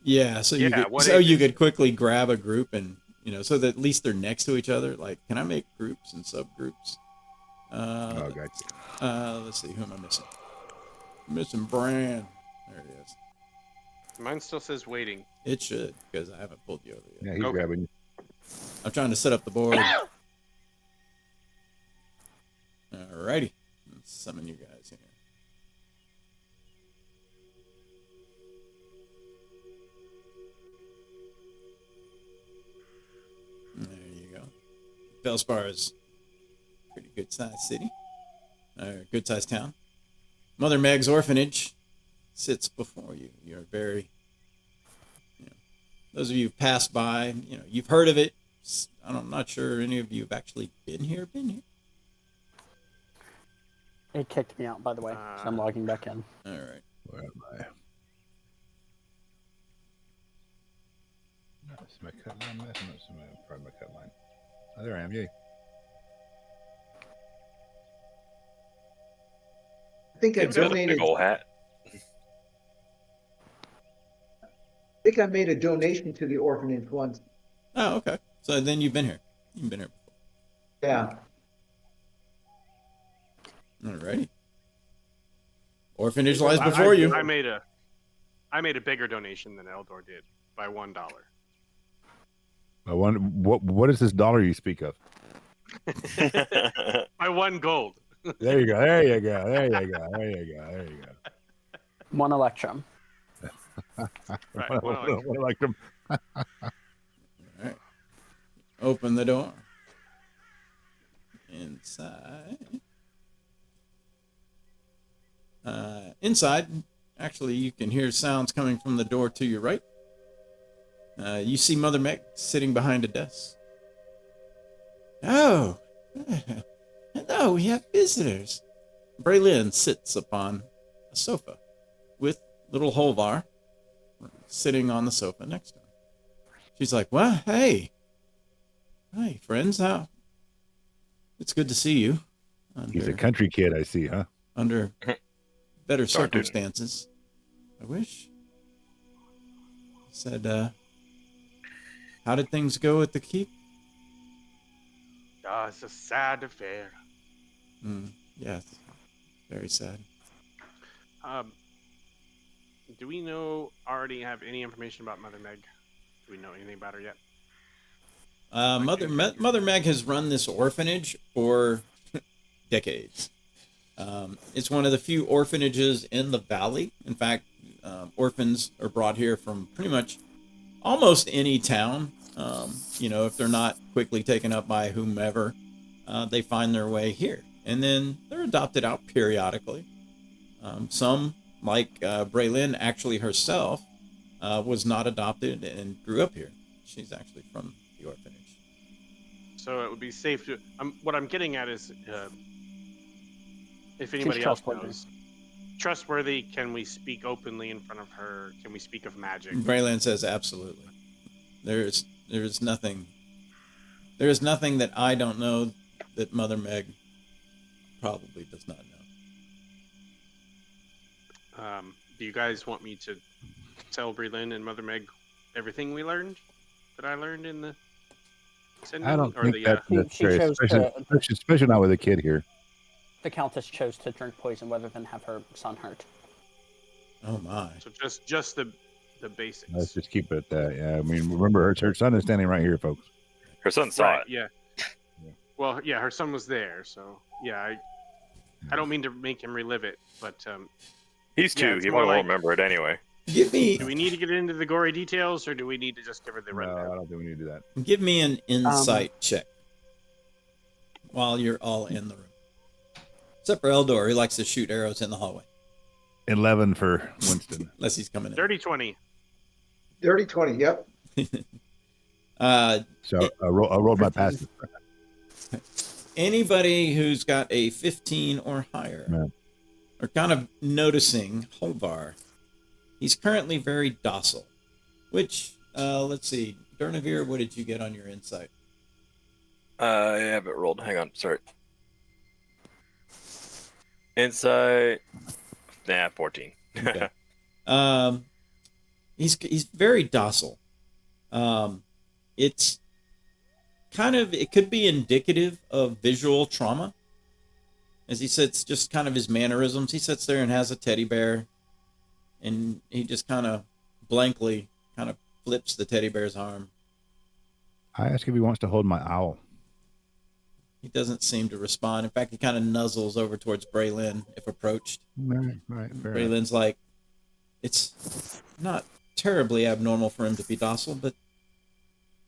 Yeah, so you could quickly grab a group and so that at least they're next to each other. Like, can I make groups and subgroups? Gotcha. Let's see, who am I missing? I'm missing Bran. There it is. Mine still says waiting. It should, because I haven't pulled you over yet. Yeah, he's grabbing you. I'm trying to set up the board. Alrighty. Let's summon you guys here. There you go. Velspar is a pretty good sized city. Good sized town. Mother Meg's orphanage sits before you. You're very, those of you who've passed by, you've heard of it. I'm not sure any of you have actually been here. It kicked me out, by the way, so I'm logging back in. All right. Where am I? No, is my cut line missing? No, probably my cut line. Oh, there I am. Yay. I think I donated. Big old hat. I think I made a donation to the orphanage once. Oh, okay. So then you've been here. You've been here before. Yeah. Alrighty. Orphanage lies before you. I made a bigger donation than Eldor did by $1. What is this dollar you speak of? By 1 gold. There you go. There you go. There you go. There you go. There you go. 1 electrum. Right. What like them? Alright. open the door. Inside, actually, you can hear sounds coming from the door to your right. You see Mother Meg sitting behind a desk. Oh, hello, we have visitors. Braylin sits upon a sofa with little Holvar sitting on the sofa next to him. She's like, well, hey, friends, how? It's good to see you. He's a country kid, I see, huh? Under better Darn, dude. circumstances, I wish. He said, how did things go at the keep? It's a sad affair. Yes, very sad. Do we already have any information about Mother Meg? Do we know anything about her yet? Mother Meg has run this orphanage for decades. It's one of the few orphanages in the valley. In fact, orphans are brought here from pretty much almost any town. If they're not quickly taken up by whomever, they find their way here. And then they're adopted out periodically. Some, like Braylin, actually herself, was not adopted and grew up here. She's actually from the orphanage. So it would be safe to. What I'm getting at is, if anybody else knows, trustworthy. Can we speak openly in front of her? Can we speak of magic? Braylin says absolutely. There is nothing that I don't know that Mother Meg probably does not know. Do you guys want me to tell Braylin and Mother Meg everything that I learned in the sending? I don't or think the, that's She necessary, chose especially not with a kid here. The Countess chose to drink poison rather than have her son hurt. Oh my! So just the basics. Let's just keep it at that. Yeah, I mean, remember her son is standing right here, folks. Her son saw Right, it. yeah. Well, yeah, her son was there, so yeah. I don't mean to make him relive it, but He's two. it's He more won't like- remember it anyway. Give me do we need to get into the gory details, or do we need to just give her the No, I rundown? don't think we need to do that. an insight check while you're all in the room. Except for Eldor, who likes to shoot arrows in the hallway, 11 for Winston. unless he's coming in. Dirty 20. Dirty 20, yep. So I rolled my pass. Anybody who's got a 15 or higher Yeah. are kind of noticing Holvar. He's currently very docile, which, let's see, Durnavir, what did you get on your insight? I have it rolled. Hang on. Sorry. Insight. 14. Okay. He's very docile. It could be indicative of visual trauma. As he sits, just kind of his mannerisms. He sits there and has a teddy bear, and he just kind of blankly kind of flips the teddy bear's arm. I ask if he wants to hold my owl. He doesn't seem to respond. In fact, he kind of nuzzles over towards Braylin if approached. Right, fair enough. Braylin's like, it's not terribly abnormal for him to be docile, but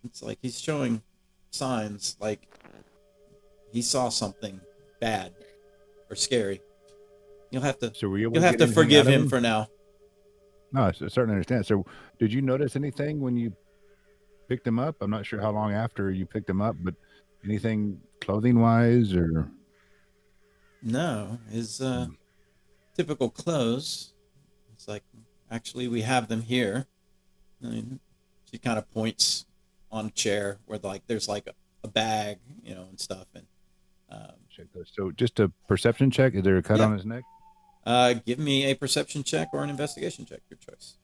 it's like he's showing signs like he saw something bad or scary. You'll have to So were you able you'll to have get to anything forgive out of him for now. No, I certainly understand. So did you notice anything when you picked him up? I'm not sure how long after you picked him up, but anything clothing wise or No, his typical clothes. It's like, actually, we have them here. And she kind of points on a chair where there's like a bag, and stuff. And check those. So just a perception check. Is there a cut Yeah. on his neck? give me a perception check or an investigation check, your choice.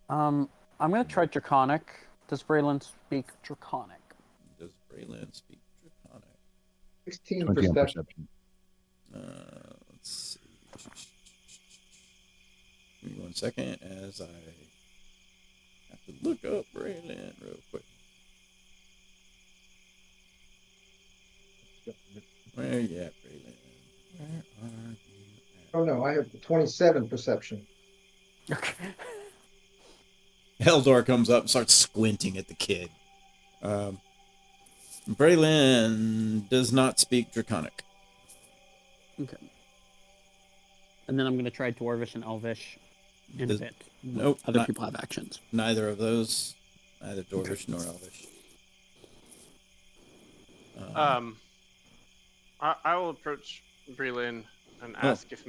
I'm gonna try Draconic. Does Braylon speak Draconic? Does Braylon speak Draconic? 16 20 on perception. Let's see. Give me 1 second as I have to look up Braylon real quick. Where you at, Braylon? Where are you at? Oh, no, I have 27 perception. Okay. Eldor comes up and starts squinting at the kid. Braylon does not speak Draconic. Okay. And then I'm going to try Dwarvish and Elvish in a bit. Nope. Other people have actions. Neither of those. Neither Dwarvish nor Elvish. I will approach Breland and ask if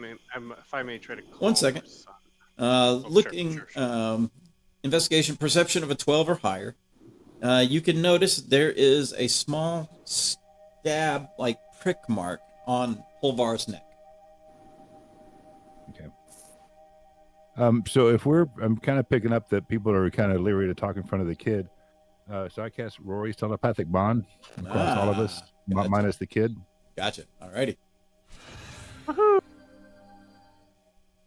I may try to call 1 second. Looking, sure. investigation, perception of a 12 or higher. You can notice there is a small stab, like prick mark on Holvar's neck. Okay. So if I'm kind of picking up that people are kind of leery to talk in front of the kid. So I cast Rory's telepathic bond across all of us, Gotcha. minus the kid. Gotcha. Alrighty. Woohoo!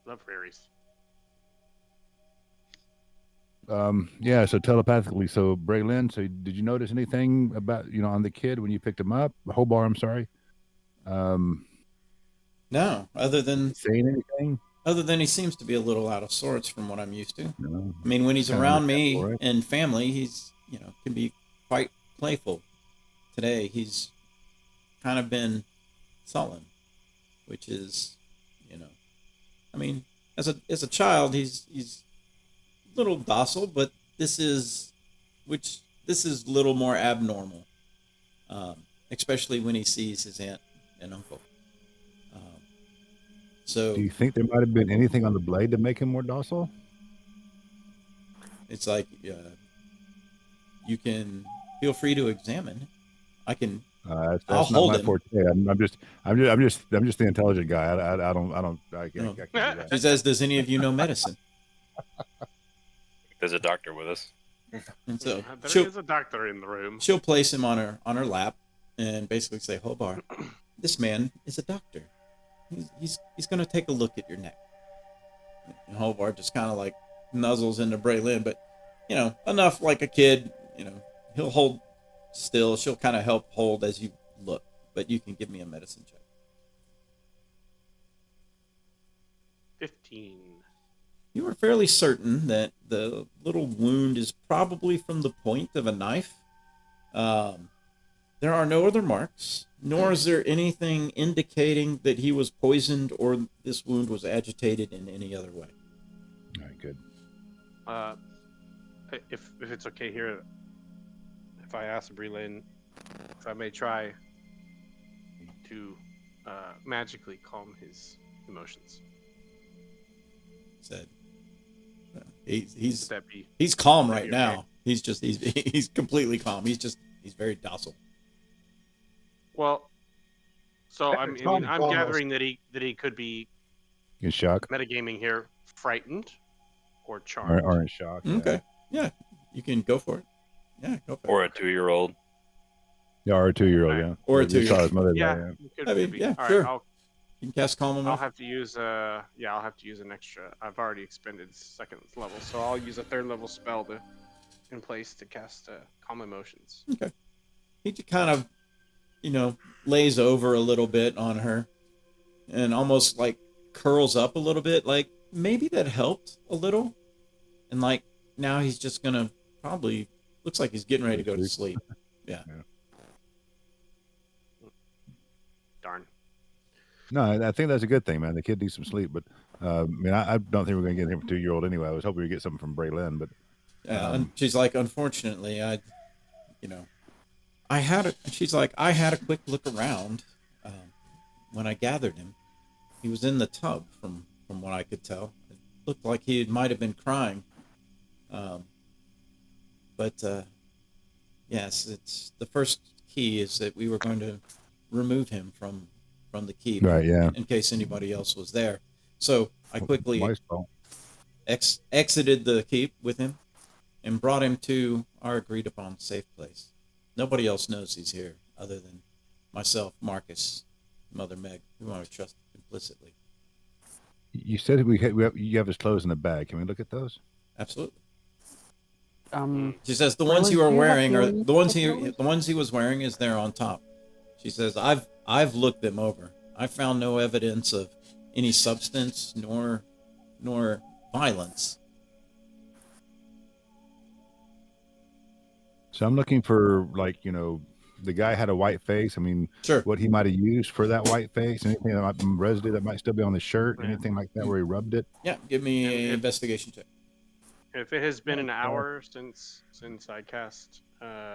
Love fairies. Yeah, so telepathically. So Braylon, so did you notice anything about, on the kid when you picked him up? Hobar, I'm sorry. No, other than saying anything? Other than he seems to be a little out of sorts from what I'm used to. No. I mean, when he's Kind of around me right? and family, he's, can be quite playful. Today, he's kind of been sullen, which is, I mean, as a child, he's a little docile, but this is a little more abnormal, especially when he sees his aunt and uncle. So Do you think there might have been anything on the blade to make him more docile? it's like you can feel free to examine. I can. That's I'll not hold my him. forte. I'm just the intelligent guy. I can't do that. She says, "Does any of you know medicine?" There's a doctor with us. And so There is a doctor in the room. she'll place him on her lap and basically say, "Hobar, this man is a doctor. He's going to take a look at your neck." And Hobar just kind of like nuzzles into Braylon, but enough like a kid. He'll hold still. She'll kind of help hold as you look, but you can give me a medicine check. 15. You are fairly certain that the little wound is probably from the point of a knife. There are no other marks, nor is there anything indicating that he was poisoned or this wound was agitated in any other way. All right, good. If it's okay here, if I ask Breland if I may try to magically calm his emotions. Said he's Would that be? he's calm would that right be now. okay? He's completely calm. He's very docile. Well, so It's calm, I'm almost. gathering that he could be In shock metagaming here, frightened or charmed. or in shock? Okay, yeah, you can go for it. Yeah, go for it. Or a 2-year-old. Yeah, or a 2-year-old. Right. Yeah, Or a He saw 2-year-old. his mother die, Yeah, yeah. I mean, be. yeah, All sure. right, You can cast calm him I'll off. have to use I'll have to use an extra. I've already expended 2nd level, so I'll use a 3rd level spell in place to cast calm emotions. Okay. He just kind of, lays over a little bit on her and almost like curls up a little bit. Like maybe that helped a little. And like now he's just going to probably, looks like he's getting ready to go to sleep. Yeah. Darn. No, I think that's a good thing, man. The kid needs some sleep, but I don't think we're going to get him for 2-year-old anyway. I was hoping we'd get something from Braylon, but And she's like, unfortunately, she's like, I had a quick look around when I gathered him. He was in the tub from what I could tell. It looked like he might have been crying. But yes, it's the first key is that we were going to remove him from the keep, right, yeah. in case anybody else was there. So I quickly Wise call. exited the keep with him and brought him to our agreed upon safe place. Nobody else knows he's here other than myself, Marcus, Mother Meg. We want to trust implicitly. You said you have his clothes in a bag. Can we look at those? Absolutely. She says the ones you are do you have wearing are feelings the ones about the ones he was wearing is there on top. She says I've looked them over. I found no evidence of any substance nor violence. So I'm looking for the guy had a white face. I mean, Sure. what he might have used for that white face, anything that might residue that might still be on the shirt, Yeah. anything like that where he rubbed it. Yeah, give me And an if- investigation check. If it has been an Okay. hour since I cast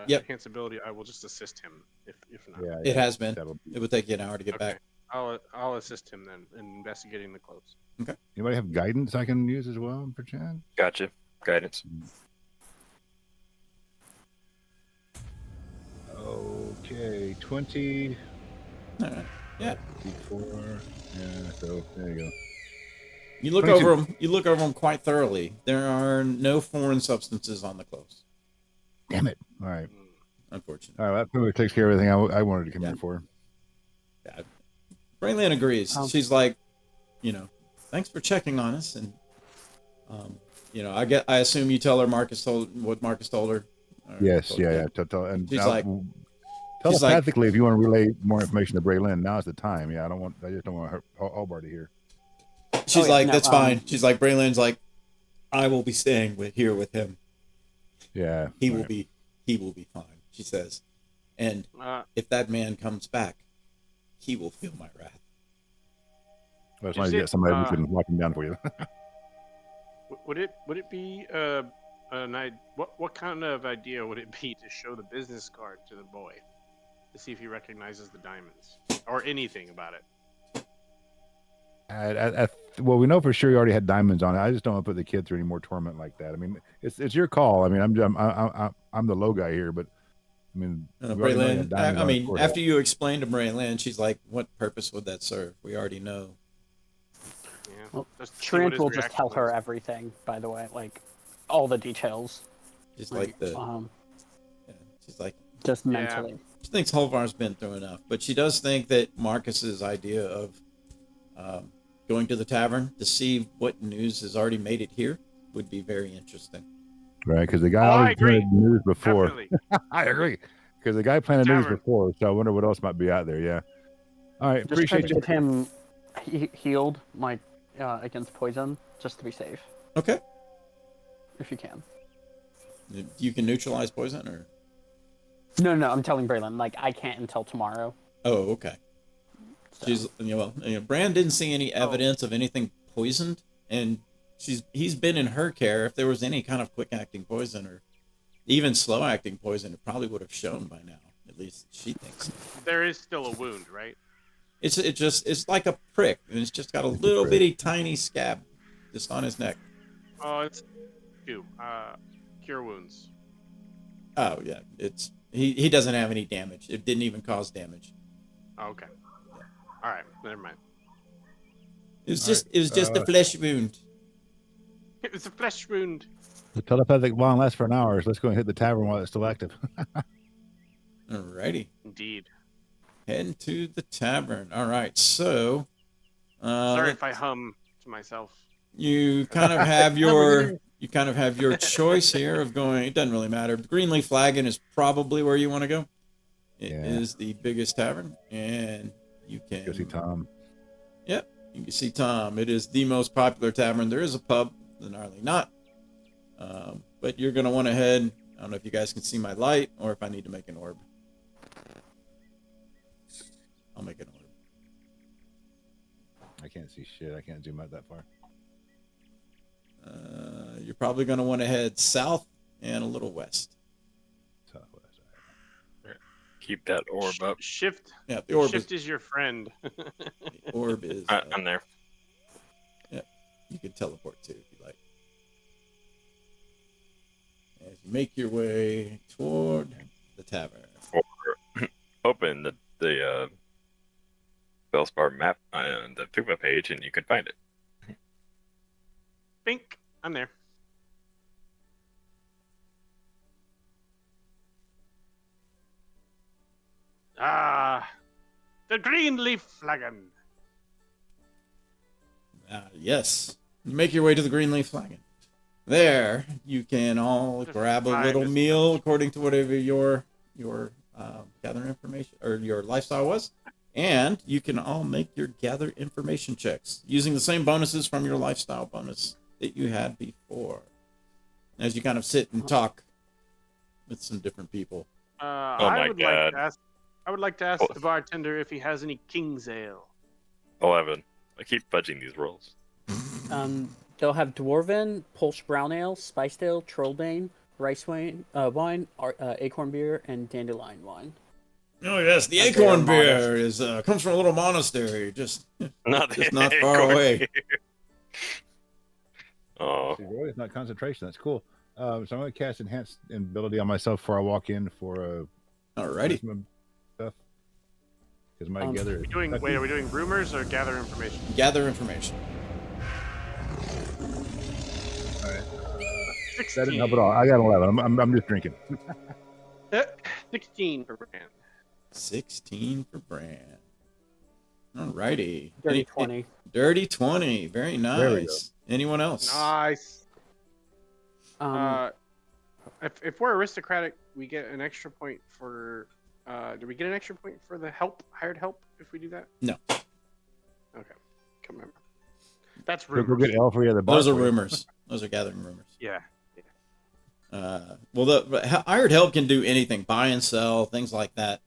Yep. enhance ability, I will just assist him. If not, Yeah, It has been. that'll- It would take you an hour to get Okay. back. I'll assist him then in investigating the clothes. Anybody have guidance I can use as well for Chad? Gotcha. Guidance. Okay, 20. All right. Yeah. 54. Yeah, so there you go. You look 22. over them. You look over them quite thoroughly. There are no foreign substances on the clothes, Damn it. All right. unfortunately. All right, that pretty much takes care of everything I wanted to come Yeah. here for. Braylon agrees. Oh. She's like, thanks for checking on us, and I assume you tell her Marcus told her. or Yes, told yeah, you. yeah. And She's now, like- telepathically, if you want to relay more information to Braylon, now's the time. Yeah, I just don't want her Hobart to hear. She's yeah, like, no, that's fine. She's like, Braylon's like, I will be staying here with him. Yeah. He all will right. be fine. She says, and if that man comes back, he will feel my wrath. Well, as Is long as you it, get somebody who can lock him down for you. would it be what kind of idea would it be to show the business card to the boy to see if he recognizes the diamonds or anything about it? Well, we know for sure you already had diamonds on it. I just don't want to put the kid through any more torment like that. I mean, it's your call. I mean, I'm the low guy here, but I mean, we already know you had Braylon, diamonds I on it mean, before. after you explain to Braylon, she's like, what purpose would that serve? We already know. Yeah. Well, Just see what Trent his will just tell reaction her is. everything, by the way, like all the details. She's like yeah, she's like, Just Yeah. mentally. she thinks Holvar's been through enough, but she does think that Marcus's idea of going to the tavern to see what news has already made it here would be very interesting. Right, because the guy Oh, I already agree. planted news before. Definitely. I agree, because the guy planted news Tavern. before, so I wonder what else might be out there. Yeah. All right, Just try appreciate to you. get him healed, like against poison, just to be safe, Okay, if you can. you can neutralize poison, or No, I'm telling Braylon, like I can't until tomorrow. oh, okay. So. She's Bran didn't see any evidence of anything poisoned, and he's been in her care. If there was any kind of quick acting poison or even slow acting poison, it probably would have shown by now. At least she thinks. There is still a wound, right? It's like a prick, and it's just got a It's a little prick. bitty tiny scab just on his neck. Oh, it's cure wounds. Oh yeah, he doesn't have any damage. It didn't even cause damage. Oh, okay. All right, never mind. It was just a flesh wound. It was a flesh wound. The telepathic bond lasts for an hour, so let's go and hit the tavern while it's still active. Alrighty, Indeed. heading to the tavern. All right, so Sorry if I hum to myself. you kind of have your choice here of going. It doesn't really matter. Greenleaf Flagon is probably where you want to go. It is Yeah. the biggest tavern, and you can Go see Tom. Yep, you can see Tom. It is the most popular tavern. There is a pub, the Gnarly Knot, but you're gonna want to head. I don't know if you guys can see my light or if I need to make an orb. I'll make an orb. I can't see shit. I can't zoom out that far. You're probably gonna want to head south and a little west. Southwest. Keep that orb up. Shift. Yeah, the orb Shift is your friend. the orb is. I'm there. You can teleport to if you like. As you make your way toward the tavern. Or open the Velspar map on the Figma page, and you can find it. Bink. I'm there. Ah, the green leaf flagon. Yes. You make your way to the Greenleaf Flagon. There, you can all grab a little Finest. meal according to whatever your gather information or your lifestyle was, and you can all make your gather information checks using the same bonuses from your lifestyle bonus that you had before. As you kind of sit and talk, with some different people. my I would God. like to ask the bartender if he has any King's Ale. 11. I keep fudging these rolls. They'll have Dwarven, Pulse Brown Ale, Spiced Ale, Trollbane, Rice wine, Acorn Beer, and Dandelion Wine. Oh yes, the That's acorn very beer is comes from a little monastery, just Not Just not far away. Oh, See, really, it's not concentration. That's cool. So I'm going to cast enhanced ability on myself before I walk in for alrighty. wisdom stuff. Because my gather. Are we doing rumors or gather information? Gather information. All right. 16. That didn't help at all. I got 11. I'm just drinking. 16 for Brand. 16 for Brand. Alrighty. Dirty 20. Dirty 20. Very There we nice. Anyone else? Nice. Um, If we're aristocratic, we get an extra point for. Do we get an extra point for the hired help if we do that? No. Okay. Can't remember. That's Go rumors. get L for you at the bar. Those are rumors. Those are gathering rumors. Yeah. Well, the hired help can do anything, buy and sell, things like that.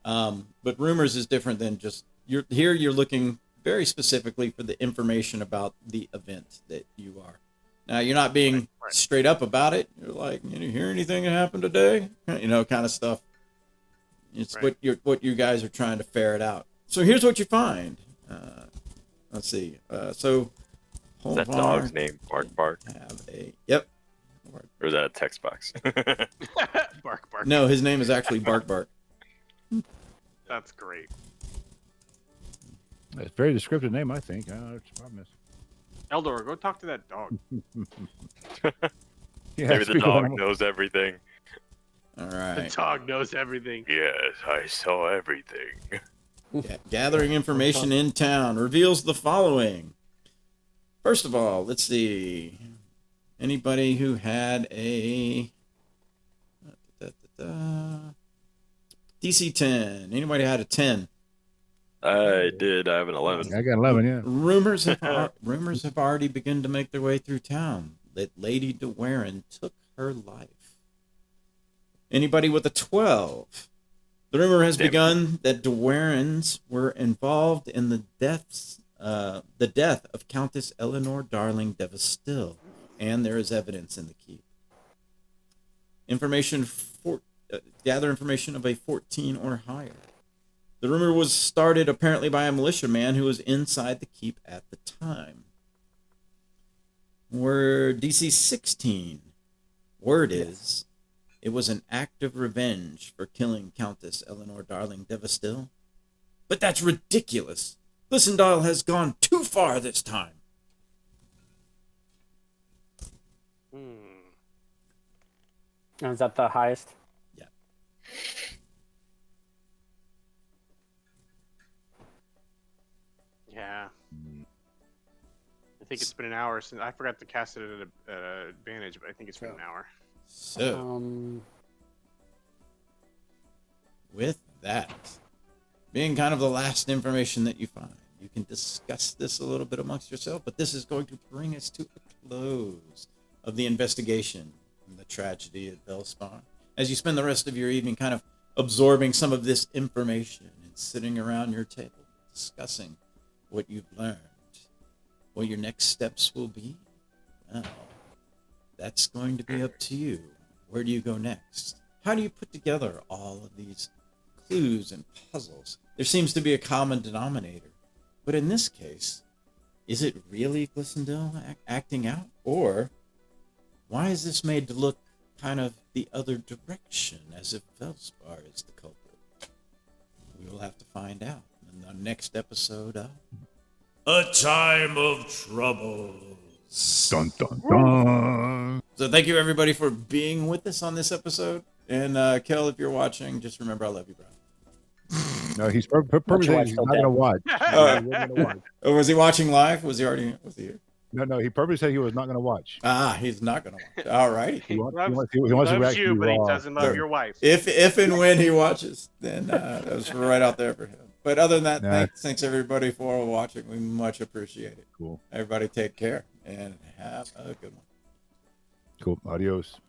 But rumors is different than just you're looking very specifically for the information about the event that you are. Now, you're not being Right. straight up about it. You're like, you hear anything that happened today? Kind of stuff. It's Right. what you guys are trying to ferret out. So here's what you find. Let's see. So is that dog's name Bark Bark? Yep. Or is that a text box? Bark. No, his name is actually Bark Bark. That's great. It's a very descriptive name, I think. I don't know what the problem is. Eldor, go talk to that dog. Yeah, Maybe the speak of dog animals. knows everything. All The right. dog knows everything. Yes, I saw everything. Gathering information in town reveals the following. First of all, let's see. Anybody who had a DC 10? Anybody had a 10? I did. I have an 11. I got 11, yeah. Rumors have already begun to make their way through town that Lady DeWarren took her life. Anybody with a 12? The rumor has begun that DeWarrens were involved in the death of Countess Eleanor Darling Devestill, and there is evidence in the keep. Gather information of a 14 or higher. The rumor was started apparently by a militiaman who was inside the keep at the time. Word DC 16. Word is, it was an act of revenge for killing Countess Eleanor Darling Devestill. But that's ridiculous. Glissendale has gone too far this time. is that the highest? Yeah. Yeah. I think it's been an hour since I forgot to cast it at an advantage, but I think it's been an hour. So, with that, being kind of the last information that you find, you can discuss this a little bit amongst yourself, but this is going to bring us to a close of the investigation and the tragedy at Velspar. As you spend the rest of your evening kind of absorbing some of this information and sitting around your table, discussing what you've learned, what your next steps will be, well, that's going to be up to you. Where do you go next? How do you put together all of these clues and puzzles? There seems to be a common denominator. But in this case, is it really Glissendale acting out? Or why is this made to look kind of the other direction, as if Velspar is the culprit? We will have to find out in the next episode of A Time of Trouble. Dun, dun, dun. So thank you, everybody, for being with us on this episode. And Kel, if you're watching, just remember I love you, bro. No, he's purposely sure I he's still not going to did. watch. He wasn't gonna watch. Oh, was he watching live? Was he here? No, he purposely said he was not going to watch. Ah, he's not going to watch. All righty. He wants, loves- he wants to Loves react to you, but he raw. doesn't love your wife. If and when he watches, then that was right out there for him. But other than that, Yeah. thanks everybody for watching. We much appreciate it. Cool. Everybody take care and have a good one. Cool. Adios.